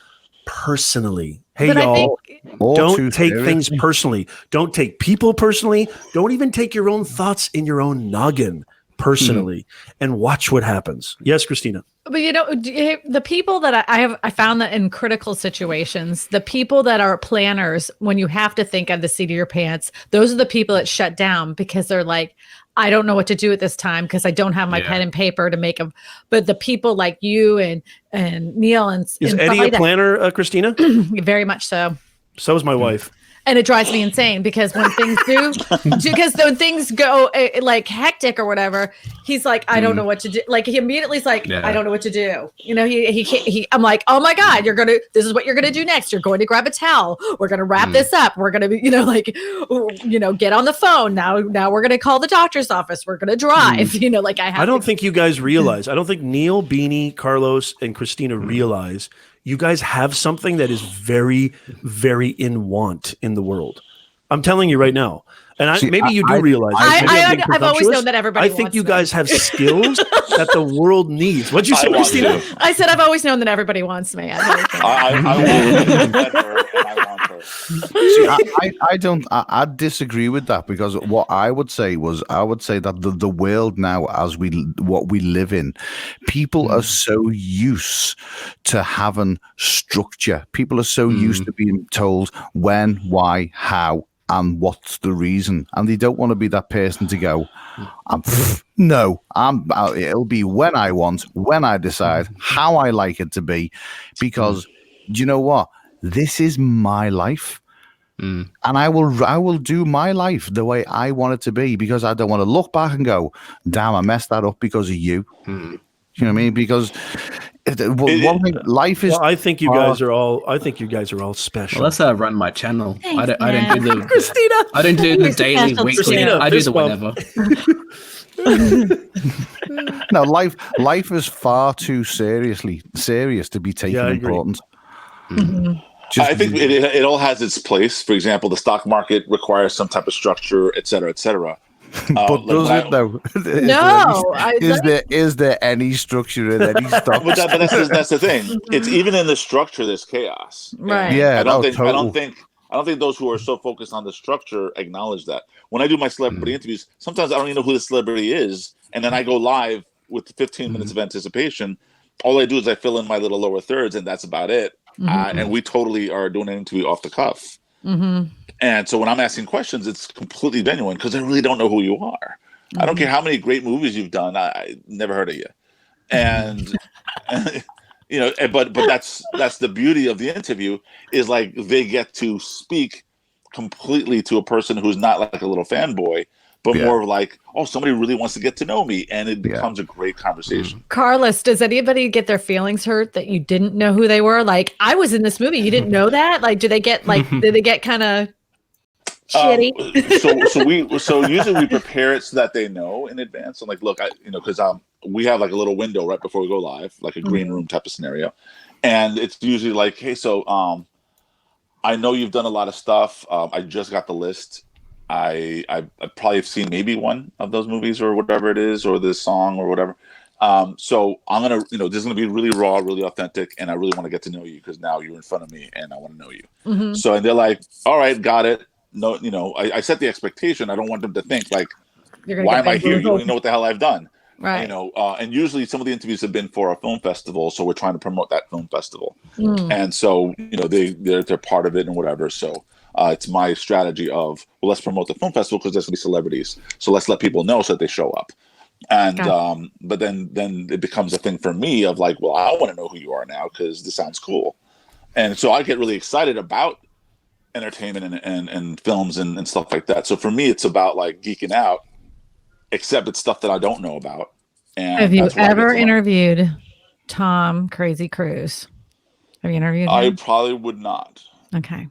personally. Hey, y'all, don't take things personally. Don't take people personally. Don't even take your own thoughts in your own noggin personally, and watch what happens. Yes, Christina. But the people that I found that in critical situations, the people that are planners, when you have to think of the seat of your pants, those are the people that shut down because they're like, I don't know what to do at this time because I don't have my pen and paper to make them. But the people like you and Neal is Eddie a planner, Christina? Very much so. So is my wife. And it drives me insane because when things go like hectic or whatever, he's like, I don't know what to do. Like he immediately is like, I don't know what to do. I'm like, oh my God, this is what you're going to do next. You're going to grab a towel. We're going to wrap this up. We're going to get on the phone. Now we're going to call the doctor's office. We're going to drive, I don't think you guys realize, I don't think Neal, Beanie, Carlos, and Christina realize you guys have something that is very, very in want in the world. I'm telling you right now. And maybe you do realize. I've always known that everybody wants I think you guys have skills that the world needs. What'd you say, Christina? I said I've always known that everybody wants me. I disagree with that, because what I would say that the world now, what we live in, people are so used to having structure. People are so used to being told when, why, how, and what's the reason, and they don't want to be that person to go, it'll be when I want, when I decide, how I like it to be, because do you know what? This is my life, and I will do my life the way I want it to be, because I don't want to look back and go, damn, I messed that up because of you. You know what I mean? Because one thing, life is. Well, I think you guys are all special. Well, that's how I run my channel. I don't do the Christina. I don't do the daily, weekly. Christina, I do the whatever. No, life is far too serious to be taken important. I think it all has its place. For example, the stock market requires some type of structure, et cetera, et cetera. But does it though? Is there any structure in any stuff? But that's the thing. It's even in the structure there's chaos. Right. Yeah. I don't think those who are so focused on the structure acknowledge that. When I do my celebrity interviews, sometimes I don't even know who the celebrity is, and then I go live with 15 minutes of anticipation. All I do is I fill in my little lower thirds, and that's about it. And we totally are doing an interview off the cuff. And so when I'm asking questions, it's completely genuine because I really don't know who you are. I don't care how many great movies you've done. I never heard of you. And, but that's the beauty of the interview, is like they get to speak completely to a person who's not like a little fanboy, but more of like, oh, somebody really wants to get to know me, and it becomes a great conversation. Carlos, does anybody get their feelings hurt that you didn't know who they were? Like, I was in this movie, you didn't know that? Like, did they get kind of shitty? So usually we prepare it so that they know in advance. I'm like, look, because we have like a little window right before we go live, like a green room type of scenario, and it's usually like, hey, so I know you've done a lot of stuff. I just got the list. I probably have seen maybe one of those movies or whatever it is, or this song or whatever. So I'm gonna, this is gonna be really raw, really authentic, and I really want to get to know you because now you're in front of me and I want to know you. So, and they're like, all right, got it. No, I set the expectation. I don't want them to think like, why am I here? You don't even know what the hell I've done. Right. And usually some of the interviews have been for a film festival, so we're trying to promote that film festival. And so, they're part of it and whatever. So it's my strategy of, well, let's promote the film festival because there's gonna be celebrities. So let's let people know so that they show up. And but then it becomes a thing for me of like, well, I want to know who you are now because this sounds cool. And so I get really excited about entertainment and films and stuff like that. So for me, it's about like geeking out, except it's stuff that I don't know about. And have you ever interviewed Tom Crazy Cruise? Have you interviewed I him? probably would not. Okay.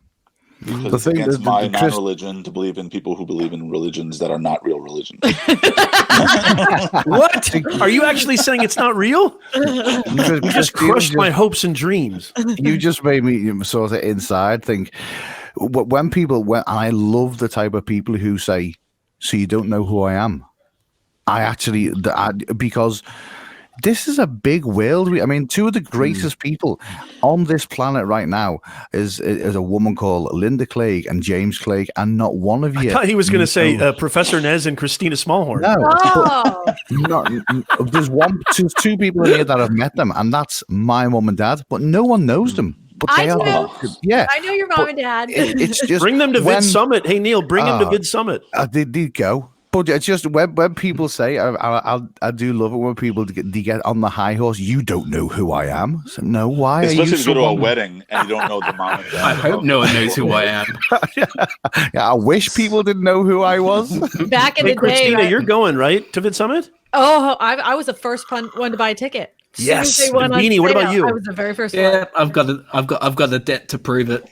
Because it's against my non-religion to believe in people who believe in religions that are not real religions. What? Are you actually saying it's not real? You just crushed my hopes and dreams. You just made me sort of inside think. When I love the type of people who say, "So you don't know who I am." Because this is a big world. I mean, two of the greatest people on this planet right now is a woman called Linda Clegg and James Clegg, and not one of you. I thought he was going to say Professor Nez and Christina Smallhorn. No, there's two people in here that have met them, and that's my mum and dad. But no one knows them. But they are, yeah. I know your mom and dad. It's just bring them to Vid Summit. Hey Neal, bring them to Vid Summit. They did go. But it's just when people say, I do love it when people get on the high horse. You don't know who I am. So, no, why? Especially if you go to a wedding and you don't know the mom and dad. I hope no one knows who I am. Yeah, I wish people didn't know who I was. Back in the day, Christina, you're going right to Vid Summit? Oh, I was the first one to buy a ticket. Yes. Beanie, what about you? I was the very first one. Yeah, I've got a debt to prove it.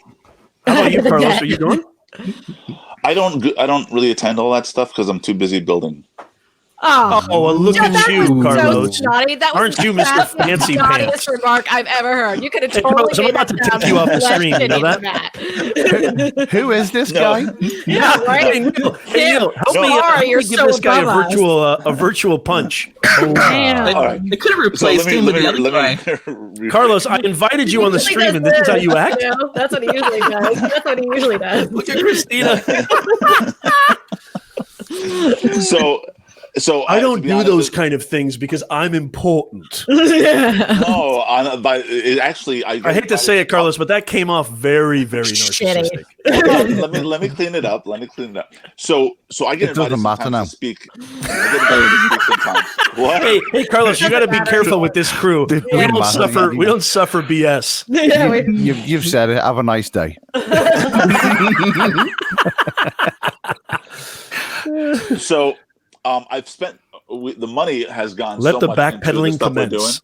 How about you, Carlos? Are you going? I don't really attend all that stuff because I'm too busy building. Oh, well, look at you, Carlos. So snotty. That was Aren't you Mr. Fancy Pants? The remark I've ever heard. You could have totally Carlos, I'm about to take you off the stream. You know that? Who is this guy? Yeah, right. Hey, Neal, help me give this guy a virtual punch. They could have replaced him with the other guy. Carlos, I invited you on the stream, and this is how you act? That's what he usually does. Look at Christina. So I don't do those kind of things because I'm important. No, but actually, I hate to say it, Carlos, but that came off very, very narcissistic. Let me clean it up. So I get invited sometimes to speak. What? Hey, Carlos, you got to be careful with this crew. We don't suffer BS. Yeah, you've said it. Have a nice day. So. I've spent the money has gone. Let so the much backpedaling into the commence.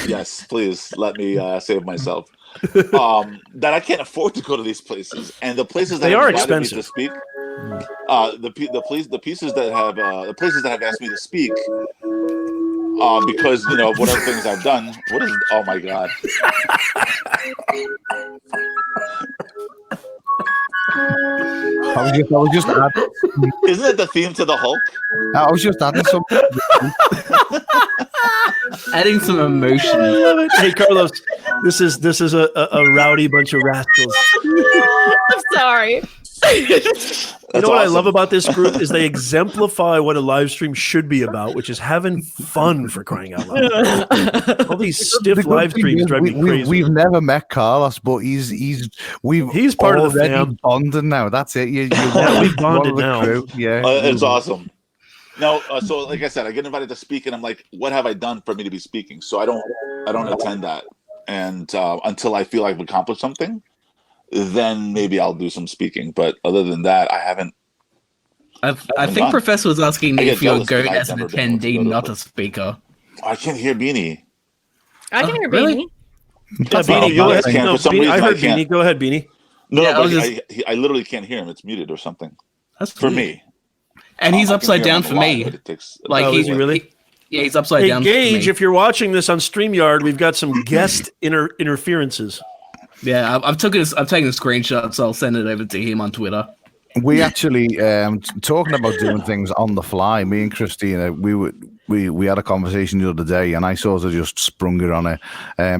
Yes, please let me save myself. That I can't afford to go to these places, and the places that are have invited expensive. Me to speak. The places that have asked me to speak. Because of what other things I've done. What is? Oh my God. I was just adding. Isn't it the theme to the Hulk? I was just adding something. Adding some emotion. Hey, Carlos, this is a rowdy bunch of rascals. I'm sorry. You know what I love about this group is they exemplify what a live stream should be about, which is having fun, for crying out loud. All these stiff live streams drive me crazy. We've never met Carlos, but he's part of the fam. Bonded now. That's it. We've bonded now. Yeah, it's awesome. No, so like I said, I get invited to speak, and I'm like, what have I done for me to be speaking? So I don't attend that, and until I feel I've accomplished something. Then maybe I'll do some speaking, but other than that, I haven't. I think Professor was asking me if you're going as an attendee, not a speaker. I can't hear Beanie. I can hear really? Beanie. Yeah, Beanie, go ahead. No, Beanie, I heard Beanie. Go ahead, Beanie. No, I literally can't hear him. It's muted or something. That's for me. And he's upside down for me. Is he really? Yeah, he's upside down. Hey, Gage, for me. if you're watching this on StreamYard, we've got some guest interferences. Yeah, I've taken a screenshot, so I'll send it over to him on Twitter. We actually talking about doing things on the fly. Me and Christina, we had a conversation the other day, and I sort of just sprung it on it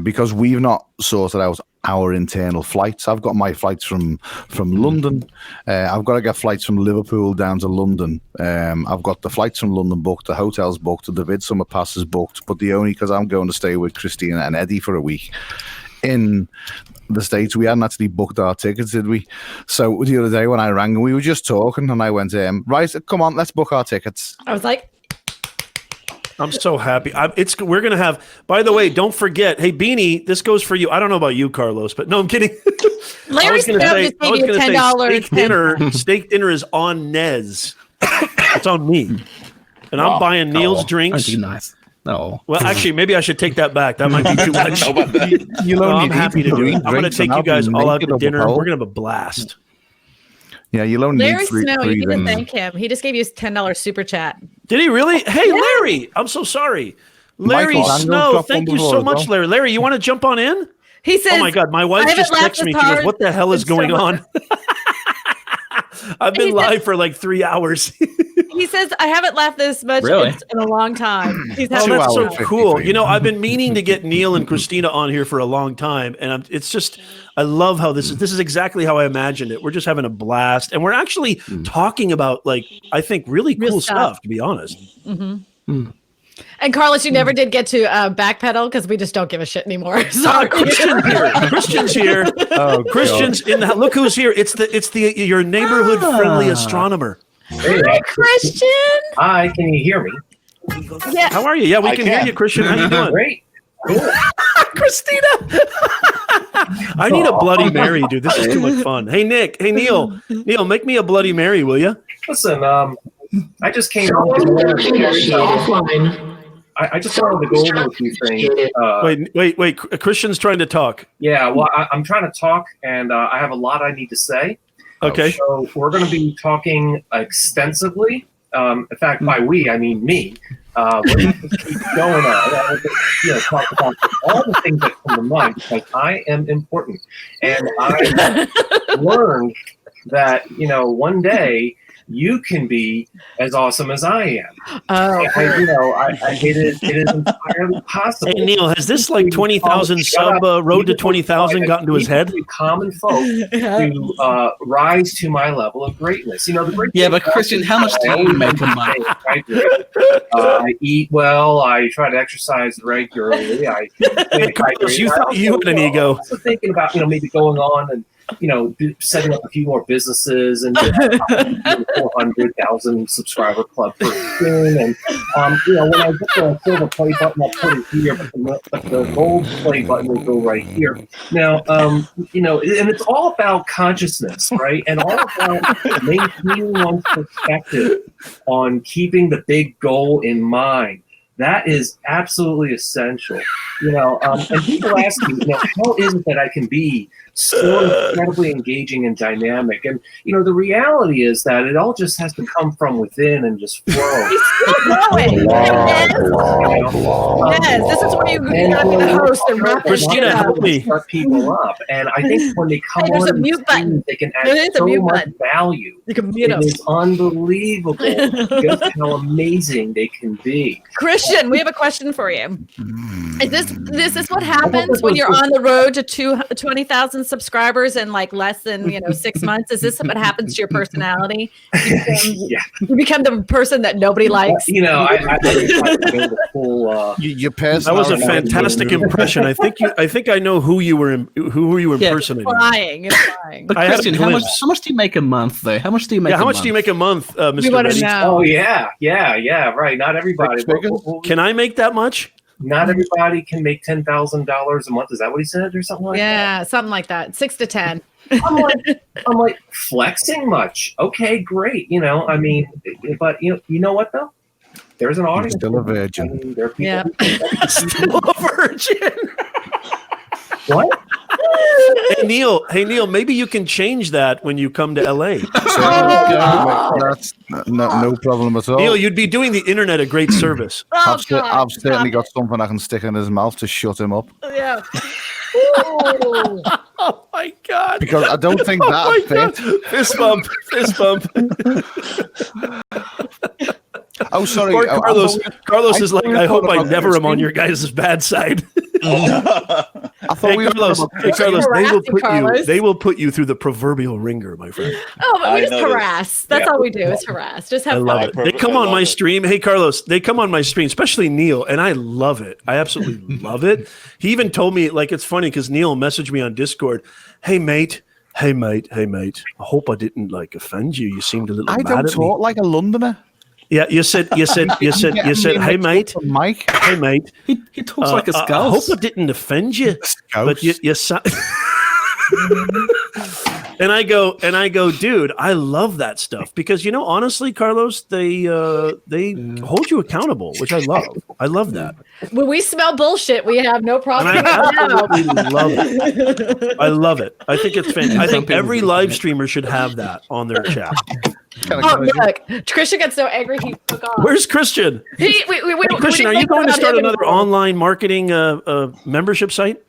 because we've not sorted out our internal flights. I've got my flights from London. I've got to get flights from Liverpool down to London. I've got the flights from London booked, the hotels booked, the Vid Summer passes booked. But because I'm going to stay with Christina and Eddie for a week in the States, we hadn't actually booked our tickets, did we? So the other day when I rang, we were just talking, and I went, right, come on, let's book our tickets. I was like, I'm so happy. We're gonna have. By the way, don't forget. Hey, Beanie, this goes for you. I don't know about you, Carlos, but no, I'm kidding. Larry's going to save you $10. Steak dinner is on Nez. It's on me, and I'm buying Neal's drinks. Nice. No. Well, actually, maybe I should take that back. That might be too much. I'm happy to do it. I'm going to take you guys all out to dinner. We're going to have a blast. Yeah, you'll only Larry need three. Snow, you need to thank him. He just gave you his $10 super chat. Did he really? Hey, Larry, I'm so sorry. Larry Snow, thank you so much, Larry. Larry, you want to jump on in? He says, oh my God, my wife just texted me. She goes, what the hell is going on? I've been live for like 3 hours. He says, I haven't laughed this much in a long time. That's so cool. You know, I've been meaning to get Neal and Christina on here for a long time. And it's just, I love how this is exactly how I imagined it. We're just having a blast. And we're actually talking about, like, I think really cool stuff, to be honest. Mm-hmm. And Carlos, you never did get to backpedal because we just don't give a shit anymore. Sorry. Christian's here. Oh, Christian's in the look who's here. It's the your neighborhood friendly astronomer. Hi, Christian. Hi, can you hear me? Yeah. How are you? Yeah, we can hear you, Christian. How you doing? Great. Cool. Christina. I need a Bloody Mary, dude. This is too much fun. Hey, Nick. Hey, Neal. Neal, make me a Bloody Mary, will you? Listen, I just came on. I just wanted to go over a few things. Wait. Christian's trying to talk. Yeah, well, I'm trying to talk, and I have a lot I need to say. Okay. So we're going to be talking extensively. In fact, by we, I mean me. We're going to keep going on. Talk about all the things that come to mind because I am important. And I learned that, one day you can be as awesome as I am. Oh, it is entirely possible. Hey, Neal, has this like 20,000 sub road to 20,000 gotten to his head? Common folk to rise to my level of greatness. But Christian, how much do you make a month? I eat well. I try to exercise regularly. Carlos, you thought you had an ego. I'm also thinking about maybe going on and setting up a few more businesses and 400,000 subscriber club pretty soon. And when I get the silver play button, I'll put it here, but the gold play button will go right here. Now, and it's all about consciousness, right? And all about maintaining one's perspective on keeping the big goal in mind. That is absolutely essential. And people ask me, how is it that I can be so incredibly engaging and dynamic? And the reality is that it all just has to come from within and just flow. He's still growing. Yes, this is where you got to be the host and wrap Christina, help me. Start people up, and I think when they come on, they can add so much value. You can mute them. It is unbelievable just how amazing they can be. Christian, we have a question for you. Is this what happens when you're on the road to 20,000 subscribers in like less than 6 months? Is this what happens to your personality? You become the person that nobody likes. I the full. Your personality. That was a fantastic impression. I think I know who you were impersonating. You're lying. But Christian, how much do you make a month though? How much do you make? How much do you make a month, Mr. We want to know. Oh yeah, right. Not everybody. Can I make that much? Not everybody can make $10,000 a month. Is that what he said, or something like that? Yeah, something like that. 6 to 10. I'm like flexing much. Okay, great. But you know what though? There's an audience. Still a virgin. There are people Still a virgin. What? Hey Neal, maybe you can change that when you come to LA. That's no problem at all. Neal, you'd be doing the internet a great service. I've certainly got something I can stick in his mouth to shut him up. Yeah. Oh my God. Because I don't think that fit. Fist bump. Oh, sorry. Poor Carlos. Carlos is like, I hope I never am on your guys' bad side. I thought Carlos, they will put you through the proverbial ringer, my friend. Oh, but we just harass. That's all we do is harass. Just have fun. They come on my stream. Hey, Carlos, they come on my stream, especially Neal, and I love it. I absolutely love it. He even told me, like, it's funny because Neal messaged me on Discord. Hey, mate. I hope I didn't offend you. You seemed a little mad at me. I don't talk like a Londoner. Yeah, you said, hey mate, Mike. Hey mate. He talks like a scouse. I hope I didn't offend you. But you And I go, dude, I love that stuff because honestly, Carlos, they hold you accountable, which I love. I love that. When we smell bullshit, we have no problem. And I absolutely love it. I love it. I think it's fantastic. I think every live streamer should have that on their chat. Look, Christian got so angry he took off. Where's Christian? Christian, are you going to start another online marketing membership site?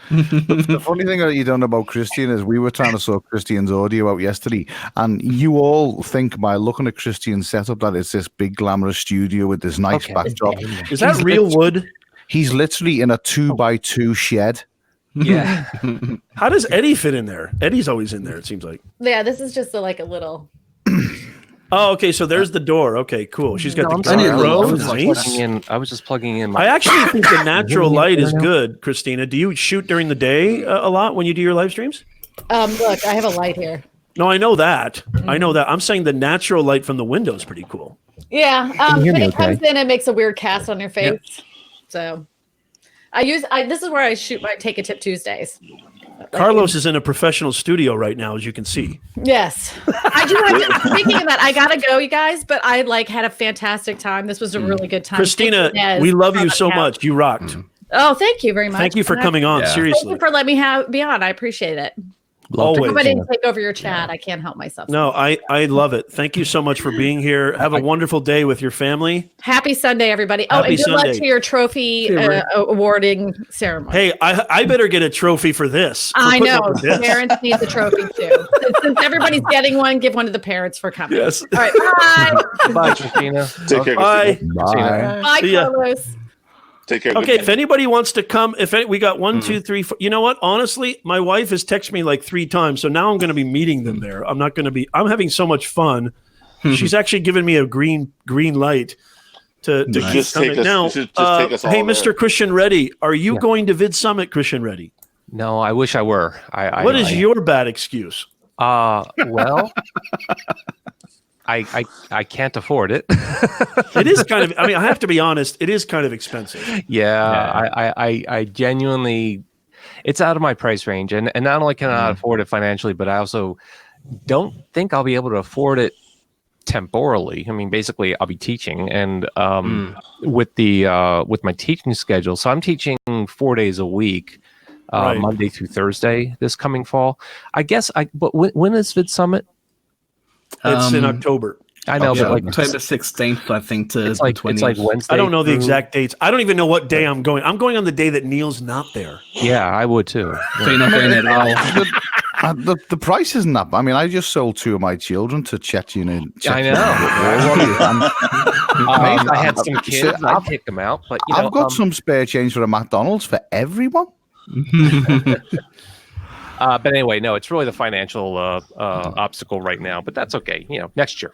The funny thing that you don't know about Christian is we were trying to sort Christian's audio out yesterday, and you all think by looking at Christian's setup that it's this big glamorous studio with this nice backdrop. Is that real wood? He's literally in a 2x2 shed. Yeah. How does Eddie fit in there? Eddie's always in there, it seems like. Yeah, this is just a little. Oh, okay. So there's the door. Okay, cool. She's got the I was just plugging in. I actually think the natural light is good, Christina. Do you shoot during the day a lot when you do your live streams? Look, I have a light here. No, I know that. I know that. I'm saying the natural light from the window is pretty cool. Yeah. When it comes in, it makes a weird cast on your face. Yep. So this is where I shoot my Take a Tip Tuesdays. Carlos is in a professional studio right now, as you can see. Yes. I do have to, speaking of that, I gotta go, you guys, but I had a fantastic time. This was a really good time. Christina, we love you so much. You rocked. Oh, thank you very much. Thank you for coming on. Seriously. Thank you for letting me be on. I appreciate it. Always. I didn't take over your chat. I can't help myself. No, I love it. Thank you so much for being here. Have a wonderful day with your family. Happy Sunday, everybody. Happy and good Sunday. luck to your trophy awarding ceremony. Hey, I better get a trophy for this. I know. Parents need the trophy too. Since everybody's getting one, give one to the parents for coming. Yes. All right. Bye. Bye, Christina. Take care. Bye. Bye, Carlos. Take care. Okay, if anybody wants to come, we got 1, 2, 3, 4. You know what? Honestly, my wife has texted me like 3 times, so now I'm going to be meeting them there. I'm having so much fun. She's actually given me a green light to just take us. Now, take us all hey, there. Mr. Christian Reddy, are you going to Vid Summit, Christian Reddy? No, I wish I were. What is your bad excuse? Well, I can't afford it. It is kind of. I mean, I have to be honest. It is kind of expensive. Yeah. I genuinely, it's out of my price range, and not only can I not afford it financially, but I also don't think I'll be able to afford it temporally. I mean, basically, I'll be teaching, and with my teaching schedule, so I'm teaching 4 days a week, Right. Monday through Thursday this coming fall. I guess But when is Vid Summit? It's in October. I know, but like October 16th, I think, to it's like 20th. It's like Wednesday. I don't know the exact dates. I don't even know what day I'm going. I'm going on the day that Neal's not there. Yeah, I would too. So you're not going at all. The price isn't that. I mean, I just sold 2 of my children to Chechen. I know. I had some kids. I'll kick them out, but I've got some spare change for a McDonald's for everyone. But anyway, no, it's really the financial obstacle right now. But that's okay. Next year.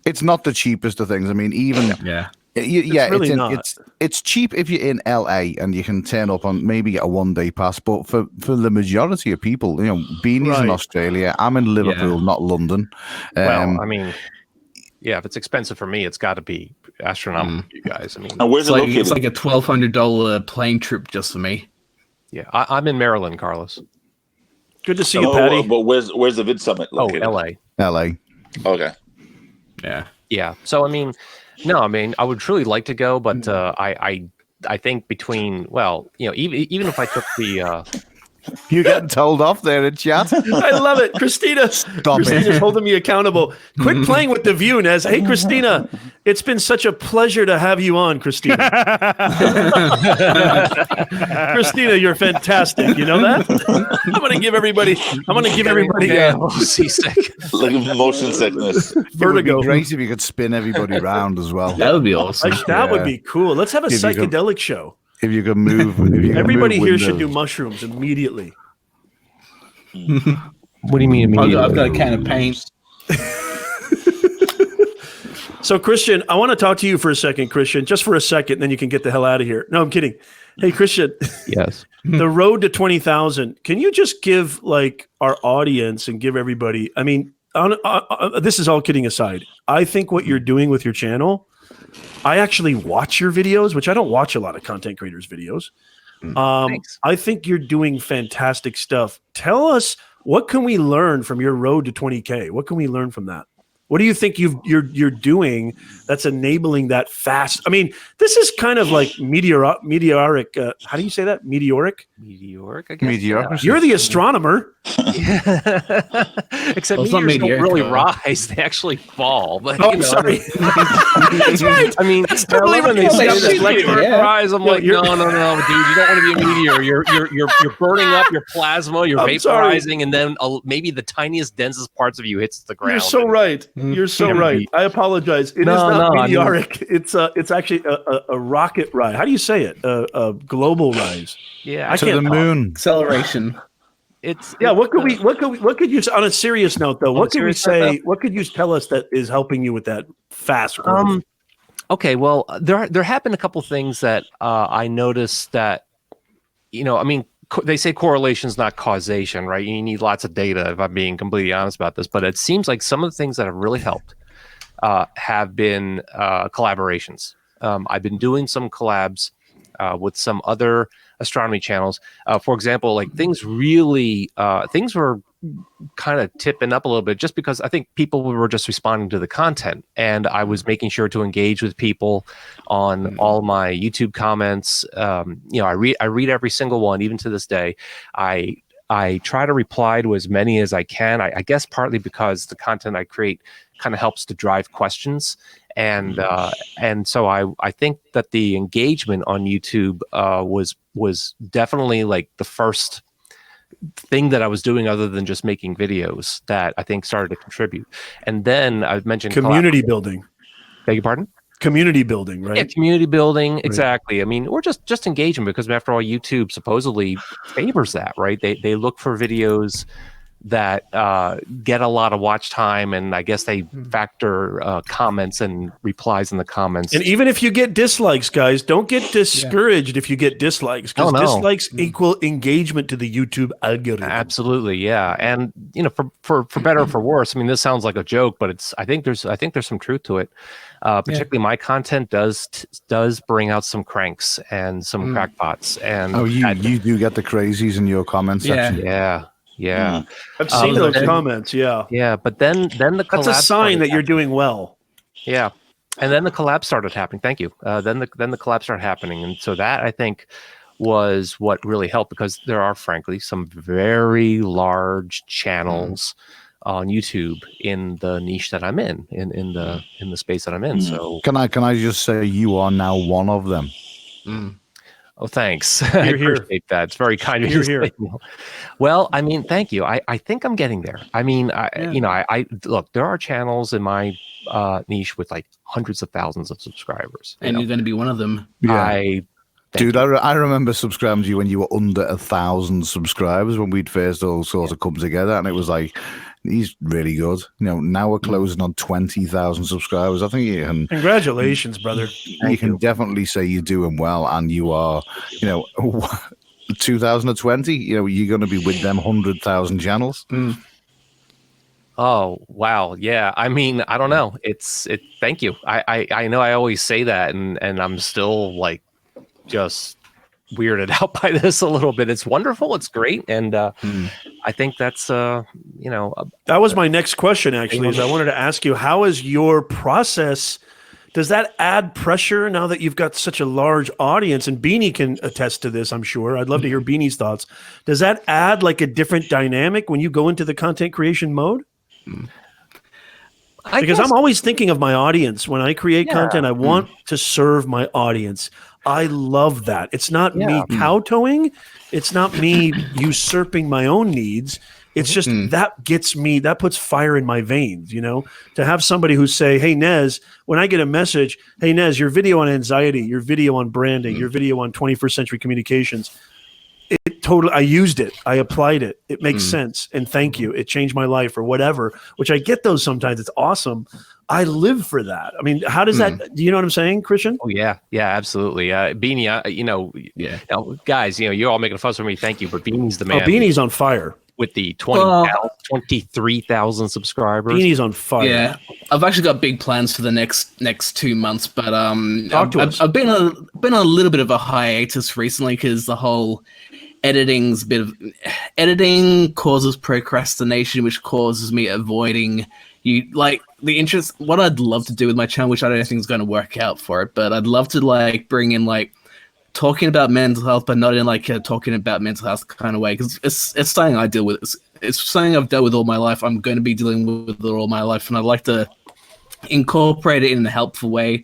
It's not the cheapest of things. I mean, even it's cheap if you're in LA and you can turn up on maybe a 1-day pass. But for the majority of people, Beanie's in Australia. I'm in Liverpool, not London. Well, I mean, yeah, if it's expensive for me, it's got to be astronomical for you guys. I mean, and where's it's like a $1,200 plane trip just for me. Yeah, I'm in Maryland, Carlos. Good to see you, Patty. But where's the Vid Summit located? LA. Okay. Yeah. So I mean, I would truly like to go, but I think between even if I took the you're getting told off there in chat. I love it, Christina. Christina's holding me accountable. Quit playing with the view, Nez. Hey, Christina, it's been such a pleasure to have you on, Christina. Christina, you're fantastic. You know that? I'm gonna give everybody seasick, like motion sickness, vertigo. It would be great if you could spin everybody around as well. That would be awesome. That would be cool. Let's have a psychedelic show. If you could move, everybody here should do mushrooms immediately. What do you mean immediately? I've got a can of paint. So, Christian, I want to talk to you for a second, Christian, just for a second, then you can get the hell out of here. No, I'm kidding. Hey, Christian. Yes. The road to 20,000. Can you just give our audience and give everybody? I mean, this is all kidding aside. I think what you're doing with your channel. I actually watch your videos, which I don't watch a lot of content creators' videos. I think you're doing fantastic stuff. Tell us What can we learn from your road to 20K? What can we learn from that? What do you think you're doing that's enabling that fast? I mean, this is kind of like meteoric. How do you say that? Meteoric? Meteoric, I guess. Meteoricity. You're the astronomer. Except meteors don't really rise; they actually fall. But, sorry. That's right. I mean, That's totally when they say right. meteoric rise, I'm like, no, dude, you don't want to be a meteor. You're burning up your plasma. You're vaporizing, and then maybe the tiniest, densest parts of you hits the ground. You're so right. You're so right. I apologize. It is not meteoric. I mean, it's actually a rocket rise. How do you say it? A global rise. Yeah, to the moon. Acceleration. What could you on a serious note though? What could we say? What could you tell us that is helping you with that fast growth? Okay, well, there have been a couple things that I noticed that, I mean, they say correlation is not causation, right? You need lots of data, if I'm being completely honest about this. But it seems like some of the things that have really helped have been collaborations. I've been doing some collabs with some other astronomy channels. For example, like things were kind of tipping up a little bit just because I think people were just responding to the content, and I was making sure to engage with people on all my YouTube comments. I read every single one, even to this day. I try to reply to as many as I can. I guess partly because the content I create kind of helps to drive questions. And so I think that the engagement on YouTube was definitely like the first thing that I was doing other than just making videos that I think started to contribute. And then I've mentioned community building. Beg your pardon? Community building, right? Yeah, community building, exactly. I mean, or just engagement, because after all, YouTube supposedly favors that, right? They look for videos that get a lot of watch time, and I guess they factor comments and replies in the comments. And even if you get dislikes, guys, don't get discouraged if you get dislikes, because dislikes equal engagement to the YouTube algorithm. Absolutely, yeah. And for better or for worse, I mean, this sounds like a joke, but I think there's some truth to it. Particularly my content does bring out some cranks and some crackpots. And you do get the crazies in your comment section. Yeah. I've seen those comments. Yeah, but then the collab, that's a sign that you're doing well. Yeah, and then the collab started happening. Thank you. Then the collab started happening, and so that I think was what really helped, because there are frankly some very large channels on YouTube in the niche that I'm in the space that I'm in. So can I just say you are now one of them? Oh, thanks. I appreciate that. It's very kind of you. Here. Well, I mean, thank you. I think I'm getting there. I mean, I look, there are channels in my niche with like hundreds of thousands of subscribers. And you're going to be one of them. Yeah. I remember subscribing to you when you were under 1,000 subscribers, when we'd first all sort of come together, and it was like, he's really good. Now we're closing on 20,000 subscribers. I think you can. Congratulations, brother. You can definitely say you're doing well, and you are, 2020, you're going to be with them 100,000 channels. Oh, wow. Yeah. I mean, I don't know. Thank you. I know I always say that, and I'm still like just weirded out by this a little bit. It's wonderful. It's great. And I think that's, that was my next question, actually, is I wanted to ask you, how is your process? Does that add pressure now that you've got such a large audience? And Beanie can attest to this, I'm sure. I'd love to hear Beanie's thoughts. Does that add like a different dynamic when you go into the content creation mode? Because I'm always thinking of my audience. When I create content, I want to serve my audience. I love that. It's not me kowtowing. It's not me usurping my own needs. It's just that puts fire in my veins, to have somebody who say, hey, Nez, when I get a message, hey, Nez, your video on anxiety, your video on branding, your video on 21st century communications, I used it. I applied it. It makes sense. And thank you. It changed my life, or whatever, which I get those sometimes. It's awesome. I live for that. I mean, how does that, do you know what I'm saying, Christian? Oh, yeah. Yeah, absolutely. Beanie, guys, you're all making a fuss with me. Thank you. But Beanie's the man. Oh, Beanie's on fire. With the 23,000 subscribers. Beanie's on fire. Yeah. I've actually got big plans for the next 2 months, but Talk to us. I've been on a little bit of a hiatus recently, because the whole editing causes procrastination, which causes me avoiding the interest. What I'd love to do with my channel, which I don't think is going to work out for it, but I'd love to bring in talking about mental health, but not in talking about mental health kind of way, because it's something I deal with. It's something I've dealt with all my life. I'm going to be dealing with it all my life, and I'd like to incorporate it in a helpful way.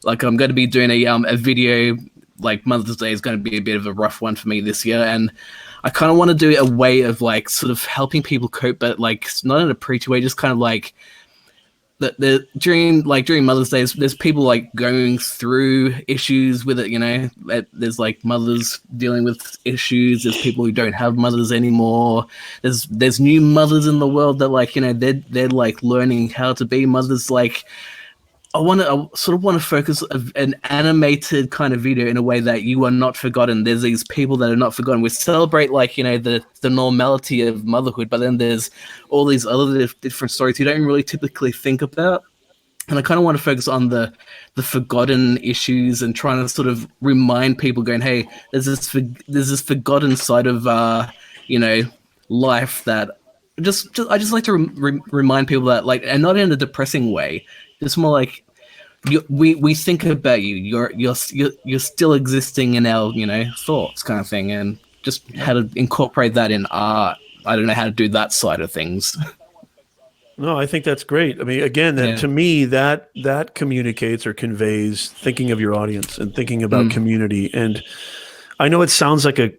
I'm going to be doing a video. Mother's Day is going to be a bit of a rough one for me this year, and I kind of want to do a way of sort of helping people cope, but not in a preachy way, just kind of during Mother's Day, there's people going through issues with it. There's mothers dealing with issues. There's people who don't have mothers anymore. There's new mothers in the world that they're learning how to be mothers. I sort of want to focus an animated kind of video in a way that you are not forgotten. There's these people that are not forgotten. We celebrate the normality of motherhood, but then there's all these other different stories you don't really typically think about. And I kind of want to focus on the forgotten issues and trying to sort of remind people, going, hey, there's this forgotten side of life that I just like to remind people that and not in a depressing way. It's more we think about you. You're still existing in our thoughts, kind of thing, and just how to incorporate that in art. I don't know how to do that side of things. No, I think that's great. I mean, again, to me, that communicates or conveys thinking of your audience and thinking about community. And I know it sounds like a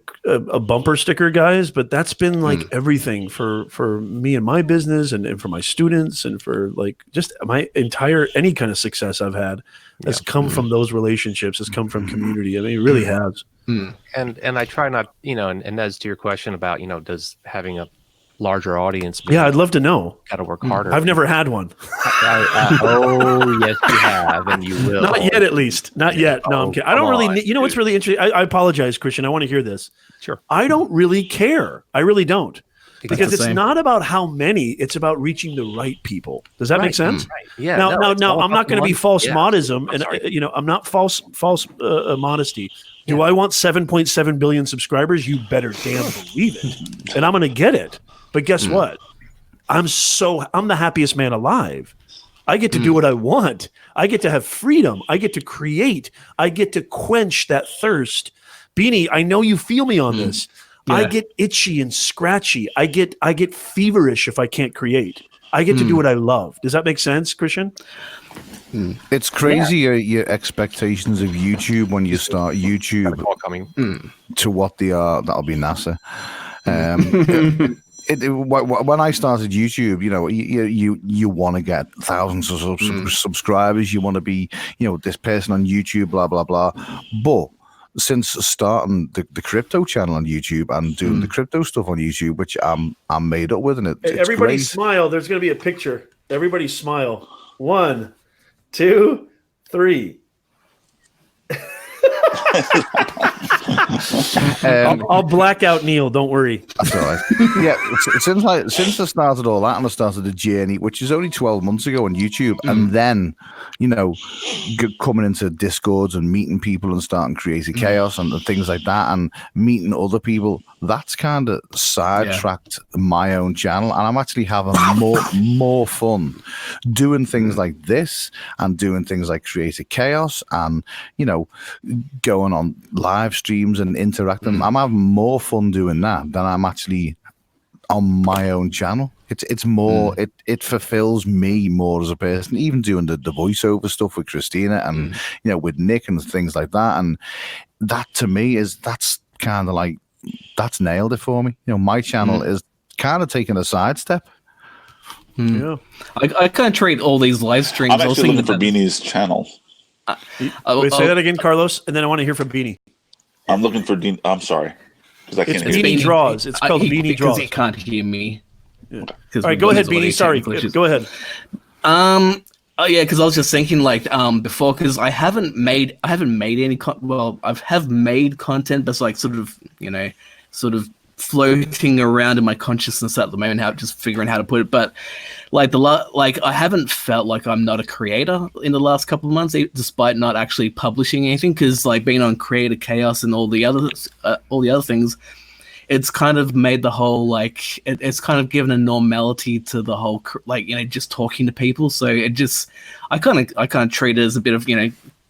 bumper sticker, guys, but that's been everything for me and my business and for my students and for just my entire, any kind of success I've had has come from those relationships, has come from community. I mean, it really has. And I try not, and as to your question about, does having a larger audience. Yeah, I'd love to know. Got to work harder. I've never had one. Oh, yes, you have, and you will. Not yet, at least. Not yet. No, I'm kidding. I don't really. What's really interesting? I apologize, Christian. I want to hear this. Sure. I don't really care. I really don't. Because it's not about how many; it's about reaching the right people. Does that make sense? Right. Yeah. Now, I'm not going to be false modism, and I'm not false modesty. Do I want 7.7 billion subscribers? You better damn believe it, and I'm going to get it. But guess what? I'm the happiest man alive. I get to do what I want. I get to have freedom. I get to create. I get to quench that thirst. Beanie, I know you feel me on this. Yeah. I get itchy and scratchy. I get feverish if I can't create. I get to do what I love. Does that make sense, Christian? It's crazy your expectations of YouTube when you start YouTube to what they are. That'll be NASA. When I started YouTube, you want to get thousands of subscribers. You want to be, this person on YouTube, blah blah blah. But since starting the crypto channel on YouTube and doing the crypto stuff on YouTube, which I'm made up with, and it's everybody great. Smile. There's going to be a picture. Everybody smile. 1, 2, 3. I'll black out Neal. Don't worry. That's all right. Yeah, since I started all that and I started a journey, which is only 12 months ago on YouTube, and then coming into Discords and meeting people and starting creating chaos and things like that, and meeting other people, that's kind of sidetracked my own channel, and I'm actually having more fun doing things like this and doing things like creative chaos and going on live streams and interacting. I'm having more fun doing that than I'm actually on my own channel. It's more it fulfills me more as a person, even doing the voiceover stuff with Christina and with Nick and things like that. And that to me that's kind of that's nailed it for me. My channel is kind of taking a sidestep. Yeah, I kind of treat all these live streams. I'm actually looking for Beanie's channel. Wait, say that again, Carlos, and then I want to hear from Beanie. I'm looking for Dean. I'm sorry, because I can't hear Beanie Draws. It's called Beanie Draws. Because he can't hear me. Yeah. All right, go ahead, Beanie. Sorry, go ahead. Oh yeah, because I was just thinking before, because I haven't made any I've made content, but it's sort of floating around in my consciousness at the moment, just figuring how to put it. But I haven't felt like I'm not a creator in the last couple of months, despite not actually publishing anything, because being on Creative Chaos and all the other things, it's kind of made the whole like it's kind of given a normality to the whole like just talking to people. So I kind of treat it as a bit of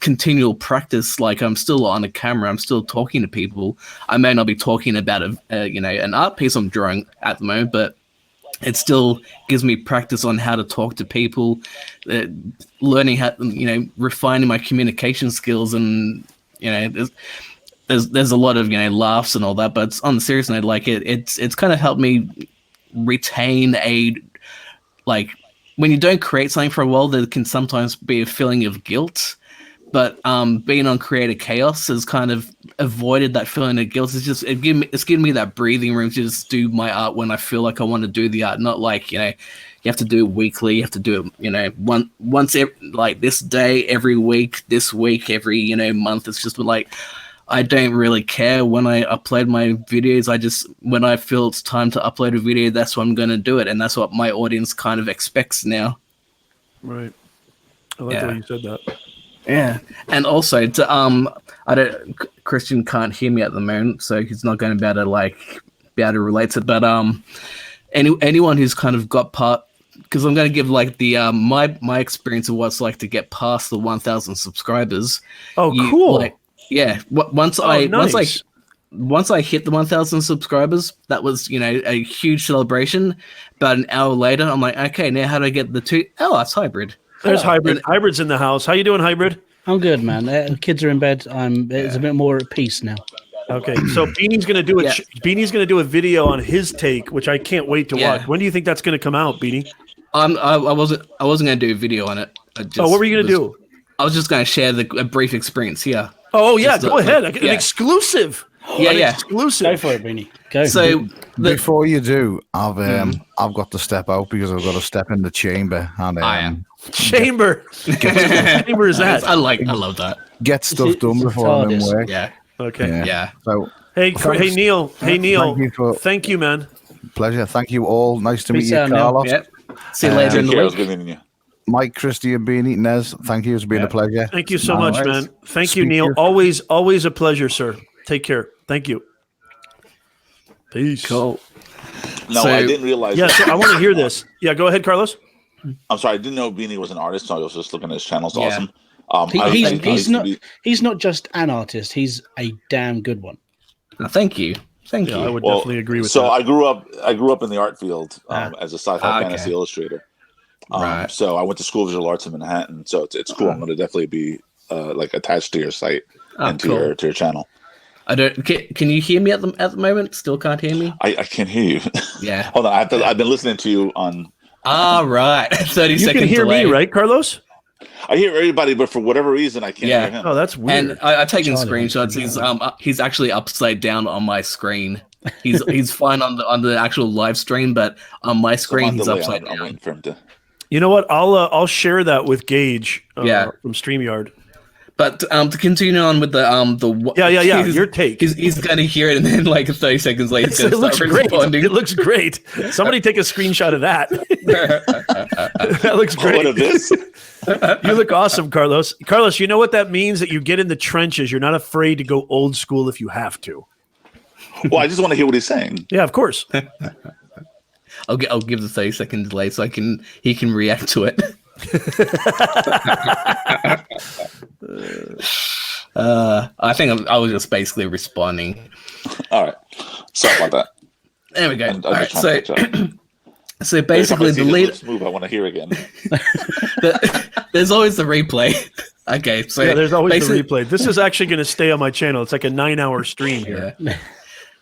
continual practice. Like I'm still on a camera, I'm still talking to people. I may not be talking about an art piece I'm drawing at the moment, but it still gives me practice on how to talk to people, learning how refining my communication skills, and there's a lot of laughs and all that. But on the serious note, like it's kind of helped me retain like when you don't create something for a while, there can sometimes be a feeling of guilt. But being on Creative Chaos has kind of avoided that feeling of guilt. It's given me that breathing room to just do my art when I feel like I want to do the art. Not like you have to do it weekly. You have to do it once like this day every week, this week every month. It's just like I don't really care when I upload my videos. When I feel it's time to upload a video, that's when I'm going to do it, and that's what my audience kind of expects now. Right. I like the way you said that. Yeah, and also Christian can't hear me at the moment, so he's not going to be able to relate to it. But anyone who's kind of got because I'm going to give like the my experience of what it's like to get past the 1,000 subscribers. Oh, cool! Once I hit the 1,000 subscribers, that was a huge celebration. About an hour later, I'm like, okay, now how do I get the 2? Oh, it's Hybrid. There's Hybrid. Hybrid's in the house. How you doing, Hybrid? I'm good, man. Kids are in bed. It's a bit more at peace now. Okay, so Beanie's going to do Beanie's going to do a video on his take, which I can't wait to watch. When do you think that's going to come out, Beanie? I wasn't going to do a video on it. What were you going to do? I was just going to share a brief experience here. Oh yeah, go ahead. An exclusive. Exclusive. Go for it, Beanie. Go. So before you do, I've got to step out because I've got to step in the chamber and chamber. Chamber is that? I love that. Get stuff done before I'm in work. Yeah. Okay. Yeah. So hey Neal. Hey Neal. Thank you, man. Pleasure. Thank you all. Nice to meet you, out, Carlos. Yep. See you later in the week. Good meeting you. Mike, Christy, and Beanie, Nez, thank you. It's been a pleasure. Thank you so much, man. Thank you, Neal. Always a pleasure, sir. Take care. Thank you. Peace. Cool. No, I didn't realize. Yeah, so I want to hear this. Yeah, go ahead, Carlos. I'm sorry, I didn't know Beanie was an artist, so I was just looking at his channel. It's awesome. He's not just an artist. He's a damn good one. Thank you. Thank you. I would definitely agree with that. So I grew up in the art field as a sci-fi fantasy illustrator. Right. So I went to School of Visual Arts in Manhattan. So it's cool. I'm going to definitely be attached to your site and to your channel. Can you hear me at the moment? Still can't hear me? I can't hear you. Yeah. Hold on. I've been listening to you on. Right. 30 seconds. You can hear delay. me, right, Carlos? I hear everybody, but for whatever reason, I can't hear him. Oh, that's weird. And I've taken screenshots. He's actually upside down on my screen. He's fine on the actual live stream, but on my screen he's upside down. I'm waiting for him to. You know what? I'll share that with Gage from StreamYard. But to continue on with the your take. He's gonna hear it, and then like 30 seconds later, he's gonna start responding. It looks great. Somebody take a screenshot of that. That looks great. What of this? You look awesome, Carlos. Carlos, you know what that means? That you get in the trenches. You're not afraid to go old school if you have to. Well, I just want to hear what he's saying. Yeah, of course. I'll give the 30-second delay so he can react to it. I think I was just basically responding. All right, sorry about that. There we go. All right, so basically the lead move I want to hear again. There's always the replay. Okay, so there's always the replay. This is actually going to stay on my channel. It's like a 9-hour stream here. Yeah.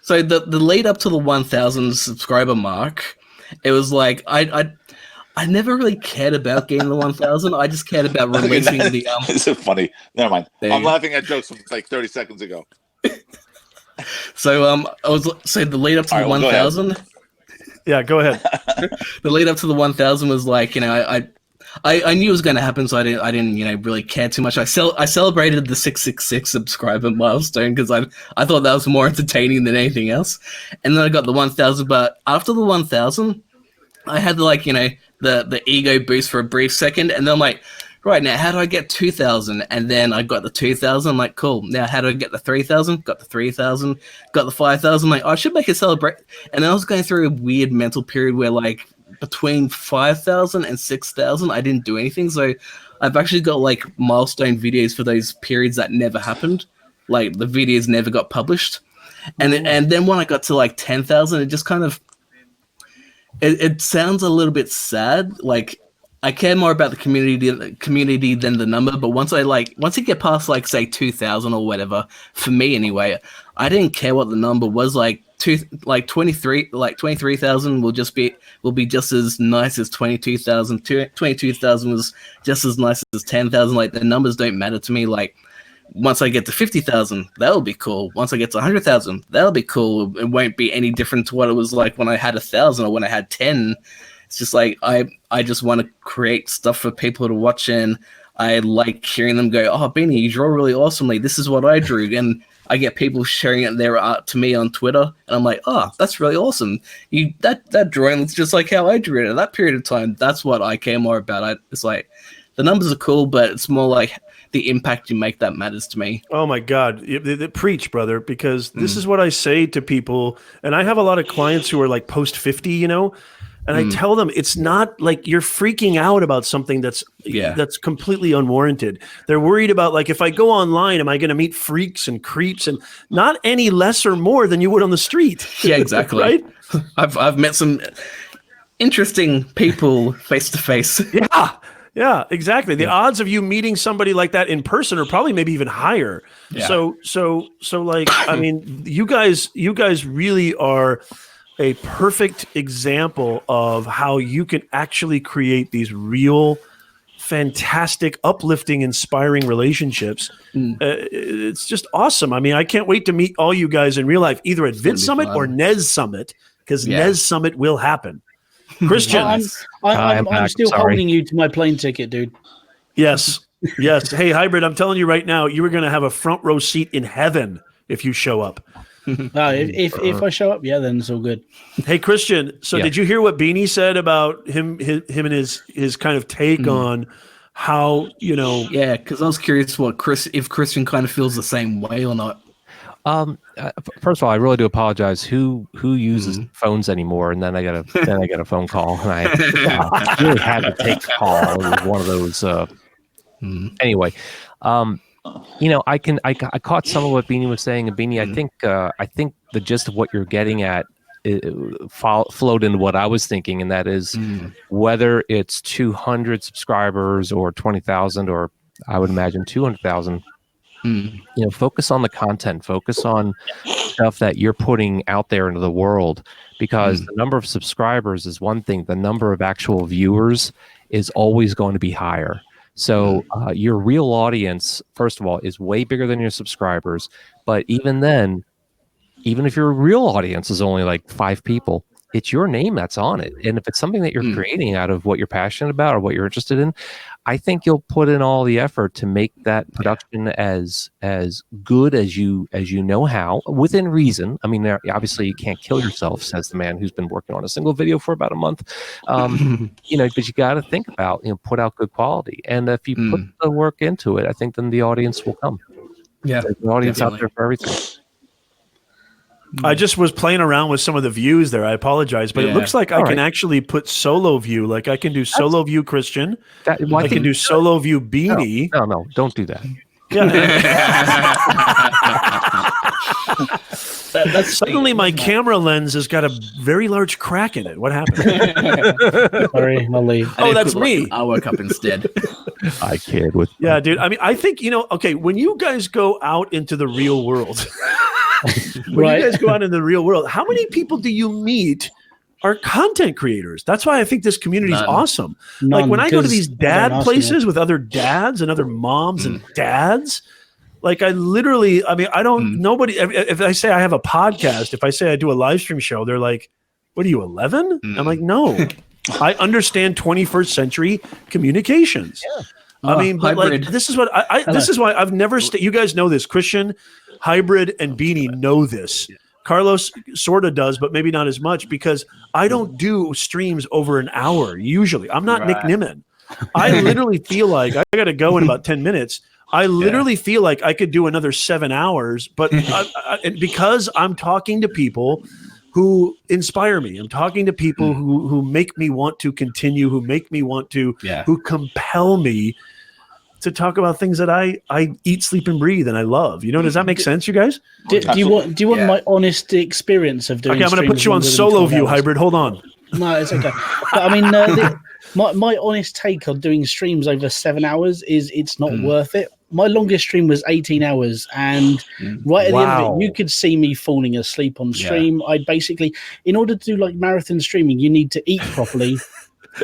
So the lead up to the 1,000 subscriber mark, it was like I never really cared about getting the 1,000. I just cared about releasing the. Is it funny? Never mind. I'm laughing at jokes from like 30 seconds ago. So the lead up to the 1,000. Yeah, go ahead. The lead up to the 1,000 was like I knew it was going to happen, so I didn't really care too much. I celebrated the 666 subscriber milestone because I thought that was more entertaining than anything else, and then I got the 1,000. But after the 1,000, I had the ego boost for a brief second, and then I'm like, right, now how do I get 2,000? And then I got the 2,000. I'm like, cool. Now how do I get the 3,000? Got the 3,000. Got the 5,000. Like, I should make a celebrate. And then I was going through a weird mental period where, like, between 5,000 and 6,000, I didn't do anything. So I've actually got, like, milestone videos for those periods that never happened. Like, the videos never got published. And then when I got to, like, 10,000, it just kind of... It sounds a little bit sad. Like, I care more about the community than the number. But once you get past, like, say 2,000 or whatever, for me anyway, I didn't care what the number was. Like 23,000 will be just as nice as 22,000. 22,000 was just as nice as 10,000. Like, the numbers don't matter to me. Like, once I get to 50,000, that'll be cool. Once I get to 100,000, that'll be cool. It won't be any different to what it was like when I had 1,000 or when I had 10. It's just like I just want to create stuff for people to watch, and I like hearing them go, "Oh, Beanie, you draw really awesomely. This is what I drew," and I get people sharing their art to me on Twitter, and I'm like, "Oh, that's really awesome. That drawing looks just like how I drew it at that period of time." That's what I care more about. It's like the numbers are cool, but it's more like the impact you make that matters to me. Oh my God. Preach, brother, because this is what I say to people. And I have a lot of clients who are like post 50, you know, and I tell them it's not like you're freaking out about something that's completely unwarranted. They're worried about, like, if I go online, am I going to meet freaks and creeps, and not any less or more than you would on the street. Yeah, exactly. Right? I've met some interesting people face to face. Yeah. Yeah, exactly. The odds of you meeting somebody like that in person are probably maybe even higher. Yeah. So like, I mean, you guys really are a perfect example of how you can actually create these real, fantastic, uplifting, inspiring relationships. It's just awesome. I mean, I can't wait to meet all you guys in real life, either at Vid Summit or Nez Summit, because Nez Summit will happen. Christian, I'm still holding you to my plane ticket, dude. Yes. Hey, Hybrid, I'm telling you right now, you were going to have a front row seat in heaven if you show up. If I show up, then it's all good. Hey, Christian, so did you hear what Beanie said about him and his kind of take on how, you know? Yeah, because I was curious if Christian kind of feels the same way or not. First of all, I really do apologize. Who uses phones anymore? And then I got a phone call, and I really had to take the call. It was one of those. Anyway, you know, I caught some of what Beanie was saying, and Beanie, I think the gist of what you're getting at flowed into what I was thinking, and that is whether it's 200 subscribers or 20,000, or I would imagine 200,000. You know, focus on the content, focus on stuff that you're putting out there into the world, because the number of subscribers is one thing. The number of actual viewers is always going to be higher. So your real audience, first of all, is way bigger than your subscribers. But even then, even if your real audience is only like 5 people, it's your name that's on it. And if it's something that you're creating out of what you're passionate about or what you're interested in, I think you'll put in all the effort to make that production as good as you know how, within reason. I mean, obviously you can't kill yourself, says the man who's been working on a single video for about a month. You know, but you got to think about, you know, put out good quality. And if you put the work into it, I think then the audience will come. Yeah, there's an audience out there for everything. I just was playing around with some of the views there. I apologize, but it looks like I can actually put solo view. Like I can do solo view Christian. I can do solo view Beanie. No, don't do that. Suddenly my camera lens has got a very large crack in it. What happened? Sorry, I'll leave. Oh, that's me. I'll work up instead. I kid with. Yeah, dude. I mean, I think, you know, okay, when you guys go out into the real world, you guys go out in the real world, how many people do you meet are content creators? That's why I think this community is awesome. Like when I go to these dad places with other dads and other moms and dads, like I literally, I mean, I don't, nobody, if I say I have a podcast, if I say I do a live stream show, they're like, what are you, 11? I'm like, no, I understand 21st century communications. Yeah. I mean, but like, this is what this is why I've never, you guys know this, Christian, Hybrid, and Beanie know this. Carlos sort of does, but maybe not as much, because I don't do streams over an hour. Usually I'm not Nick Nimmin. I literally feel like I got to go in about 10 minutes. I literally feel like I could do another 7 hours, but because I'm talking to people who inspire me, I'm talking to people who make me want to continue, who make me want to, who compel me to talk about things that I eat, sleep, and breathe, and I love. You know, does that make sense, you guys? Do you want my honest experience of doing? Okay, I'm going to put you on solo view, Hybrid. Hold on. No, it's okay. But I mean, my honest take on doing streams over 7 hours is it's not worth it. My longest stream was 18 hours, and right at the end of it, you could see me falling asleep on stream. I basically, in order to do like marathon streaming, you need to eat properly.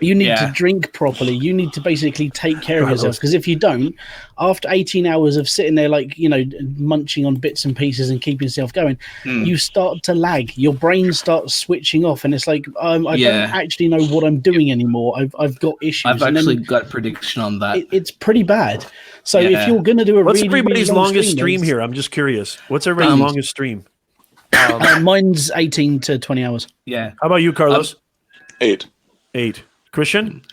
You need to drink properly. You need to basically take care of yourself, because if you don't, after 18 hours of sitting there, like, you know, munching on bits and pieces and keeping yourself going, you start to lag. Your brain starts switching off, and it's like, I don't actually know what I'm doing anymore. I've got issues. I've actually got a prediction on that. It's pretty bad. So if you're going to do what's everybody's longest stream here? I'm just curious. What's everybody's longest stream? Mine's 18 to 20 hours. Yeah. How about you, Carlos? 8. Christian?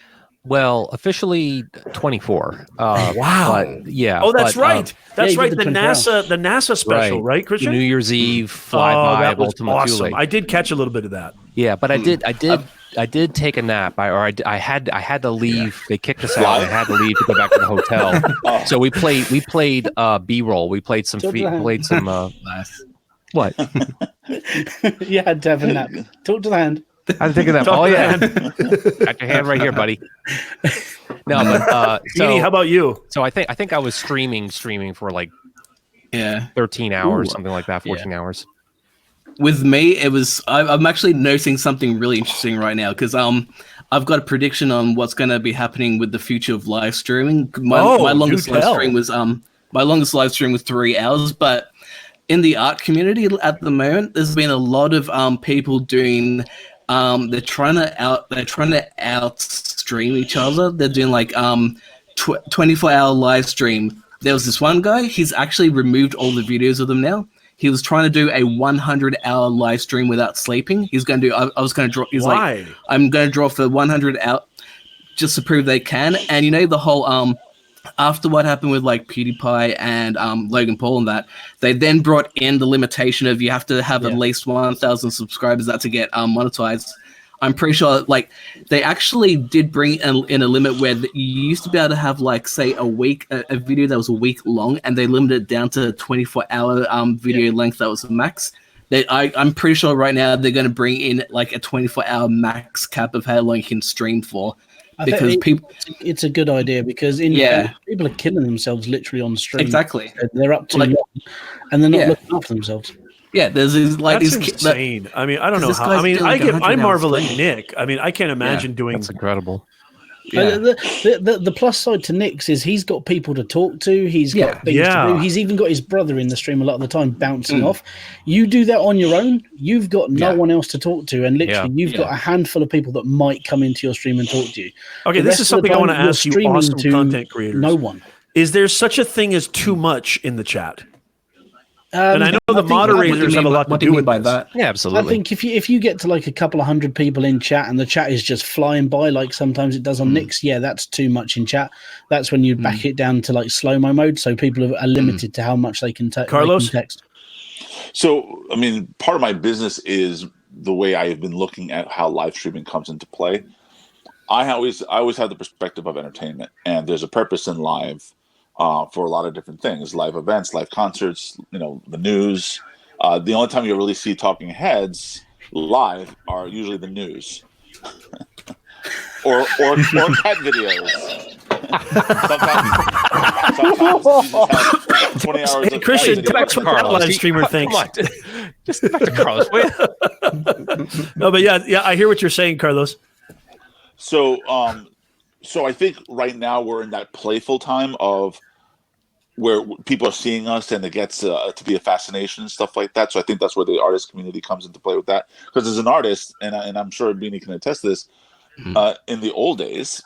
Well, officially 24. Wow. But, yeah. Oh, that's right. That's right. the The NASA special, right, Christian? New Year's Eve flyby that of was Ultima awesome. Thule. I did catch a little bit of that. Yeah, but I did take a nap. I had to leave. They kicked us out. I had to leave to go back to the hotel. So we played B-roll. We played some what? You had to have a nap. Talk to the hand. I'm thinking that. Oh yeah, got your hand right here, buddy. No, but Edie, how about you? So I think I was streaming for like 13 hours, something like that, 14 hours. With me, it was. I'm actually noticing something really interesting right now, because I've got a prediction on what's going to be happening with the future of live streaming. My longest live stream was 3 hours, but in the art community at the moment, there's been a lot of people doing. They're trying to outstream each other. They're doing like 24-hour live stream. There was this one guy. He's actually removed all the videos of them now. He was trying to do a 100-hour live stream without sleeping. He's going to do. I was going to draw. He's like, I'm going to draw for 100 out just to prove they can. And you know the whole after what happened with like PewDiePie and Logan Paul and that, they then brought in the limitation of you have to have at least 1,000 subscribers to get monetized. I'm pretty sure like they actually did bring in a limit where you used to be able to have like say a video that was a week long, and they limited it down to 24-hour video length that was the max. I'm pretty sure right now they're going to bring in like a 24-hour max cap of how long you can stream for. Because it's a good idea, because people are killing themselves literally on stream. Exactly, they're up to long, and they're not looking after themselves. Yeah, there's like that's insane. I mean, I don't know how. I mean, I marvel at Nick. I mean, I can't imagine doing. That's incredible. Yeah. The plus side to Nick's is he's got people to talk to. He's got things to do. He's even got his brother in the stream a lot of the time bouncing off. You do that on your own, you've got no one else to talk to, and literally you've got a handful of people that might come into your stream and talk to you. Okay, this is something I want to ask you, awesome content creators. No one. Is there such a thing as too much in the chat? And I know the moderators have a lot to do with that. Yeah, absolutely. I think if you get to like a couple of hundred people in chat and the chat is just flying by, like sometimes it does on Nick's, that's too much in chat. That's when you back it down to like slow-mo mode, so people are limited to how much they can Carlos? text. So, I mean, part of my business is the way I have been looking at how live streaming comes into play. I always have the perspective of entertainment, and there's a purpose in live. For a lot of different things, live events, live concerts, the news. The only time you really see talking heads live are usually the news or cat videos. Sometimes 20 hours of Christian, back to that live streamer thing. Just back to Carlos. No, but yeah, I hear what you're saying, Carlos. So I think right now we're in that playful time of where people are seeing us, and it gets to be a fascination and stuff like that. So I think that's where the artist community comes into play with that. Because as an artist, and I'm sure Beanie can attest to this, in the old days,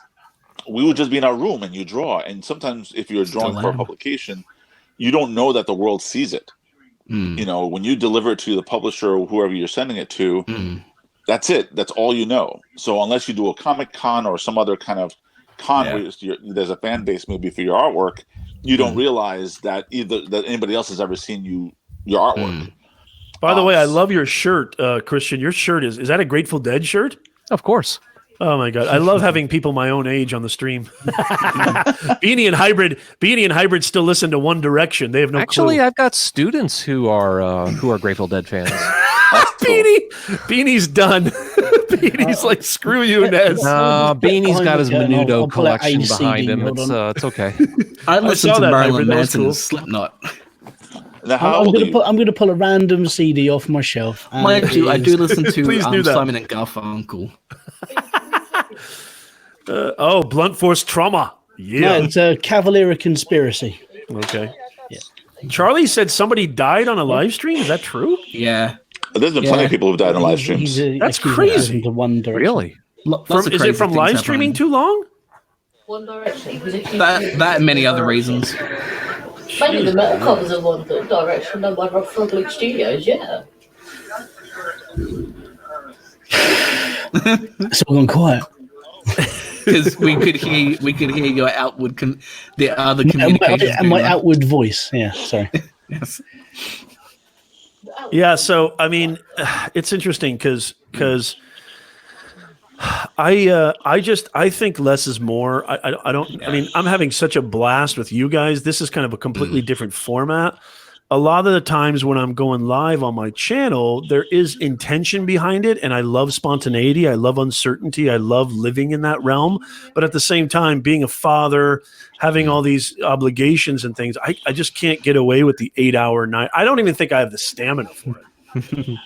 we would just be in our room and you draw. And sometimes if you're drawing for a publication, you don't know that the world sees it. When you deliver it to the publisher or whoever you're sending it to, that's it. That's all you know. So unless you do a Comic-Con or some other kind of con where there's a fan base maybe for your artwork, you don't realize that anybody else has ever seen your artwork. By the way, I love your shirt, Christian. Your shirt is that a Grateful Dead shirt? Of course. Oh my god, I love having people my own age on the stream. Beanie and Hybrid still listen to One Direction. They have no clue. I've got students who are Grateful Dead fans. Beanie's done. Beanie's like, screw you, Nez. Beanie's got his Menudo collection behind him. It's okay. I listened to Marilyn Manson's Slipknot. I'm going to pull a random CD off my shelf. Mind you, I do listen to Simon and Garfunkel. Blunt Force Trauma. Yeah, no, it's a Cavalier Conspiracy. Okay. Yeah. Charlie said somebody died on a live stream. Is that true? Yeah. There's been plenty of people who've died on live streams. That's crazy. Really? Is it from live streaming too long? One Direction. That and many other reasons. Mainly the metal covers of One Direction done by Roberto Blake Studios, yeah. It's all gone quiet. Because we could hear your outward the other communication and my outward voice. Yeah, sorry. Yes. Yeah, so I mean, it's interesting because I think less is more. I mean, I'm having such a blast with you guys. This is kind of a completely different format. A lot of the times when I'm going live on my channel, there is intention behind it, and I love spontaneity. I love uncertainty. I love living in that realm. But at the same time, being a father, having all these obligations and things, I just can't get away with the 8-hour night. I don't even think I have the stamina for it.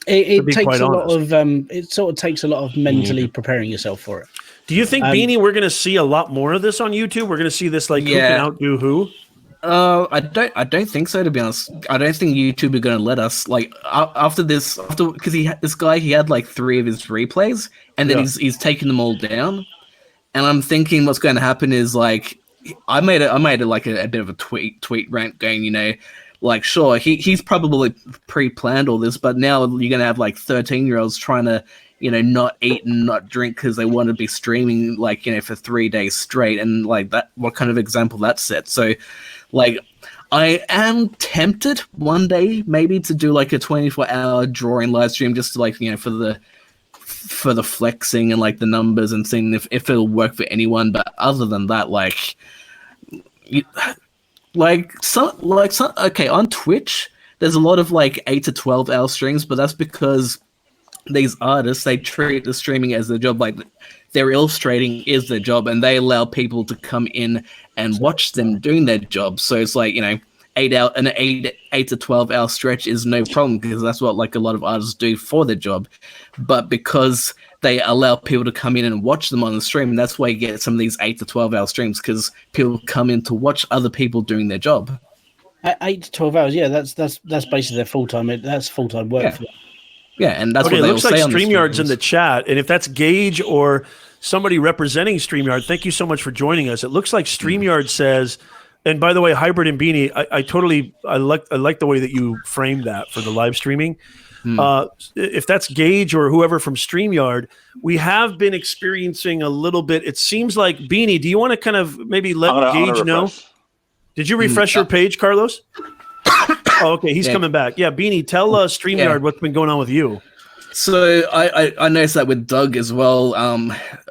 It takes a lot of it sort of takes a lot of mentally preparing yourself for it. Do you think, Beanie, we're going to see a lot more of this on YouTube? We're going to see this who can outdo who? I don't think so, to be honest. I don't think YouTube are going to let us, like, after because he had like 3 of his replays, and then he's taken them all down. And I'm thinking what's going to happen is, like, I made like a bit of a tweet rant going, like, sure, he's probably pre-planned all this, but now you're going to have like 13-year-olds trying to, not eat and not drink because they want to be streaming, like, for 3 days straight. And like that, what kind of example that sets? So, like, I am tempted one day maybe to do like a 24-hour drawing live stream just to, like, for the flexing and like the numbers and seeing if it'll work for anyone. But other than that, okay, on Twitch there's a lot of like 8 to 12 hour streams, but that's because these artists, they treat the streaming as their job. Like, their illustrating is their job, and they allow people to come in and watch them doing their job. So it's like, 8 to 12 hour stretch is no problem, because that's what like a lot of artists do for their job. But because they allow people to come in and watch them on the stream, that's why you get some of these 8 to 12 hour streams, because people come in to watch other people doing their job. 8 to 12 hours, yeah, that's basically their full time. That's full time work for them. Yeah, and that's what it they looks will like say on StreamYard's in the chat, and if that's Gage or somebody representing StreamYard, thank you so much for joining us. It looks like StreamYard says, and by the way, Hybrid and Beanie, I like the way that you framed that for the live streaming. If that's Gage or whoever from StreamYard, we have been experiencing a little bit. It seems like, Beanie, do you want to kind of maybe let Gage know? Did you refresh your page, Carlos? Oh, okay, he's coming back. Yeah, Beanie, tell StreamYard what's been going on with you. So I noticed that with Doug as well.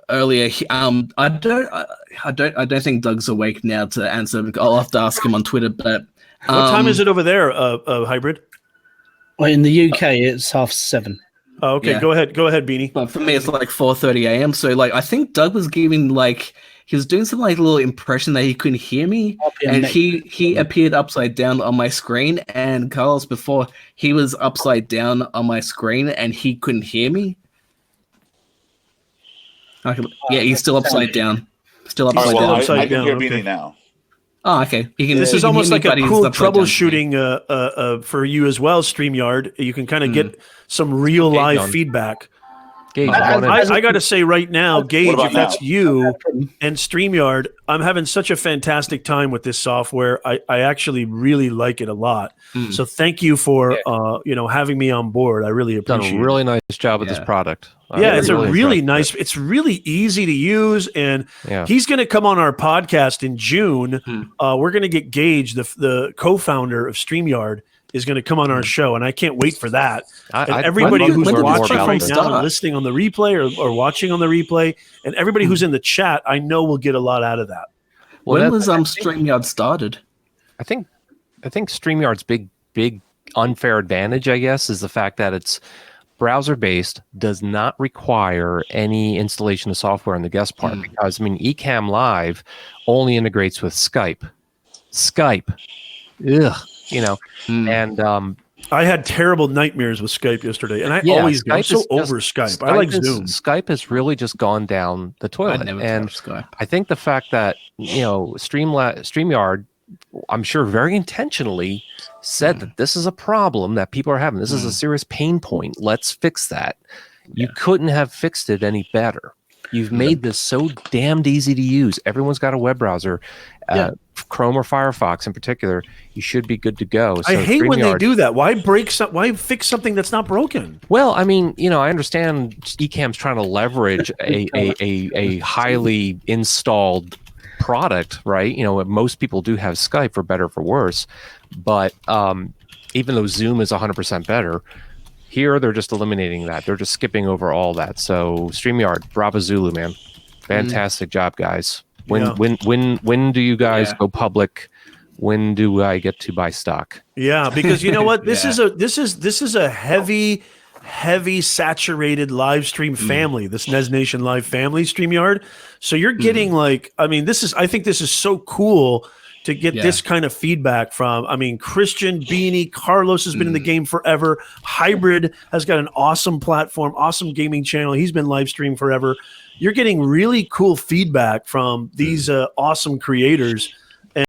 Earlier, I don't think Doug's awake now to answer. I'll have to ask him on Twitter. But what time is it over there, Hybrid? Well, in the UK, it's 7:30. Oh, okay. Yeah. Go ahead, Beanie. But for me, it's like 4:30 a.m. So like, I think Doug was giving he was doing some like little impression that he couldn't hear me, and he appeared upside down on my screen. And Carlos, before, he was upside down on my screen and he couldn't hear me. Yeah, he's still upside down. Still upside down. I can hear Beanie now. Oh, okay. This is almost like a cool troubleshooting for you as well, StreamYard. You can kind of get some real live feedback. Gage, I got to say right now, Gage, about if that's now? you and StreamYard, I'm having such a fantastic time with this software. I actually really like it a lot. So thank you for having me on board. I really appreciate it. Done a really nice job with this product. Yeah, it's really a really impressed nice. It's really easy to use, and he's going to come on our podcast in June. We're going to get Gage, the co-founder of StreamYard, is going to come on our show, and I can't wait for that. And everybody who's watching right now, listening on the replay or watching on the replay, and everybody who's in the chat, I know will get a lot out of that. When was StreamYard started? I think StreamYard's big unfair advantage, I guess, is the fact that it's browser-based, does not require any installation of software on the guest part, because Ecamm Live only integrates with Skype. And I had terrible nightmares with Skype yesterday, and I'm so over Skype. I like Zoom. Skype has really just gone down the toilet, and Skype. I think the fact that StreamYard, I'm sure very intentionally said that this is a problem that people are having. This is a serious pain point. Let's fix that. You couldn't have fixed it any better. You've made this so damned easy to use. Everyone's got a web browser, Chrome or Firefox in particular. You should be good to go. So I hate when they do that. Why why fix something that's not broken? Well, I understand Ecamm's trying to leverage a highly installed product, right? Most people do have Skype, for better or for worse, but even though Zoom is 100% better, here they're just eliminating that. They're just skipping over all that. So StreamYard, Bravo Zulu, man, fantastic job, guys. When do you guys go public? When do I get to buy stock? Yeah, because you know what, this is a heavy saturated live stream family, this Nez Nation Live family, StreamYard. So you're getting I think this is so cool to get this kind of feedback from, Christian, Beanie, Carlos has been in the game forever. Hybrid has got an awesome platform, awesome gaming channel. He's been live streaming forever. You're getting really cool feedback from these awesome creators.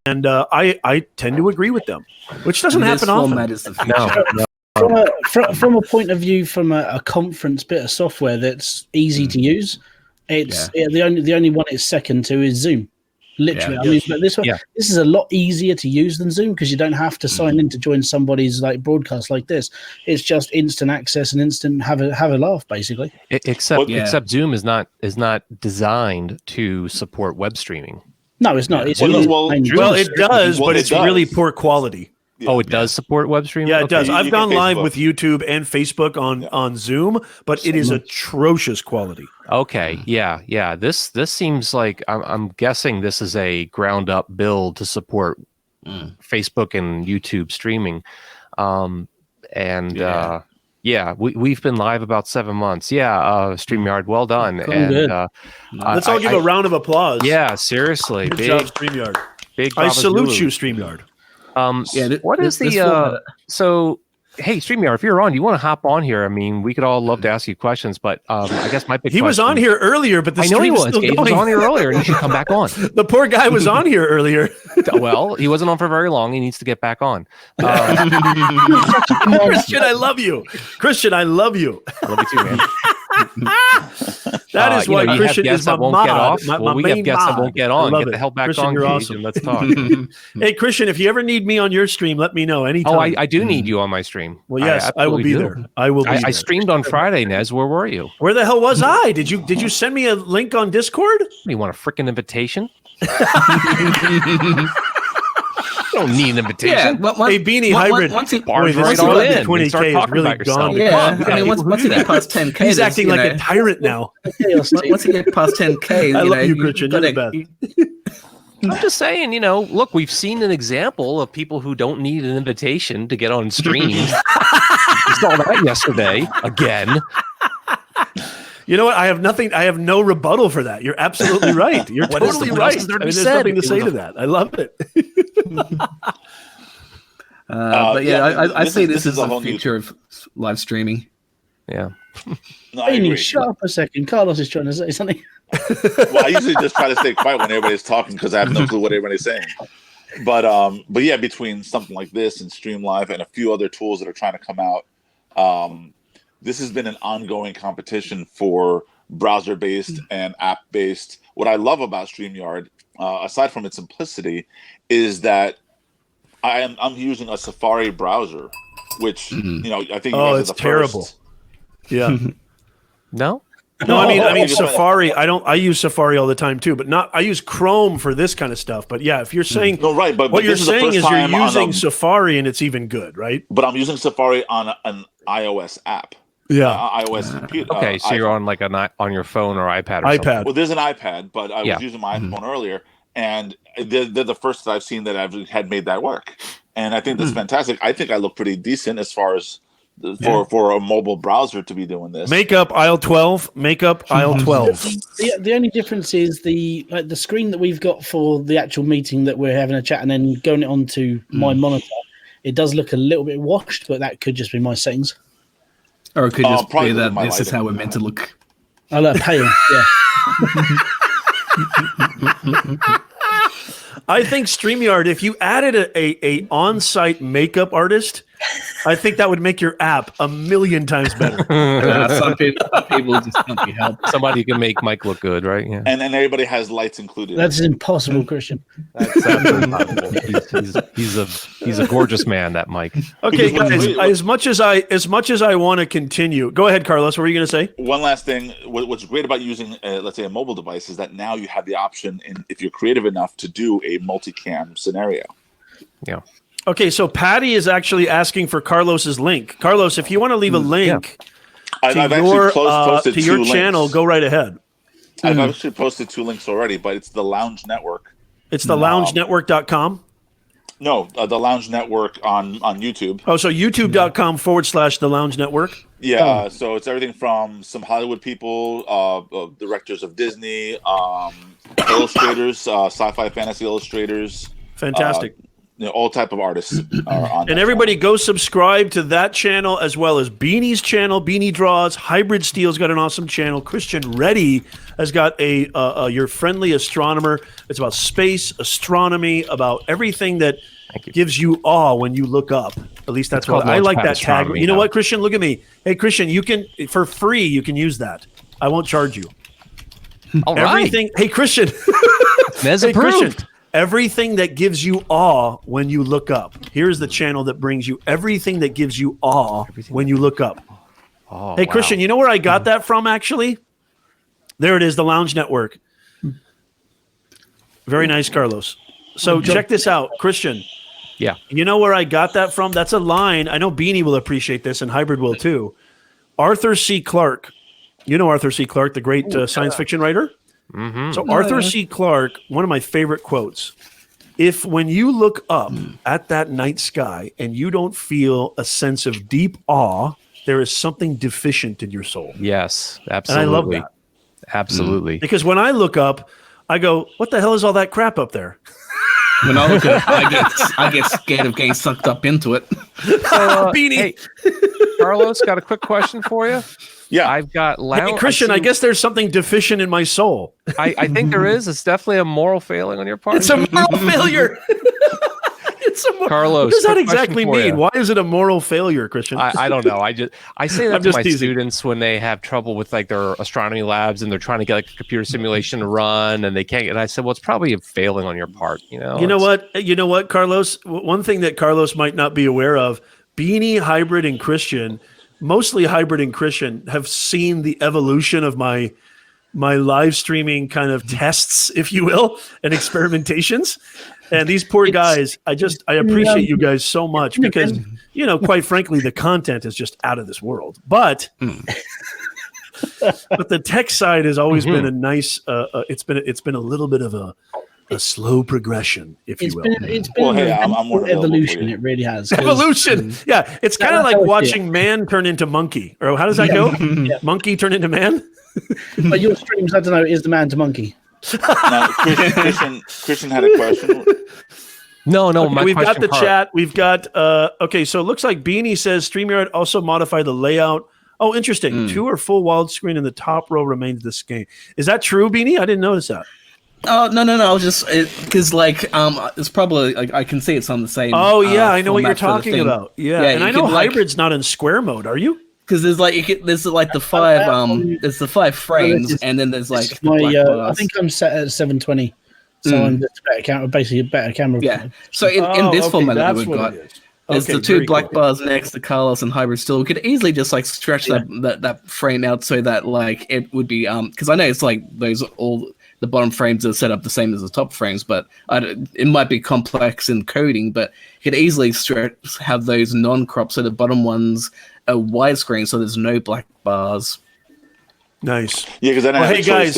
And I tend to agree with them, which doesn't happen often. From a point of view, from a conference bit of software that's easy to use, it's the only one it's second to is Zoom. Literally, but this is a lot easier to use than Zoom, because you don't have to sign in to join somebody's broadcast like this. It's just instant access and instant have a laugh, basically. Except Zoom is not designed to support web streaming. No, it's not. It's it does, but it's really poor quality. Oh, it does support web streaming? Yeah, it does. I've gone live with YouTube and Facebook on Zoom, but it is atrocious quality. Okay, yeah. This seems like I'm guessing this is a ground up build to support Facebook and YouTube streaming. We've been live about 7 months. StreamYard, well done. Good. Let's all give a round of applause. Yeah, seriously. Good job, StreamYard. I salute you, StreamYard. What is the so hey, StreamYard, if you're on, you want to hop on here? We could all love to ask you questions, but I guess my big question, was on here earlier, but the stream is still going. He was on here earlier, and he should come back on. The poor guy was on here earlier. Well, he wasn't on for very long. He needs to get back on. Christian, I love you. Christian, I love you. I love you too, man. That is why Christian is my mod. We have guests that won't get on. Get the hell back Christian, on, you're Gage, awesome. and let's talk. Hey, Christian, if you ever need me on your stream, let me know anytime. Oh, I do need you on my stream. Well, yes, I will be there. I will be there. I streamed on Friday, Nez. Where were you? Where the hell was I? Did you send me a link on Discord? You want a freaking invitation? You don't need an invitation. Hey, Beanie, Hybrid. Once he barge right on in. 20K is really gone. Once he gets past 10K, he's acting like a tyrant now. Once he gets past 10K, I love you, Christian. You're the best. I'm just saying, look, we've seen an example of people who don't need an invitation to get on stream. We saw that yesterday again. You know what? I have no rebuttal for that. You're absolutely right. You're totally right. There's nothing to say to that. I love it. I say this is the future of live streaming. Yeah. No, I agree. Shut up a second. Carlos is trying to say something. Well, I usually just try to stay quiet when everybody's talking because I have no clue what everybody's saying. But yeah, between something like this and Stream Live and a few other tools that are trying to come out, this has been an ongoing competition for browser-based and app-based. What I love about StreamYard, aside from its simplicity, is that I'm using a Safari browser, which I think it's terrible. Yeah. No. No, I mean Safari. I use Safari all the time too, but I use Chrome for this kind of stuff. But yeah, if you're saying but what you're saying is you're using Safari and it's even good, right? But I'm using Safari on an iOS app. Yeah, iOS computer. Okay, so you're on like on your phone or iPad. Or something. Well, there's an iPad, but I was using my iPhone earlier, and they're the first that I've seen that had made that work, and I think that's fantastic. I think I look pretty decent as far as for a mobile browser to be doing this. Make up aisle 12. Make up aisle 12. The only difference is the screen that we've got for the actual meeting that we're having a chat, and then going it onto my monitor. It does look a little bit washed, but that could just be my settings. Or it could just be that this is how we're meant to look. I like pale, I think StreamYard, if you added a on-site makeup artist, I think that would make your app 1,000,000 times better. Some people just can't be helped. Somebody who can make Mike look good, right? Yeah. And then everybody has lights included. That's impossible, Christian. That's absolutely impossible. He's a gorgeous man, that Mike. Okay, guys. As much as I want to continue, go ahead, Carlos. What were you going to say? One last thing. What's great about using, let's say, a mobile device is that now you have the option, if you're creative enough, to do a multicam scenario. Yeah. Okay, so Patty is actually asking for Carlos's link. Carlos, if you want to leave a link to your channel, go right ahead. I've actually posted 2 links already, but it's the Lounge Network. It's the loungenetwork.com? No, the Lounge Network on YouTube. Oh, so youtube.com/the Lounge Network? Yeah, so it's everything from some Hollywood people, directors of Disney, illustrators, sci-fi fantasy illustrators. Fantastic. All type of artists are on. And everybody go subscribe to that channel as well as Beanie's channel, Beanie Draws. Hybrid Steel's got an awesome channel. Christian Reddy has got Your Friendly Astronomer. It's about space, astronomy, about everything that gives you awe when you look up. At least that's what I like that tag. You know what, Christian? Look at me. Hey, Christian, you can, for free, you can use that. I won't charge you. All right. Hey, Christian. Nez approved. Christian. Everything that gives you awe when you look up. Here's the channel that brings you everything that gives you awe when you look up. Oh, hey, Christian, you know where I got that from, actually? There it is, the Lounge Network. Very nice, Carlos. So check this out, Christian. Yeah. You know where I got that from? That's a line. I know Beanie will appreciate this, and Hybrid will too. Arthur C. Clarke. You know Arthur C. Clarke, the great science fiction writer? Mm-hmm. So Arthur C. Clarke, one of my favorite quotes, if when you look up at that night sky and you don't feel a sense of deep awe, there is something deficient in your soul. Yes, absolutely. And I love that. Absolutely. Because when I look up, I go, what the hell is all that crap up there? When I look up, I get scared of getting sucked up into it. Beanie. Hey, Carlos, got a quick question for you. Yeah, I've got Hey, Christian, I guess there's something deficient in my soul. I think there is. It's definitely a moral failing on your part. It's a moral failure. Carlos, what does that exactly mean? You. Why is it a moral failure, Christian? I don't know. I say that to my teasing. students when they have trouble with like their astronomy labs and they're trying to get like a computer simulation to run and they can't. And I said, well, it's probably a failing on your part. You know what, Carlos? One thing that Carlos might not be aware of: Beanie, Hybrid, and Christian. Mostly Hybrid and Christian have seen the evolution of my live streaming kind of tests, if you will, and experimentations. And these poor guys, I appreciate you guys so much because, quite frankly, the content is just out of this world. But but the tech side has always been a nice. It's been a little bit of a slow progression, if you will. It's been an evolution. It really has. Evolution. Yeah. It's kind of like watching man turn into monkey. Or how does that go? Yeah. Monkey turn into man? But your streams, I don't know, is the man to monkey. Now, Christian had a question. No. Okay, we've got the chat. We've got, okay, so it looks like Beanie says StreamYard also modify the layout. Oh, interesting. 2 or full wide screen in the top row remains the same. Is that true, Beanie? I didn't notice that. Oh no! I was just because it's probably I can see it's on the same. Oh yeah, I know what you're talking about. Yeah, and I know Hybrid's not in square mode. Are you? Because there's the five frames, and then there's like the black I bars. think I'm set at 720, so I'm just basically a better camera. Yeah. So in this format that we've got, there's the two black bars next to Carlos and Hybrid still. We could easily just like stretch that frame out so that like it would be because I know it's like the bottom frames are set up the same as the top frames, but it might be complex in coding, but you could easily have those non-crop so the bottom ones are widescreen so there's no black bars. Nice. Yeah, because then hey guys,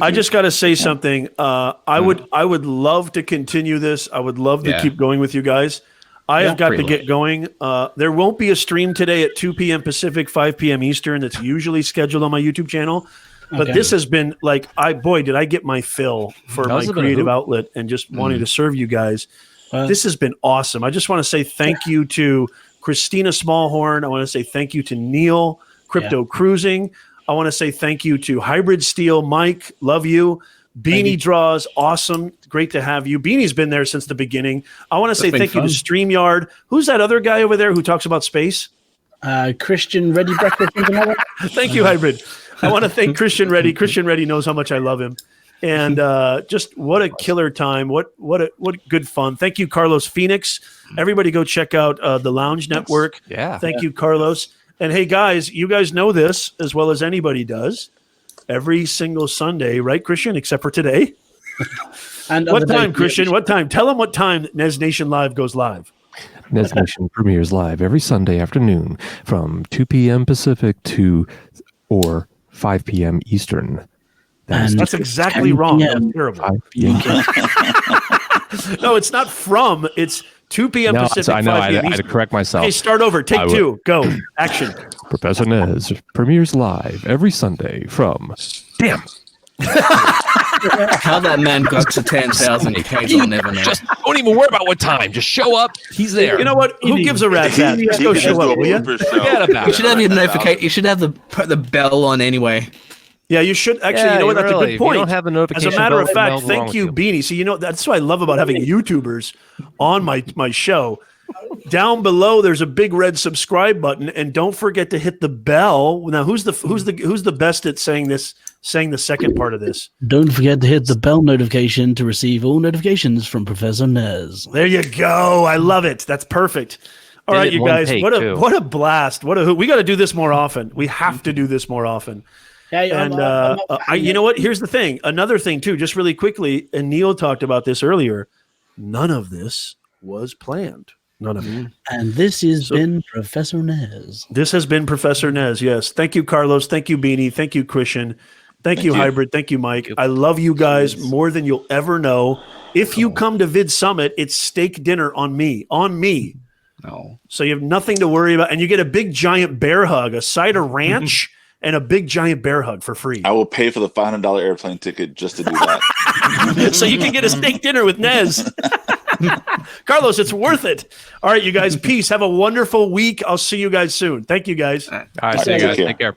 I just got to say something. I would love to continue this. I would love to keep going with you guys. I have got to get going. There won't be a stream today at 2 p.m. Pacific, 5 p.m. Eastern. That's usually scheduled on my YouTube channel. But this has been like, did I get my fill for my creative outlet and just wanting to serve you guys. This has been awesome. I just want to say thank you to Christina Smallhorn. I want to say thank you to Neal, Crypto Cruising. I want to say thank you to Hybrid Steel, Mike, love you. Beanie Draws, awesome. Great to have you. Beanie's been there since the beginning. I want to say thank you to StreamYard. Who's that other guy over there who talks about space? Christian Reddy Breakfast. Thank you, Hybrid. I want to thank Christian Reddy. Christian Reddy knows how much I love him. And just what a killer time. What good fun. Thank you, Carlos Phoenix. Everybody go check out the Lounge Network. Yeah. Thank you, Carlos. And hey, guys, you guys know this as well as anybody does. Every single Sunday, right, Christian, except for today? And what time, Christian? What time? Tell them what time Nez Nation Live goes live. Nez Nation premieres live every Sunday afternoon from 2 p.m. Pacific or 5 p.m. Eastern. That's exactly wrong. That was terrible. 5 p.m. No, it's not from. It's 2 p.m. Pacific. I know. 5 p.m. I had to correct myself. Okay, start over. Take two. Go. Action. Professor Nez premieres live every Sunday from. Damn. How that man got to 10,000 Ks, I'll never know. Just don't even worry about what time. Just show up. He's there. You know what? Who gives a rat's ass? Just go show up, will you? Forget about it. You should have your notification. You should have the bell on anyway. Yeah, you should actually. You know what? That's a good point. You don't have a notification. As a matter of bell, fact, thank you, Beanie. See, that's what I love about having YouTubers on my show. Down below, there's a big red subscribe button, and don't forget to hit the bell. Now, who's the best at saying this? Saying the second part of this. Don't forget to hit the bell notification to receive all notifications from Professor Nez. There you go. I love it. That's perfect. All right, you guys. What a blast. We got to do this more often. We have to do this more often. Yeah, and you know what? Here's the thing. Another thing too, just really quickly. And Neal talked about this earlier. None of this was planned. None of it. And this has been Professor Nez. This has been Professor Nez. Yes. Thank you, Carlos. Thank you, Beanie. Thank you, Christian. Thank you, Hybrid. Thank you, Mike. I love you guys more than you'll ever know. If you come to Vid Summit, it's steak dinner on me. On me. No. So you have nothing to worry about. And you get a big giant bear hug, a side of ranch, and a big giant bear hug for free. I will pay for the $500 airplane ticket just to do that. So you can get a steak dinner with Nez. Carlos, it's worth it. All right, you guys. Peace. Have a wonderful week. I'll see you guys soon. Thank you, guys. All right, see you guys. Take care.